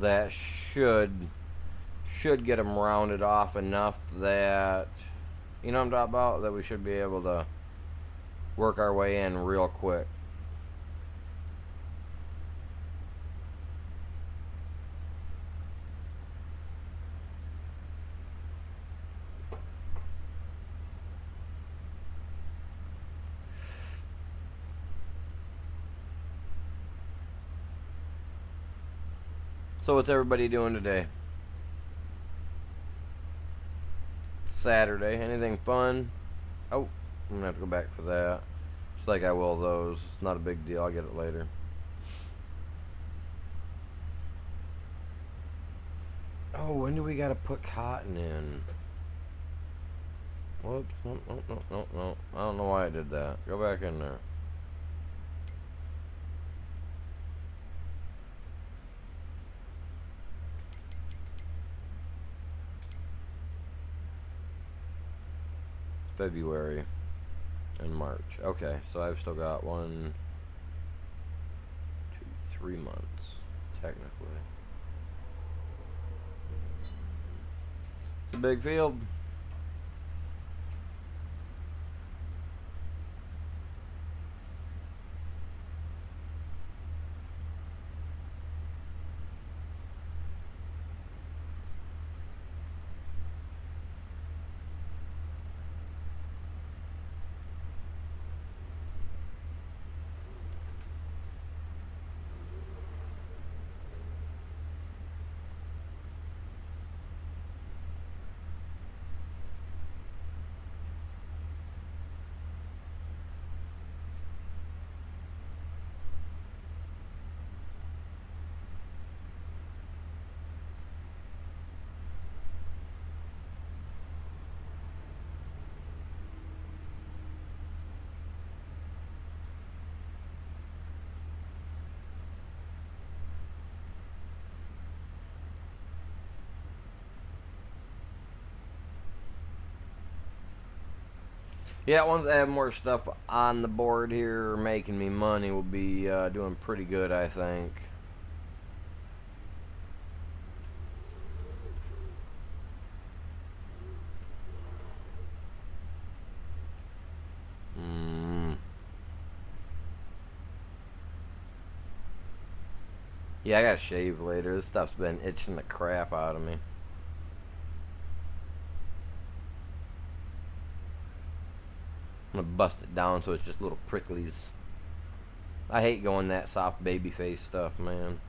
That should get them rounded off enough that, you know what I'm talking about, that we should be able to work our way in real quick. So what's everybody doing today? Saturday. Anything fun? Oh, I'm gonna have to go back for that. Just like I will those. It's not a big deal. I'll get it later. Oh, when do we gotta put cotton in? Whoops. No. I don't know why I did that. Go back in there. February and March. Okay, so I've still got 1, 2, 3 months, technically. It's a big field. Yeah, once I have more stuff on the board here making me money, we'll be doing pretty good, I think. Yeah, I gotta shave later. This stuff's been itching the crap out of me. I'm gonna bust it down so it's just little pricklies. I hate going that soft baby face stuff, man.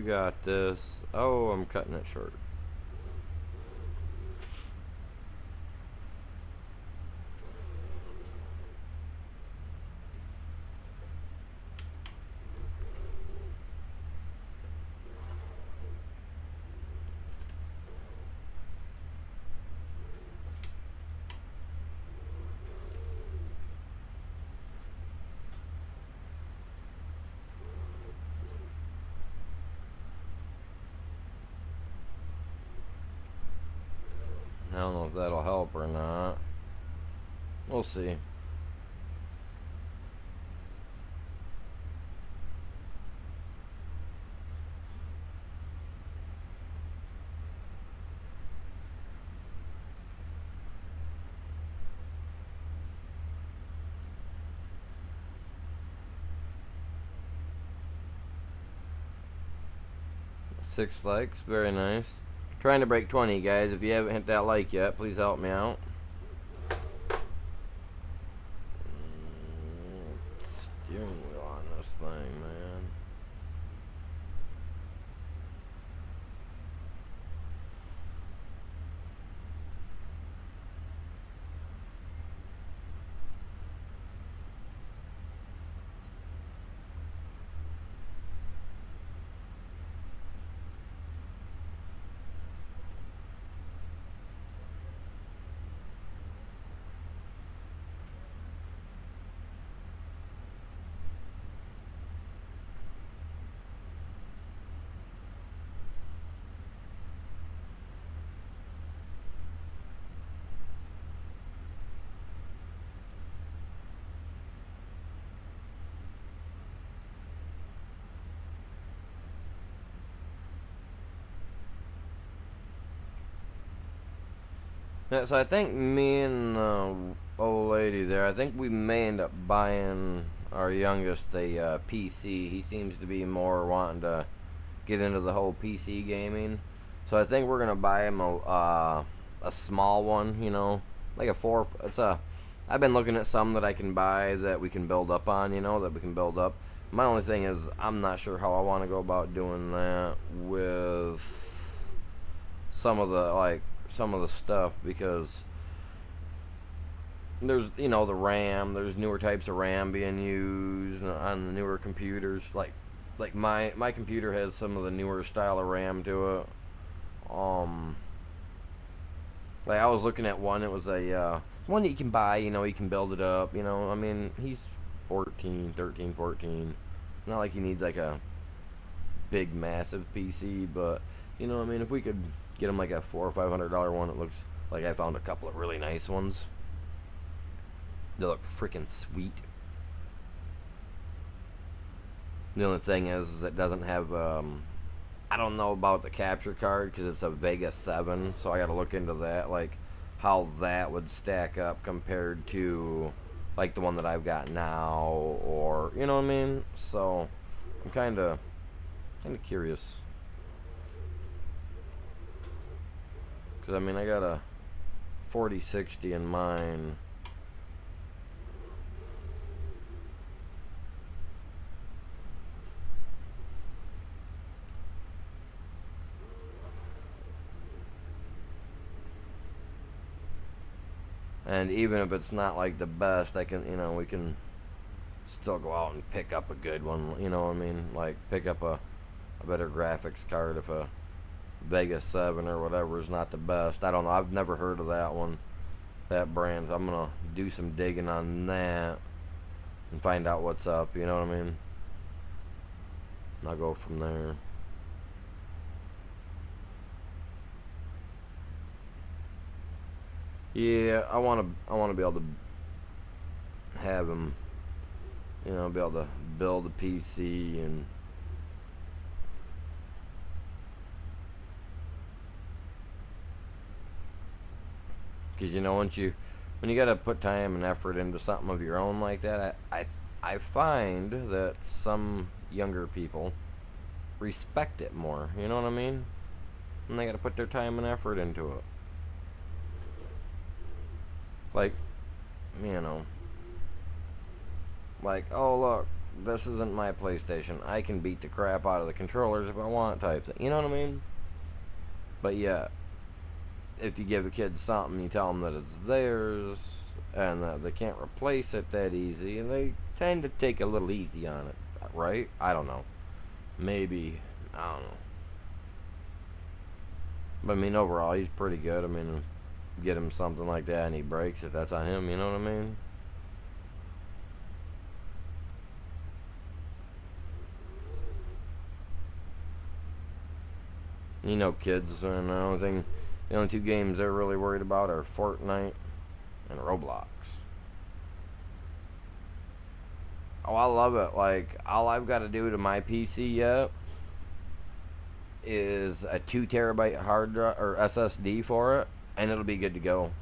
got this. Oh, I'm cutting it short. I don't know if that'll help or not. We'll see. Six likes, very nice. Trying to break 20, guys. If you haven't hit that like yet, please help me out. Steering wheel on this thing, man. Yeah, so I think me and the old lady there, I think we may end up buying our youngest a PC. He seems to be more wanting to get into the whole PC gaming. So I think we're gonna buy him a small one, you know, like a four. I've been looking at some that I can buy that we can build up on, you know, that we can build up. My only thing is I'm not sure how I want to go about doing that with some of the stuff, because there's, you know, the RAM, there's newer types of RAM being used on the newer computers, like my computer has some of the newer style of RAM to it. Like I was looking at one, it was a one that you can buy, you know, you can build it up, you know. I mean, he's 13, 14. Not like he needs like a big massive PC, but you know, I mean, if we could get him like a $400 or $500 one, it looks like I found a couple of really nice ones. They look freaking sweet. The only thing is it doesn't have I don't know about the capture card because it's a Vega 7, so I got to look into that, like how that would stack up compared to like the one that I've got now, or you know what I mean. So I'm kind of curious, because I mean I got a 4060 in mine. And even if it's not like the best, I can, you know, we can still go out and pick up a good one, you know what I mean? Like pick up a better graphics card if a Vega 7 or whatever is not the best. I don't know. I've never heard of that one, that brand. I'm going to do some digging on that and find out what's up, you know what I mean? I'll go from there. Yeah, I want to be able to have him, you know, be able to build a PC, and because you know when you gotta put time and effort into something of your own like that, I find that some younger people respect it more. You know what I mean? And they gotta put their time and effort into it. Like, you know, like, oh look, this isn't my PlayStation. I can beat the crap out of the controllers if I want, type thing. You know what I mean? But yeah, if you give a kid something, you tell them that it's theirs and that they can't replace it that easy, and they tend to take a little easy on it, right? I don't know. Maybe. I don't know. But I mean, overall, he's pretty good. I mean, get him something like that and he breaks it, that's on him, you know what I mean? You know, kids, and the only two games they're really worried about are Fortnite and Roblox. Oh, I love it. Like, all I've got to do to my PC yet is a 2 terabyte hard drive or SSD for it, and it'll be good to go.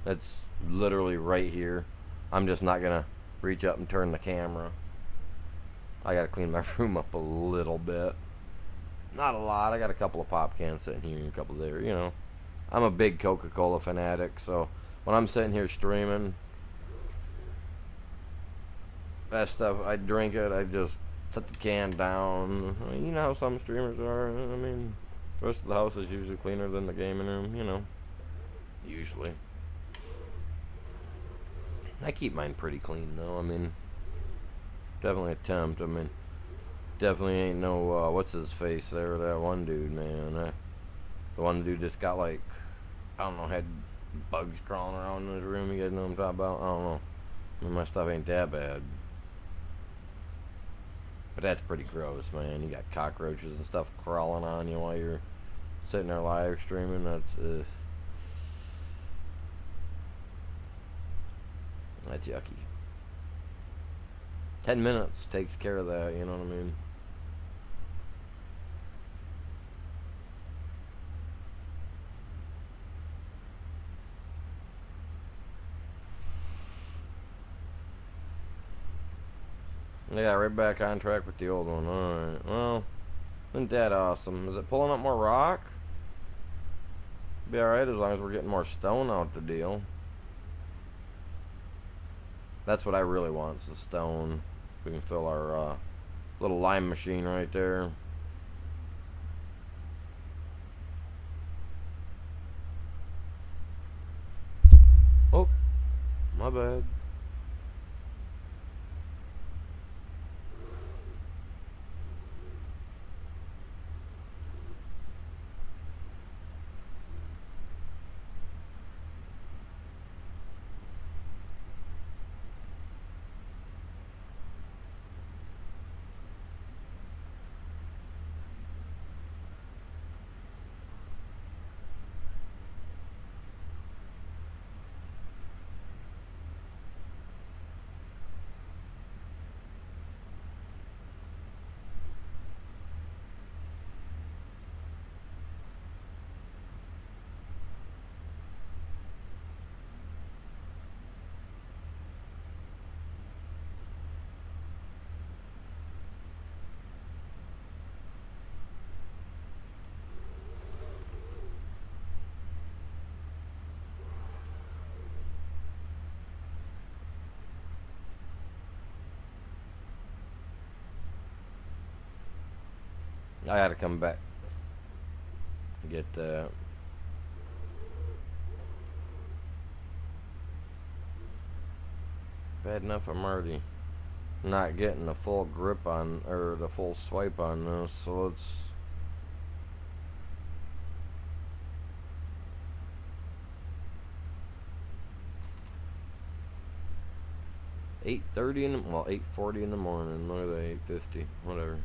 That's literally right here. I'm just not gonna reach up and turn the camera. I gotta clean my room up a little bit. Not a lot. I got a couple of pop cans sitting here and a couple there, you know. I'm a big Coca-Cola fanatic, so when I'm sitting here streaming, that stuff, I drink it, I just set the can down. I mean, you know how some streamers are. I mean, the rest of the house is usually cleaner than the gaming room, you know. Usually. I keep mine pretty clean, though. I mean, definitely attempt. I mean, definitely ain't no, what's his face there, that one dude, man. The one dude just got, like, I don't know, had bugs crawling around in his room. You guys know what I'm talking about? I don't know. I mean, my stuff ain't that bad. But that's pretty gross, man. You got cockroaches and stuff crawling on you while you're sitting there live streaming. That's yucky. 10 minutes takes care of that, you know what I mean? Yeah, right back on track with the old one. Alright, well, isn't that awesome? Is it pulling up more rock? Be alright as long as we're getting more stone out the deal. That's what I really want, is the stone. We can fill our little lime machine right there. Oh, my bad. I gotta come back. Get that. Bad enough I'm already not getting the full grip on, or the full swipe on this, so it's... $8:30 in the, well, 8:40 in the morning. Look at that, 8:50, whatever.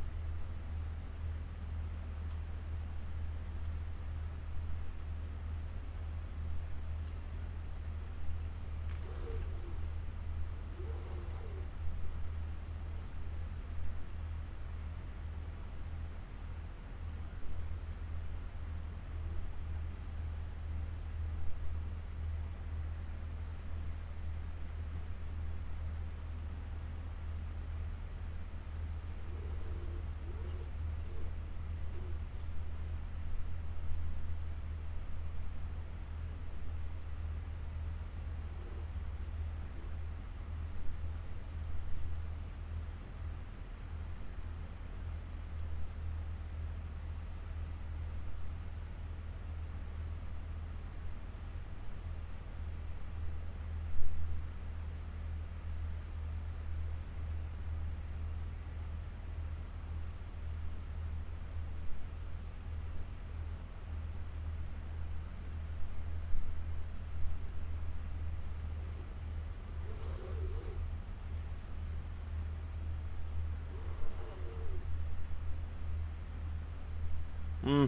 Hmm.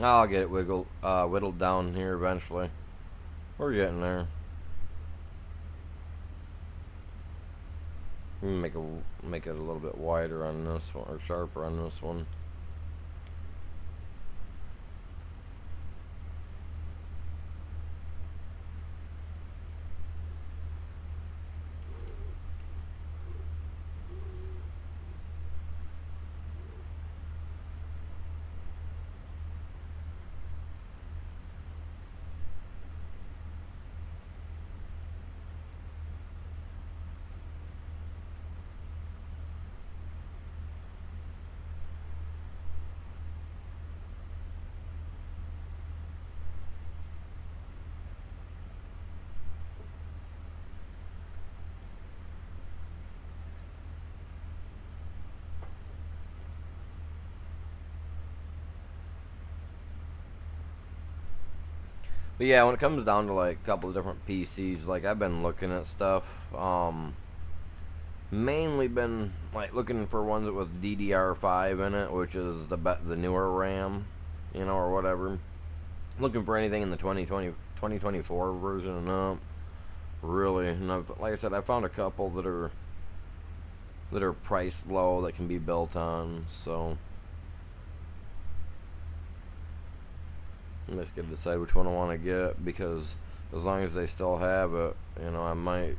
I'll get it whittled down here eventually. We're getting there. Make it a little bit wider on this one, or sharper on this one. But yeah, when it comes down to like a couple of different PCs, like I've been looking at stuff. Mainly been like looking for ones with DDR5 in it, which is the newer RAM, you know, or whatever. Looking for anything in the 2024 version and up. Really, and like I said, I found a couple that are priced low that can be built on. So I'm just gonna decide which one I want to get, because as long as they still have it, you know, I might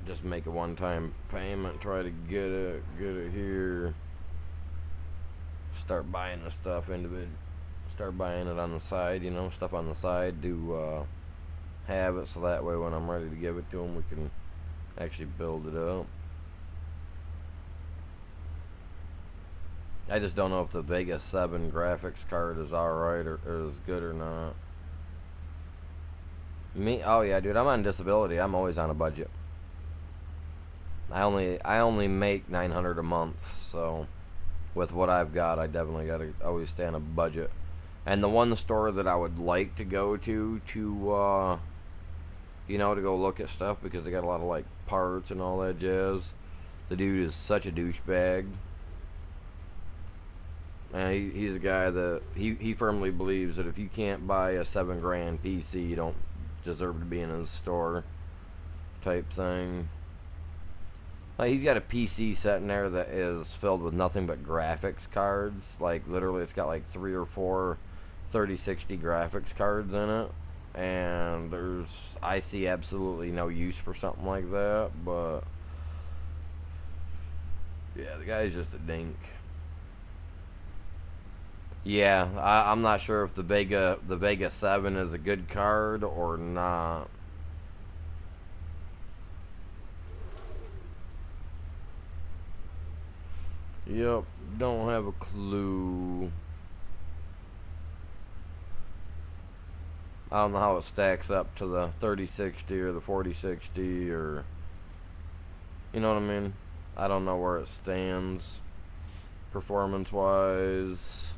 just make a one-time payment, try to get it here, start buying the stuff start buying it on the side, you know, stuff on the side to have it, so that way when I'm ready to give it to them, we can actually build it up. I just don't know if the Vega 7 graphics card is alright or is good or not. Oh yeah, dude, I'm on disability. I'm always on a budget. I only make $900 a month, so with what I've got, I definitely gotta always stay on a budget. And the one store that I would like to go to you know, to go look at stuff, because they got a lot of like parts and all that jazz. The dude is such a douchebag. And he's a guy that he firmly believes that if you can't buy a $7,000 PC, you don't deserve to be in his store, type thing. Like, he's got a PC sitting there that is filled with nothing but graphics cards. Like, literally, it's got like 3 or 4 3060 graphics cards in it. And I see absolutely no use for something like that. But yeah, the guy's just a dink. Yeah, I'm not sure if the Vega 7 is a good card or not. Yep, don't have a clue. I don't know how it stacks up to the 3060 or the 4060, or, you know what I mean? I don't know where it stands performance-wise.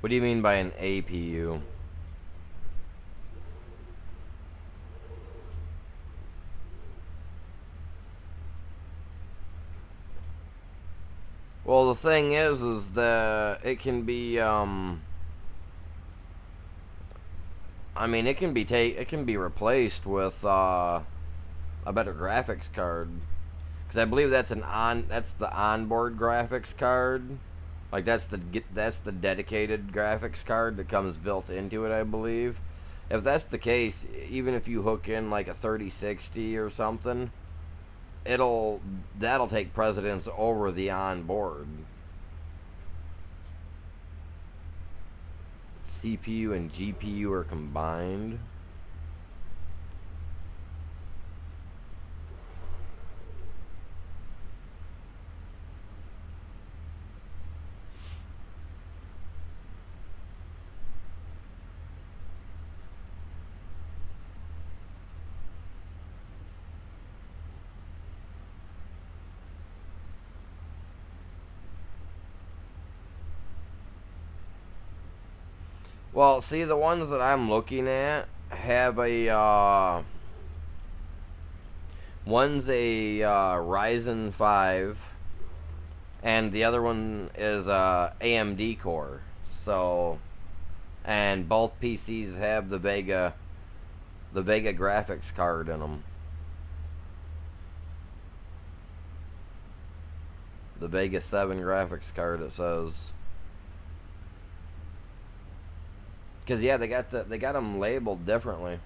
What do you mean by an APU? Well, the thing is that it can be, I mean, it can be replaced with a better graphics card, because I believe that's the onboard graphics card. Like, that's the dedicated graphics card that comes built into it, I believe. If that's the case, even if you hook in like a 3060 or something, that'll take precedence over the onboard. CPU and GPU are combined. Well, see, the ones that I'm looking at have a, one's a Ryzen 5, and the other one is a AMD core. So, and both PCs have the Vega graphics card in them. The Vega 7 graphics card, it says. Cause yeah, they got them labeled differently.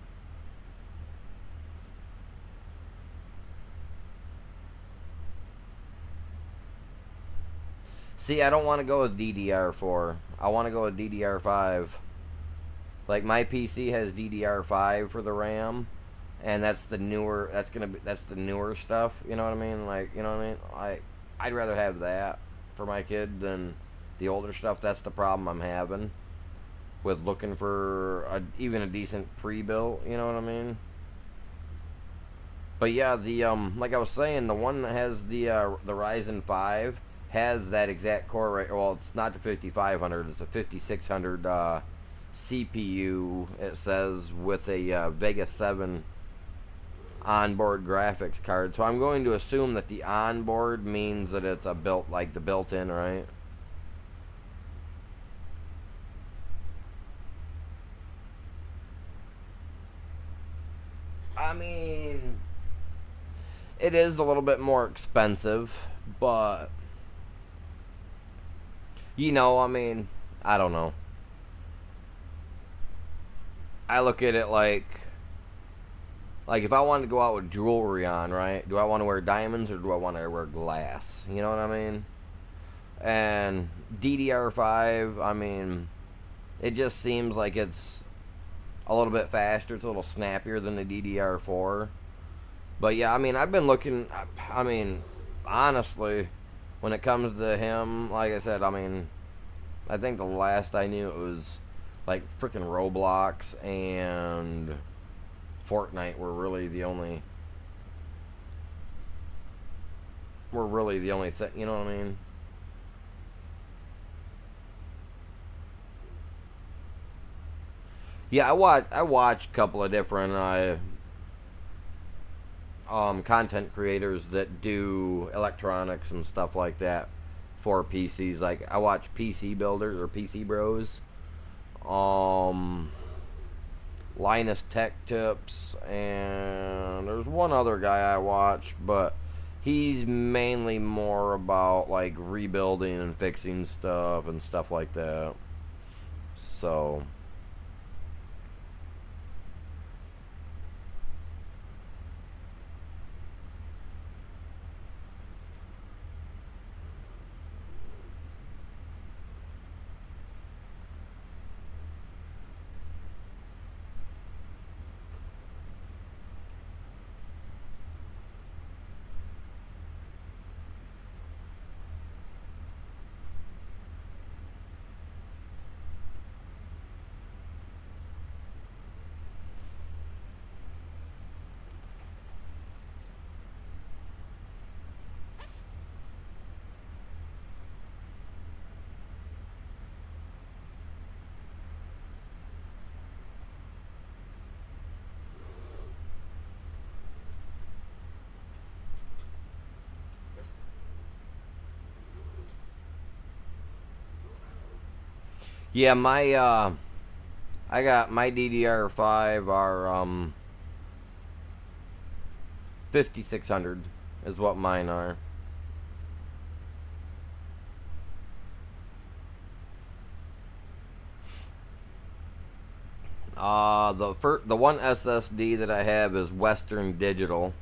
See, I don't want to go with DDR4. I want to go with DDR5. Like my PC has DDR5 for the RAM, and that's the newer. That's the newer stuff. You know what I mean? Like, you know what I mean? I'd rather have that for my kid than the older stuff. That's the problem I'm having with looking for even a decent pre-built, you know what I mean? But yeah, the like I was saying, the one that has the Ryzen 5 has that exact core right. Well, it's not the 5500, it's a 5600 CPU. It says with a Vega 7 onboard graphics card. So I'm going to assume that the onboard means that it's a the built-in, right? I mean, it is a little bit more expensive, but you know, I mean, I don't know. I look at it like if I wanted to go out with jewelry on, right? Do I want to wear diamonds or do I want to wear glass? You know what I mean? And DDR5, I mean, it just seems like it's a little bit faster. It's a little snappier than the DDR4. But yeah, I mean, I've been looking. I mean, honestly, when it comes to him, like I said, I mean, I think the last I knew it was like freaking Roblox and Fortnite were really the only thing. You know what I mean? Yeah, I watch a couple of different content creators that do electronics and stuff like that for PCs. Like I watch PC Builders or PC Bros, Linus Tech Tips, and there's one other guy I watch, but he's mainly more about like rebuilding and fixing stuff and stuff like that. So yeah, my I got my DDR5 are 5600 is what mine are. The one SSD that I have is Western Digital.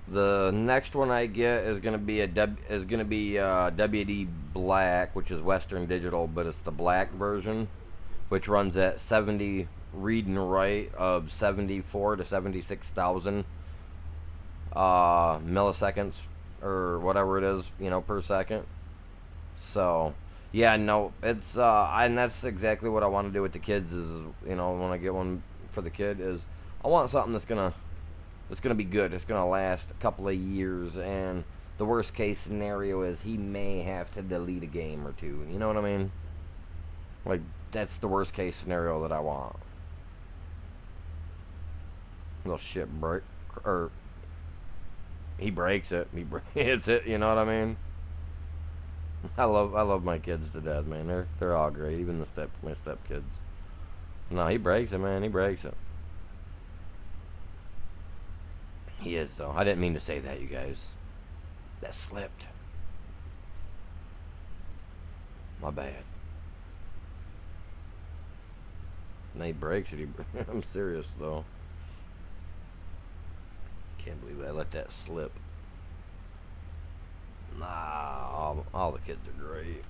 The next one I get is gonna be WD Black, which is Western Digital, but it's the black version, which runs at 70 read and write of 74 to 76,000 milliseconds or whatever it is, you know, per second. So yeah, no, it's and that's exactly what I want to do with the kids. Is, you know, when I get one for the kid, is I want something that's gonna be good. It's gonna last a couple of years, and the worst case scenario is he may have to delete a game or two. You know what I mean? Like that's the worst case scenario that I want. Little shit break, or he breaks it, hits it. You know what I mean? I love my kids to death, man. They're all great, even my step kids. No, he breaks it, man. He breaks it. He is, though. I didn't mean to say that, you guys. That slipped. My bad. And he breaks it. I'm serious, though. Can't believe I let that slip. Nah, all the kids are great.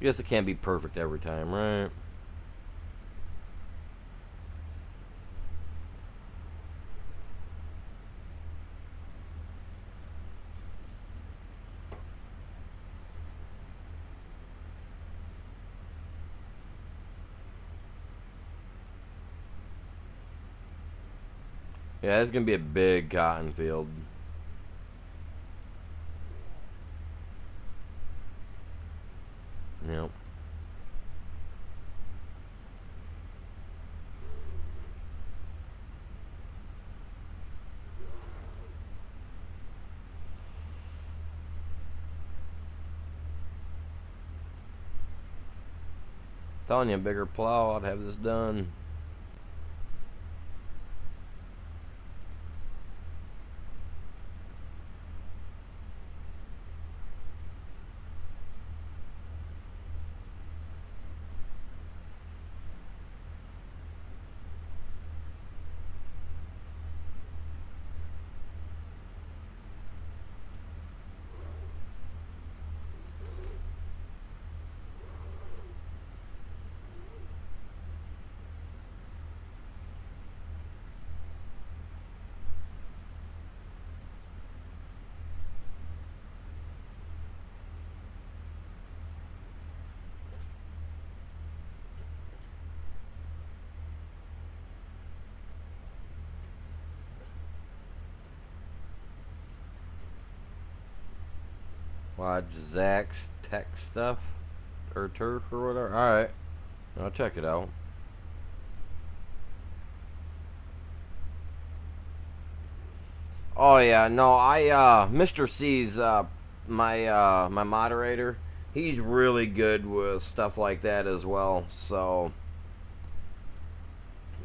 I guess it can't be perfect every time, right? Yeah, it's gonna be a big cotton field. Yep. Telling you, a bigger plow, I'd have this done. Watch Zach's tech stuff or turf or whatever. Alright, I'll check it out. Oh yeah, no, Mr. C's my moderator. He's really good with stuff like that as well. So,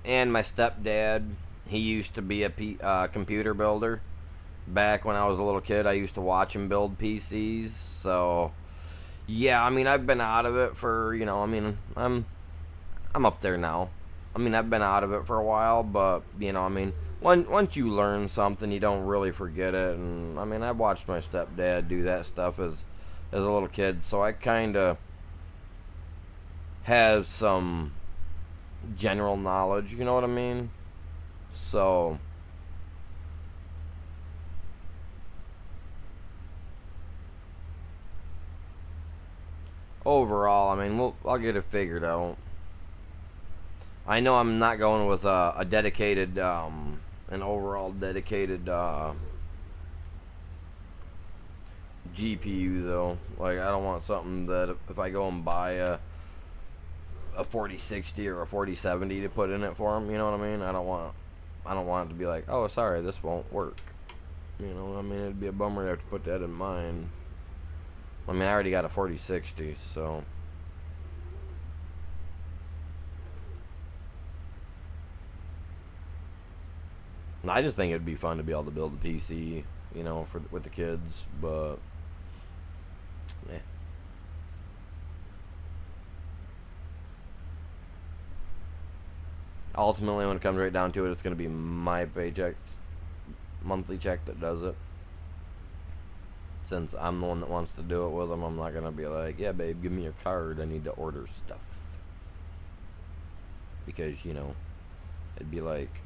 and my stepdad, he used to be a computer builder. Back when I was a little kid, I used to watch him build PCs. So, yeah, I mean, I've been out of it for, you know, I mean, I'm up there now. I mean, I've been out of it for a while, but, you know, I mean, once you learn something, you don't really forget it. And, I mean, I watched my stepdad do that stuff as a little kid, so I kind of have some general knowledge, you know what I mean? So, overall, I mean, I'll get it figured out. I know I'm not going with a dedicated, an overall dedicated GPU though. Like, I don't want something that if I go and buy a 4060 or a 4070 to put in it for them, you know what I mean? I don't want it to be like, oh, sorry, this won't work. You know, I mean, it'd be a bummer to have to put that in mine. I mean, I already got a 4060, so. I just think it'd be fun to be able to build a PC, you know, with the kids, but yeah. Ultimately, when it comes right down to it, it's going to be my monthly check that does it. Since I'm the one that wants to do it with them, I'm not going to be like, yeah, babe, give me your card. I need to order stuff. Because, you know, it'd be like,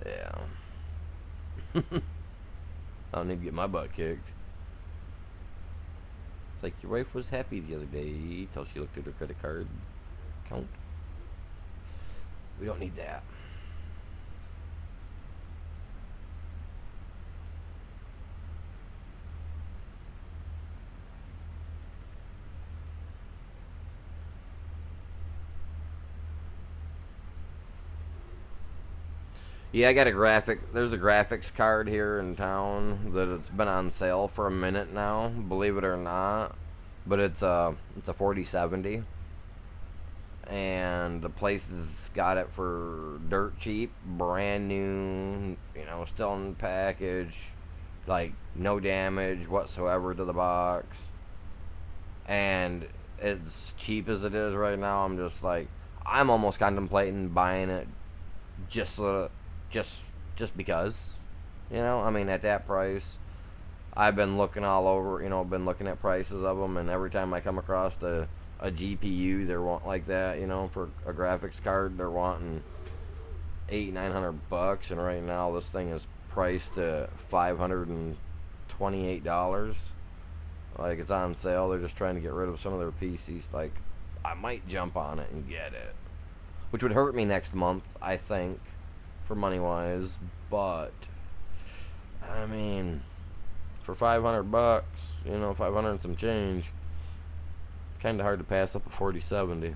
yeah. I don't need to get my butt kicked. It's like, your wife was happy the other day till she looked at her credit card account. We don't need that. Yeah, I got a graphic. There's a graphics card here in town that it's been on sale for a minute now, believe it or not. But it's a 4070, and the place has got it for dirt cheap, brand new. Still in the package, like no damage whatsoever to the box, and as cheap as it is right now, I'm just like, I'm almost contemplating buying it just because, I mean, at that price, I've been looking all over, been looking at prices of them, and every time I come across a GPU, they're wanting like that, for a graphics card, they're wanting $800-900, and right now this thing is priced at $528. Like, it's on sale. They're just trying to get rid of some of their PCs. Like, I might jump on it and get it, which would hurt me next month, I think, for money wise. But I mean, for $500, 500 and some change, it's kind of hard to pass up a 4070.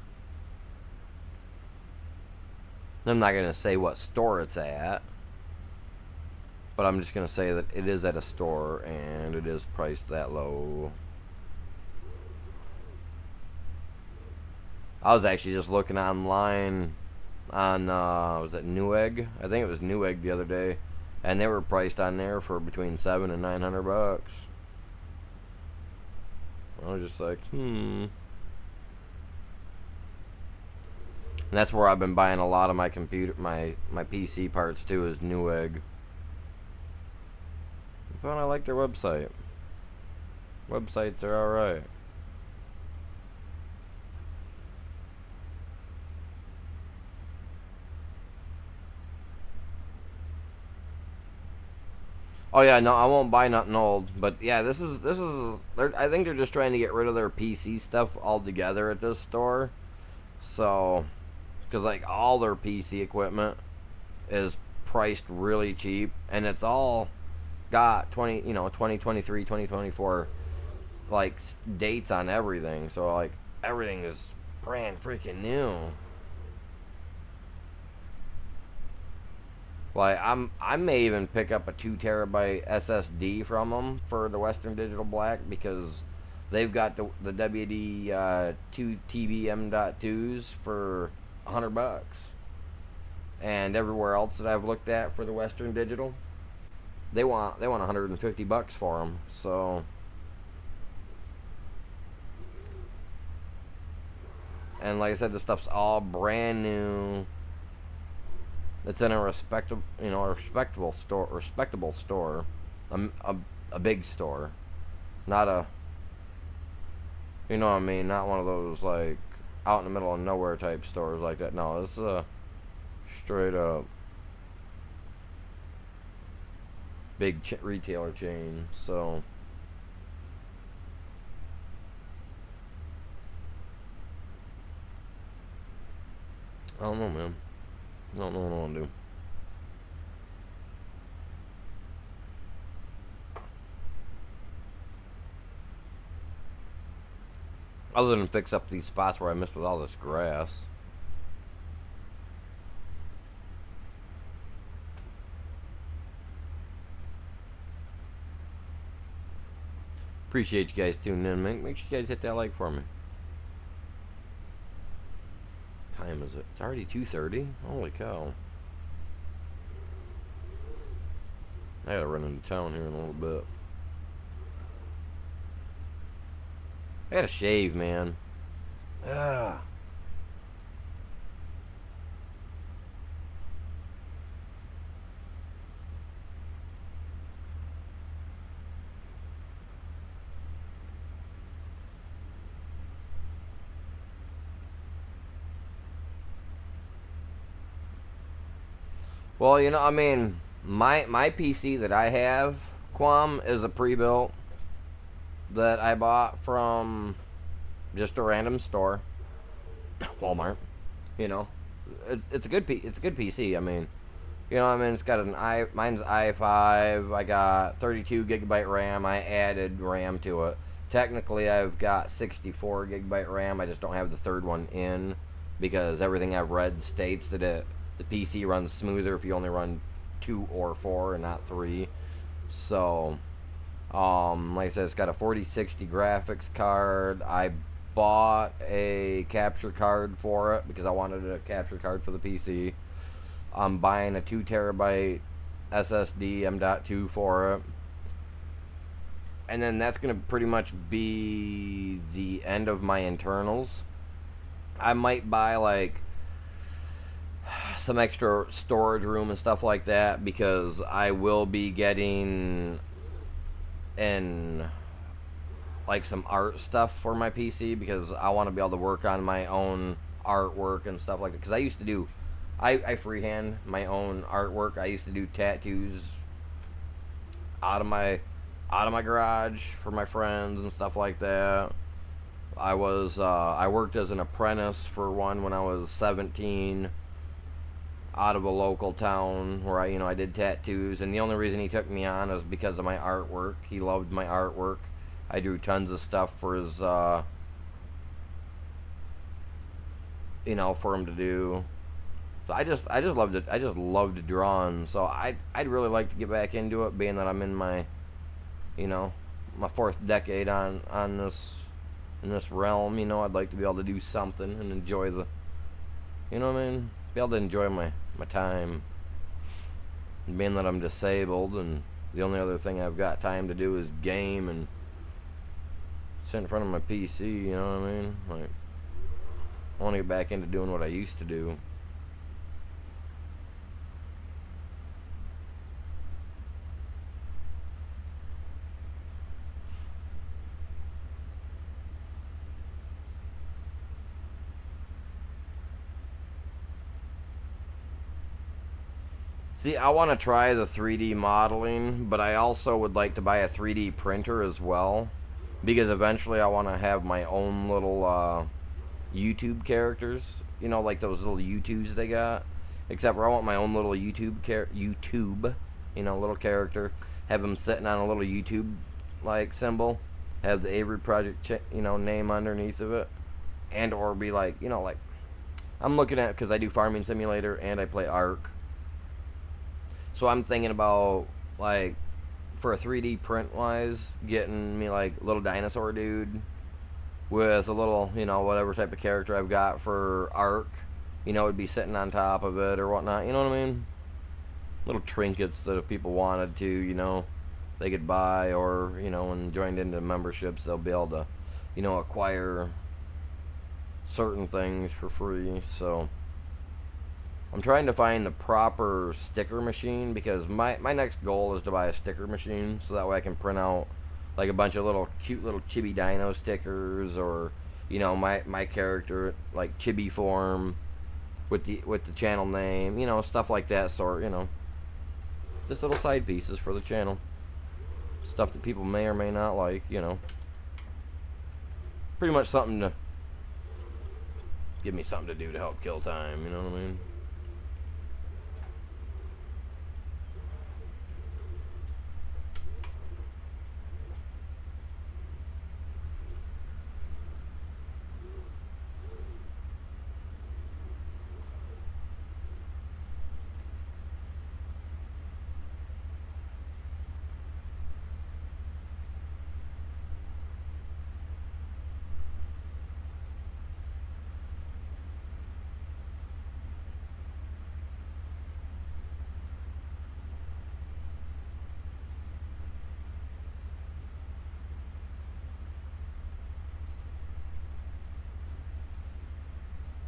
I'm not gonna say what store it's at, but I'm just gonna say that it is at a store and it is priced that low. I was actually just looking online on was it Newegg? I think it was Newegg the other day, and they were priced on there for between $700 and $900. I was just like, And that's where I've been buying a lot of my my PC parts too, is Newegg. I like their website. Websites are alright. Oh yeah, no, I won't buy nothing old. But yeah, this is. I think they're just trying to get rid of their PC stuff altogether at this store. So, because like all their PC equipment is priced really cheap, and it's all got 2023, 2024 like dates on everything. So like everything is brand freaking new. Like I may even pick up a 2 terabyte SSD from them for the Western Digital Black, because they've got the WD 2 TB M.2s for $100, and everywhere else that I've looked at for the Western Digital, they want $150 for them. So, and like I said, the stuff's all brand new. It's in a respectable store, a big store, not a, not one of those like out in the middle of nowhere type stores like that. No, this is a straight up big retailer chain. So I don't know, man. I don't know what I want to do. Other than fix up these spots where I missed with all this grass. Appreciate you guys tuning in. Make sure you guys hit that like for me. Time is it? It's already 2:30. Holy cow! I gotta run into town here in a little bit. I gotta shave, man. Ah. Well, I mean, my PC that I have, Quam, is a pre-built that I bought from just a random store, Walmart. It's a good PC. I mean, it's got mine's i5. I got 32 gigabyte RAM. I added RAM to it. Technically, I've got 64 gigabyte RAM. I just don't have the third one in, because everything I've read states that it the PC runs smoother if you only run 2 or 4 and not 3. So, like I said, it's got a 4060 graphics card. I bought a capture card for it because I wanted a capture card for the PC. I'm buying a 2 terabyte SSD M.2 for it. And then that's going to pretty much be the end of my internals. I might buy like some extra storage room and stuff like that because I will be getting in like some art stuff for my PC because I want to be able to work on my own artwork and stuff like that. Because I used to do, I freehand my own artwork. I used to do tattoos out of my garage for my friends and stuff like that. I worked as an apprentice for one when I was 17 out of a local town where I did tattoos, and the only reason he took me on is because of my artwork. He loved my artwork. I drew tons of stuff for his for him to do. So I just loved it. I just loved drawing. So I'd really like to get back into it, being that I'm in my my 4th decade on this in this realm. I'd like to be able to do something and enjoy the be able to enjoy my time. And being that I'm disabled and the only other thing I've got time to do is game and sit in front of my PC, you know what I mean? Like, I want to get back into doing what I used to do. See, I want to try the 3D modeling, but I also would like to buy a 3D printer as well, because eventually I want to have my own little YouTube characters, like those little YouTubes they got. Except for I want my own little YouTube, little character. Have him sitting on a little YouTube like symbol. Have the Avery Project, name underneath of it, and or be like, like I'm looking at, because I do Farming Simulator and I play Ark. So I'm thinking about, like, for a 3D print wise, getting me like a little dinosaur dude with a little, whatever type of character I've got for Ark, would be sitting on top of it or whatnot, you know what I mean? Little trinkets that if people wanted to, they could buy, or, when joined into memberships, they'll be able to, acquire certain things for free. So I'm trying to find the proper sticker machine, because my next goal is to buy a sticker machine, so that way I can print out like a bunch of little cute little Chibi Dino stickers, or my character like Chibi form with the channel name, stuff like that sort, just little side pieces for the channel, stuff that people may or may not like, pretty much something to give me something to do to help kill time, you know what I mean?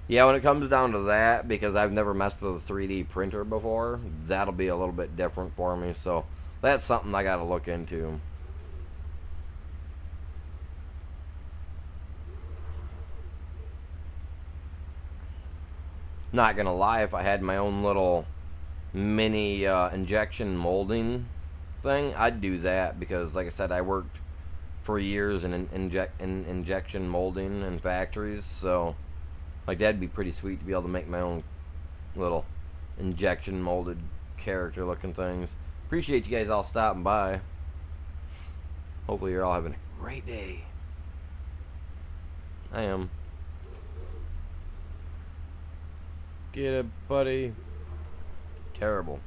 Yeah, when it comes down to that, because I've never messed with a 3D printer before, that'll be a little bit different for me, so that's something I gotta look into. Not gonna lie, if I had my own little mini injection molding thing, I'd do that, because like I said, I worked for years in injection molding in factories, so like that'd be pretty sweet to be able to make my own little injection molded character looking things. Appreciate you guys all stopping by. Hopefully you're all having a great day. I am. Get it, buddy. Terrible.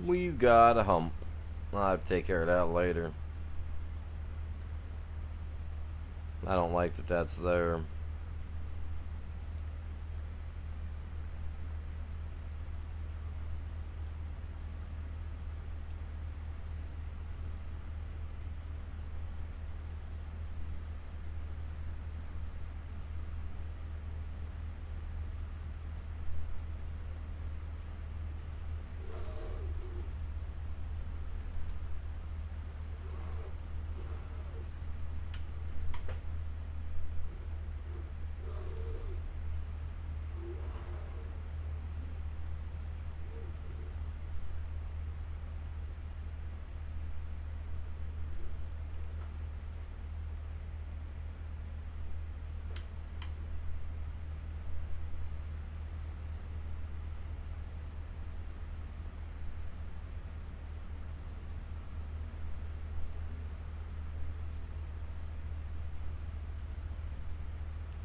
We've got a hump. I'll have to take care of that later. I don't like that that's there.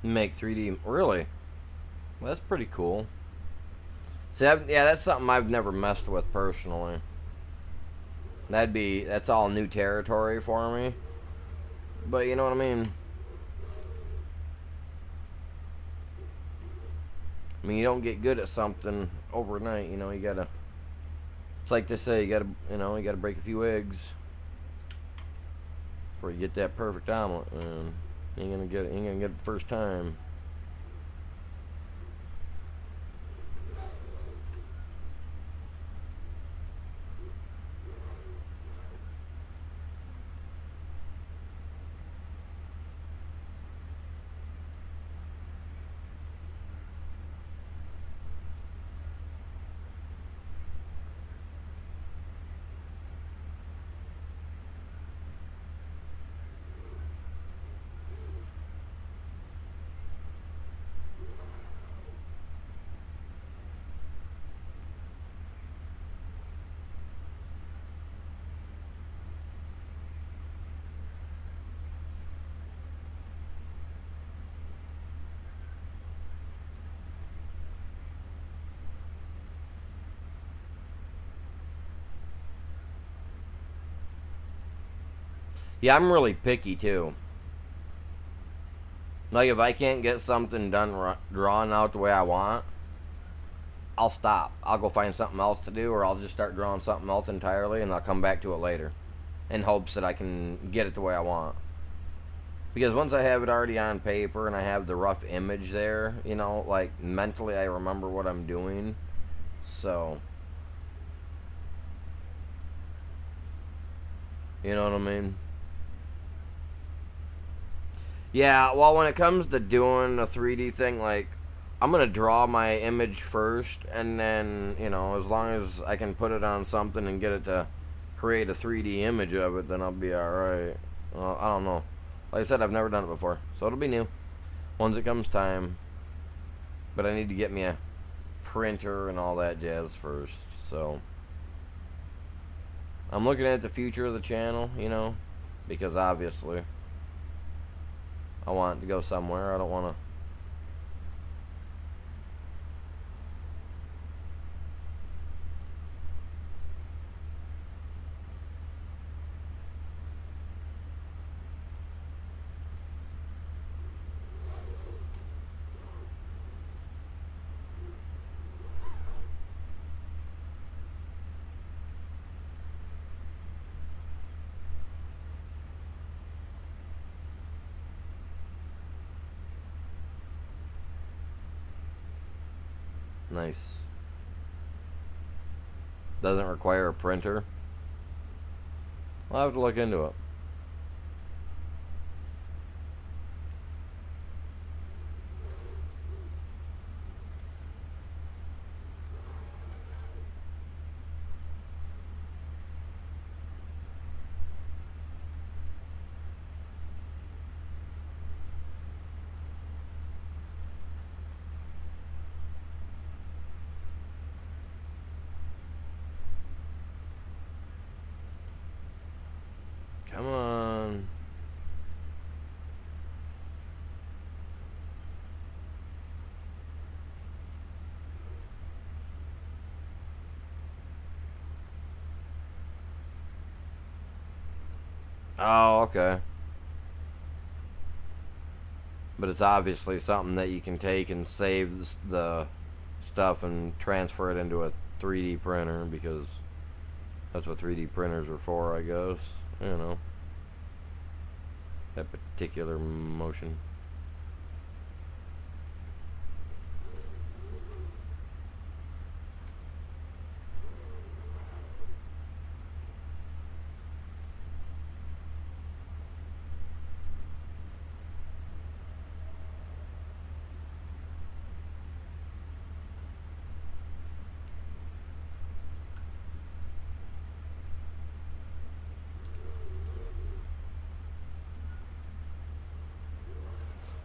Make 3D. Really? Well, that's pretty cool. See, yeah, that's something I've never messed with personally. That's all new territory for me. But you know what I mean? I mean, you don't get good at something overnight, you know, you gotta... It's like they say, you gotta break a few eggs before you get that perfect omelet, man. You ain't gonna get it the first time. Yeah, I'm really picky too. Like, if I can't get something done drawn out the way I want, I'll stop. I'll go find something else to do, or I'll just start drawing something else entirely, and I'll come back to it later in hopes that I can get it the way I want. Because once I have it already on paper and I have the rough image there, you know, like, mentally I remember what I'm doing. So, you know what I mean? Yeah, well, when it comes to doing a 3D thing, like, I'm going to draw my image first, and then, you know, as long as I can put it on something and get it to create a 3D image of it, then I'll be alright. Well, I don't know. Like I said, I've never done it before, so it'll be new once it comes time. But I need to get me a printer and all that jazz first, so I'm looking at the future of the channel, you know, because obviously I want it to go somewhere. I don't want to... Nice. Doesn't require a printer. I'll have to look into it. Come on. Oh, okay. But it's obviously something that you can take and save the stuff and transfer it into a 3D printer, because that's what 3D printers are for, I guess. You know, that particular motion.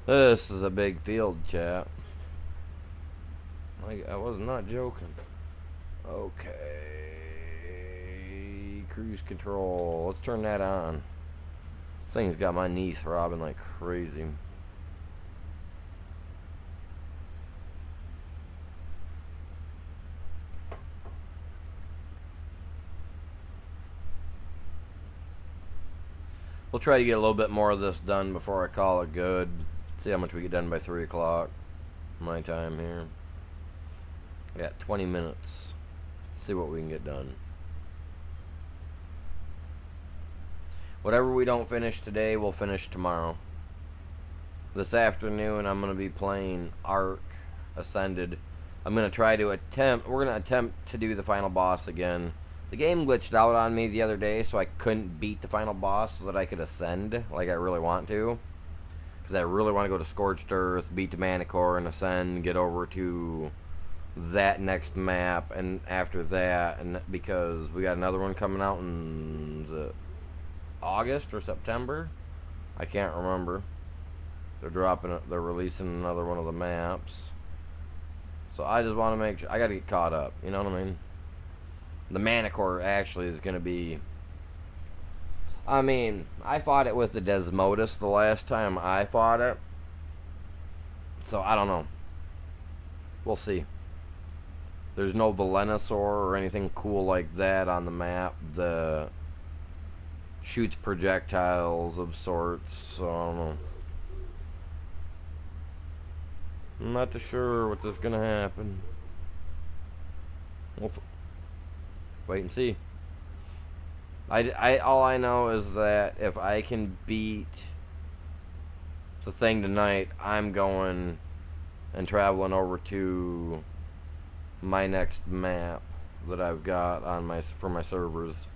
This is a big field, chat. I was not joking. Okay, cruise control. Let's turn that on. This thing's got my knee throbbing like crazy. We'll try to get a little bit more of this done before I call it good. See how much we get done by 3 o'clock. My time here. I got 20 minutes. Let's see what we can get done. Whatever we don't finish today, we'll finish tomorrow. This afternoon, I'm going to be playing Ark Ascended. I'm going to try to attempt... We're going to attempt to do the final boss again. The game glitched out on me the other day, so I couldn't beat the final boss so that I could ascend like I really want to. Because I really want to go to Scorched Earth, beat the Manticore, and ascend, get over to that next map, and after that, and because we got another one coming out in August or September? I can't remember. They're releasing another one of the maps. So I just want to make sure, I got to get caught up, you know what I mean? The Manticore actually is going to be... I mean, I fought it with the Desmodus the last time I fought it. So, I don't know. We'll see. There's no Venusaur or anything cool like that on the map. The shoots projectiles of sorts, so I don't know. I'm not too sure what's going to happen. We'll wait and see. All I know is that if I can beat the thing tonight, I'm going and traveling over to my next map that I've got on for my servers.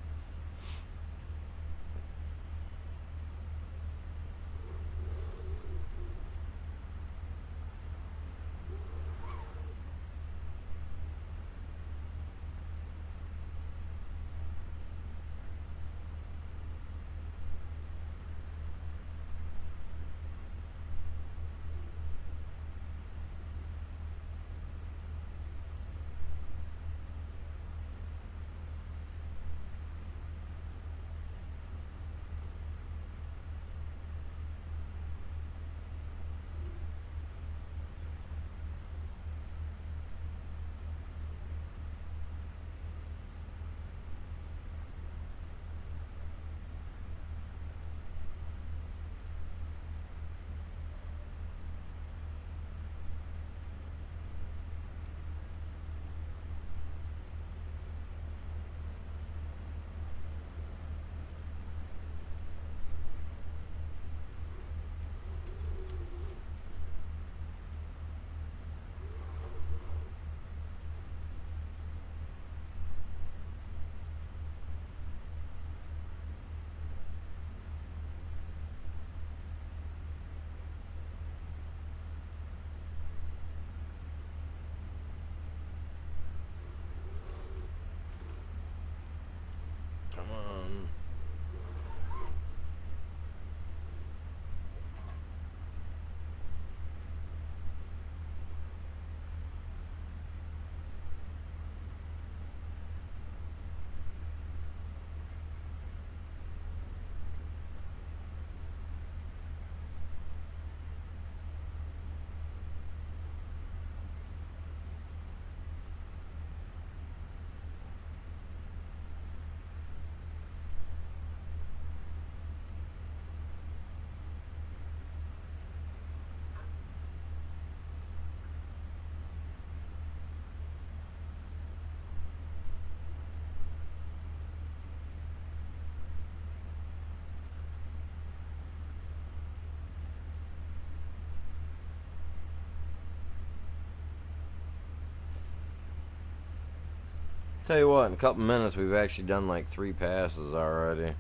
Tell you what, in a couple minutes we've actually done like 3 passes already.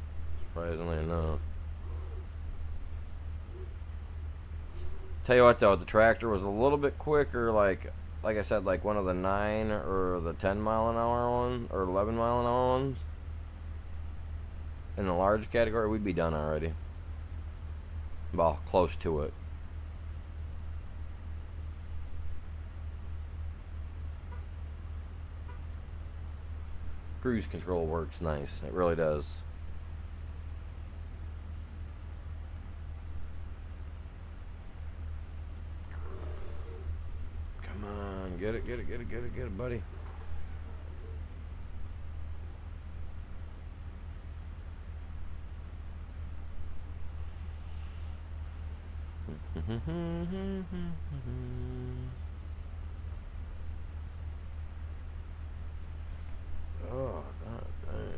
Surprisingly enough. Tell you what though, the tractor was a little bit quicker, like I said, like one of the 9 or the 10-mile-an-hour one or 11-mile-an-hour ones. In the large category, we'd be done already. Well, close to it. Cruise control works nice. It really does. Come on, get it, buddy. Oh, God dang.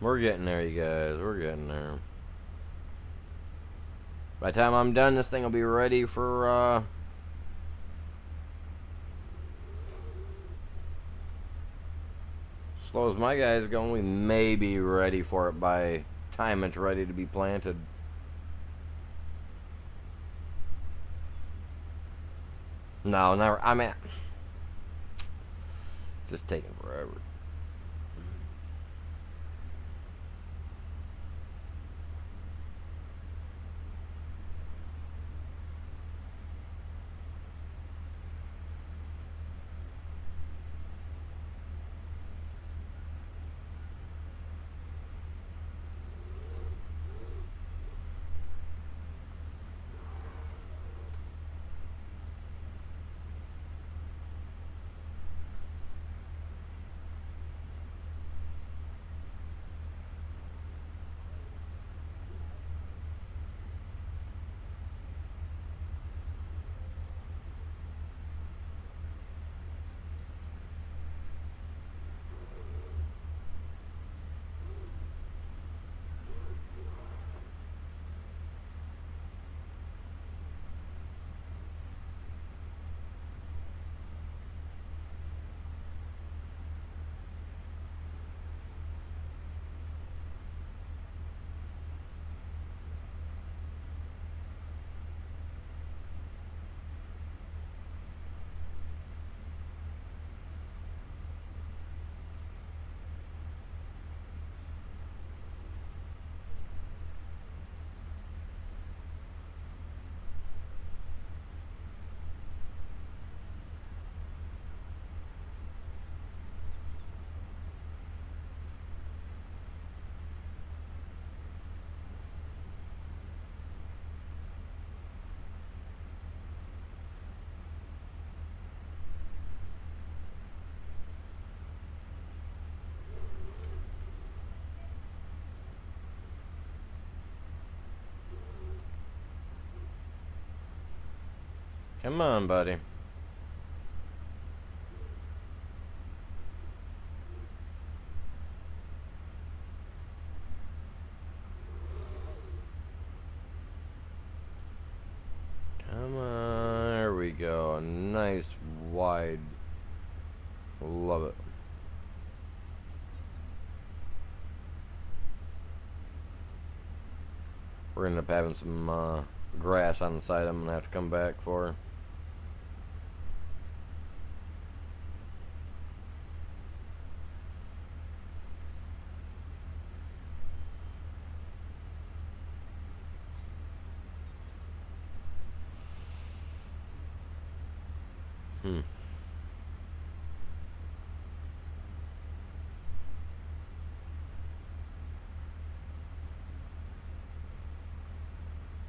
We're getting there, you guys. We're getting there. By the time I'm done, this thing will be ready for, slow as my guys going, we may be ready for it by time it's ready to be planted. No, never. I mean, just taking forever. Come on, buddy. Come on. There we go. Nice wide. Love it. We're gonna end up having some grass on the side I'm gonna have to come back for.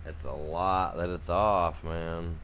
It's a lot that it's off, man.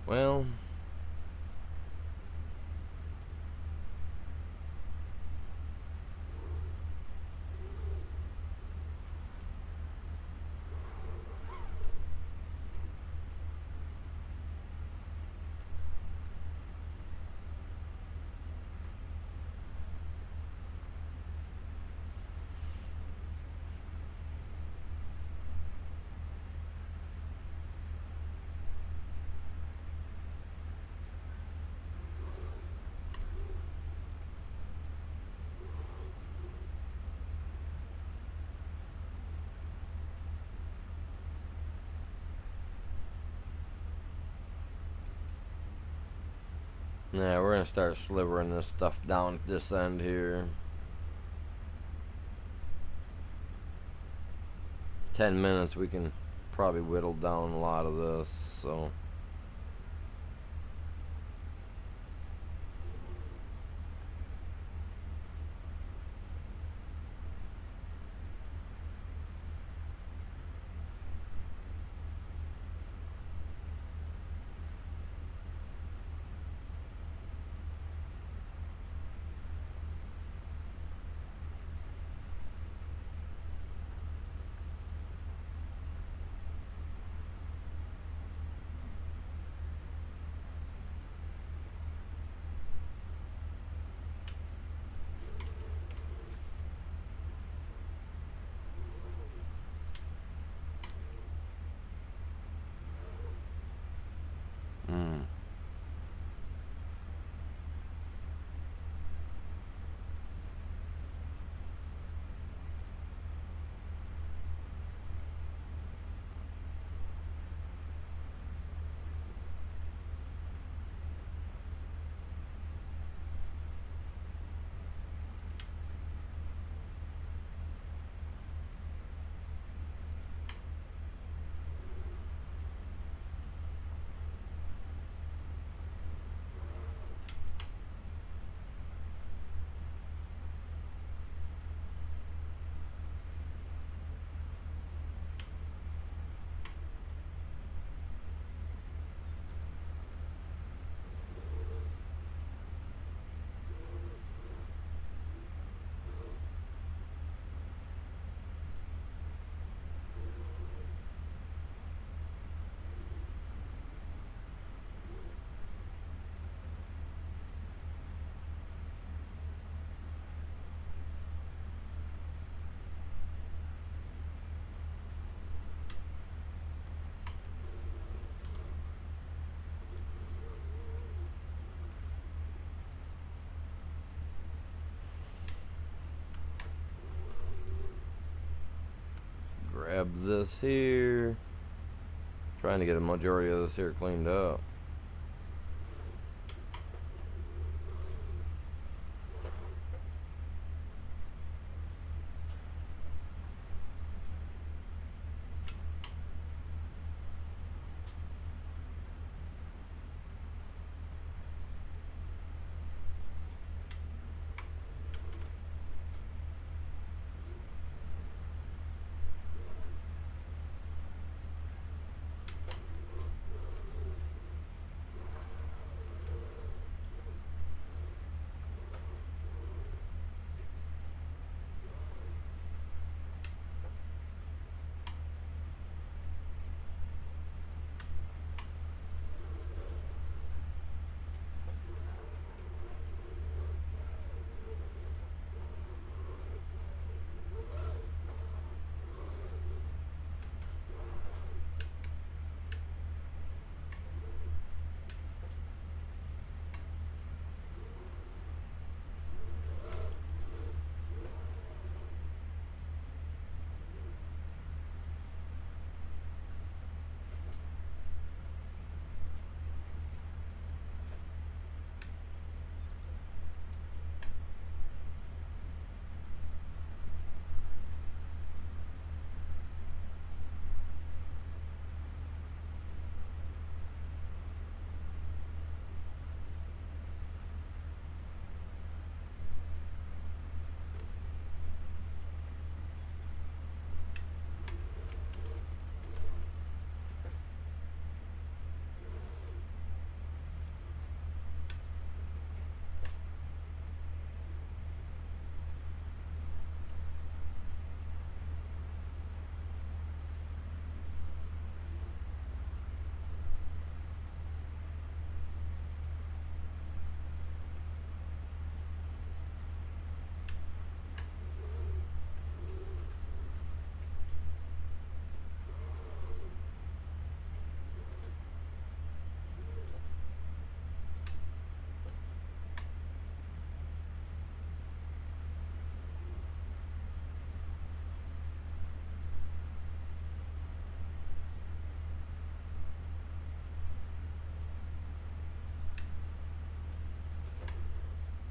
Well, yeah, we're gonna start slivering this stuff down at this end here. 10 minutes, we can probably whittle down a lot of this, so. Grab this here. Trying to get a majority of this here cleaned up.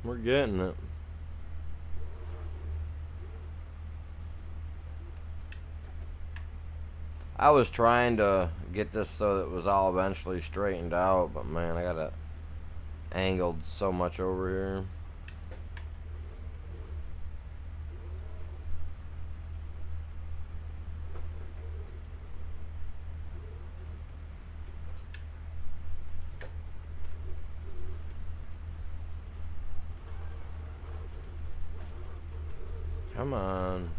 We're getting it. I was trying to get this so that it was all eventually straightened out, but man, I got it angled so much over here. Come on.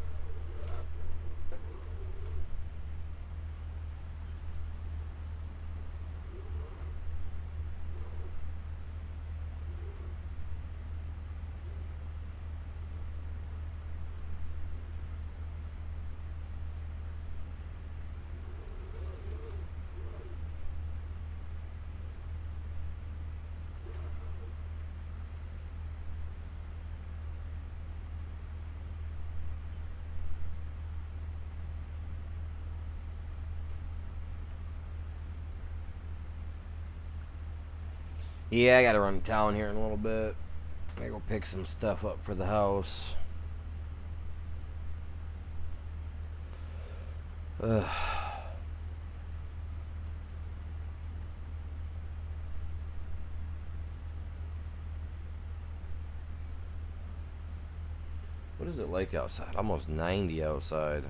Yeah, I gotta run to town here in a little bit. I go pick some stuff up for the house. Ugh. What is it like outside? Almost 90 outside.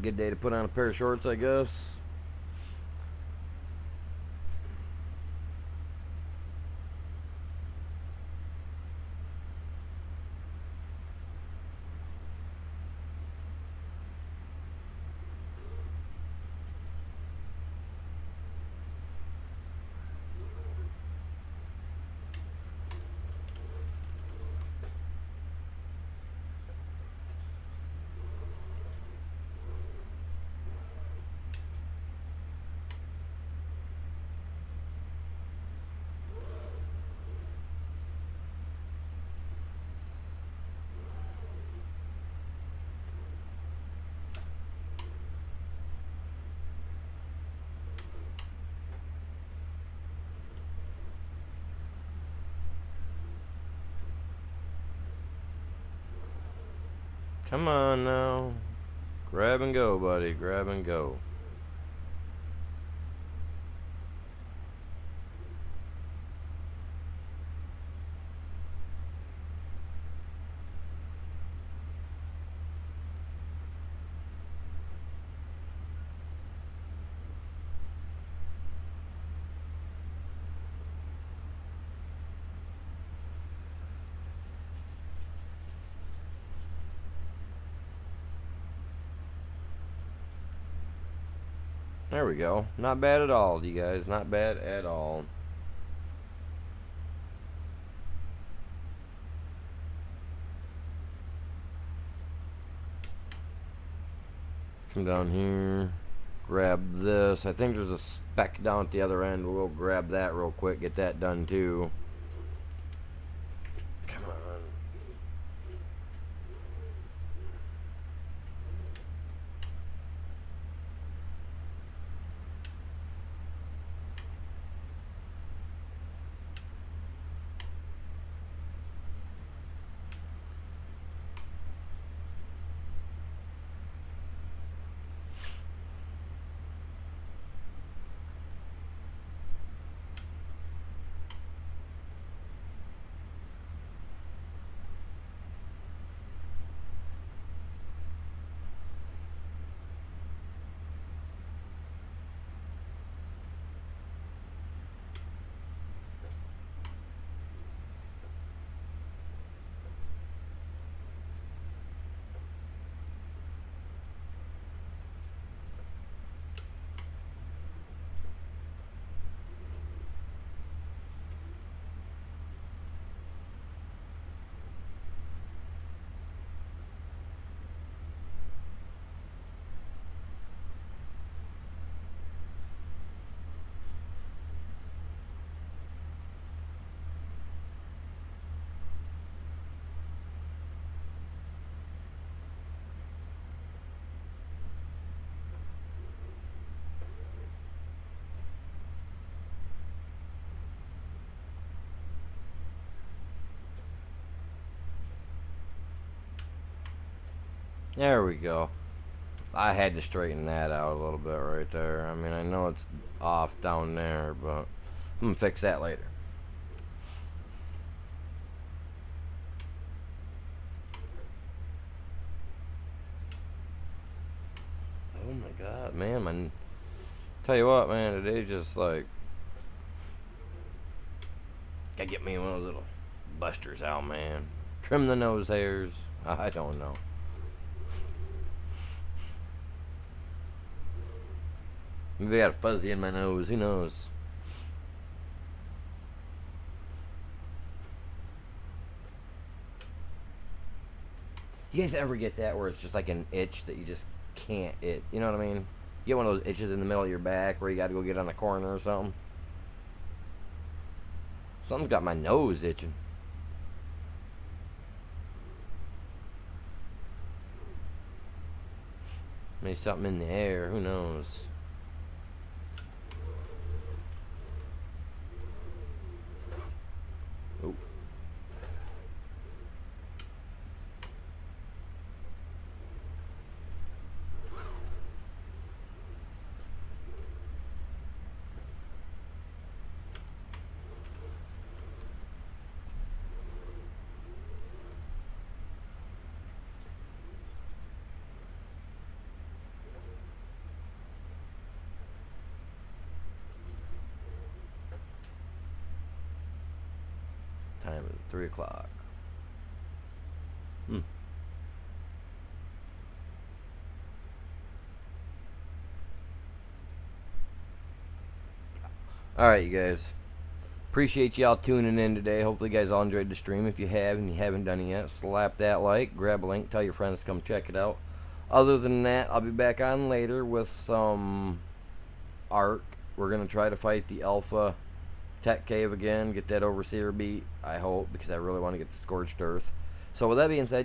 Good day to put on a pair of shorts, I guess. Come on now. Grab and go, buddy. Grab and go. There we go. Not bad at all, you guys. Not bad at all. Come down here. Grab this. I think there's a speck down at the other end. We'll go grab that real quick. Get that done too. Come on. There we go. I had to straighten that out a little bit right there. I mean, I know it's off down there, but I'm going to fix that later. Oh my god, man. Tell you what, man, today's just like... Gotta get me one of those little busters out, man. Trim the nose hairs. I don't know. Maybe I got a fuzzy in my nose. Who knows? You guys ever get that where it's just like an itch that you just can't it? You know what I mean? You get one of those itches in the middle of your back where you got to go get on the corner or something. Something's got my nose itching. Maybe something in the air. Who knows? Oh. Time is 3 o'clock. Alright, you guys. Appreciate y'all tuning in today. Hopefully you guys all enjoyed the stream. If you have and you haven't done it yet, slap that like, grab a link, tell your friends to come check it out. Other than that, I'll be back on later with some Ark. We're going to try to fight the Alpha Tech Cave again, get that Overseer beat, I hope, because I really want to get the Scorched Earth. So with that being said,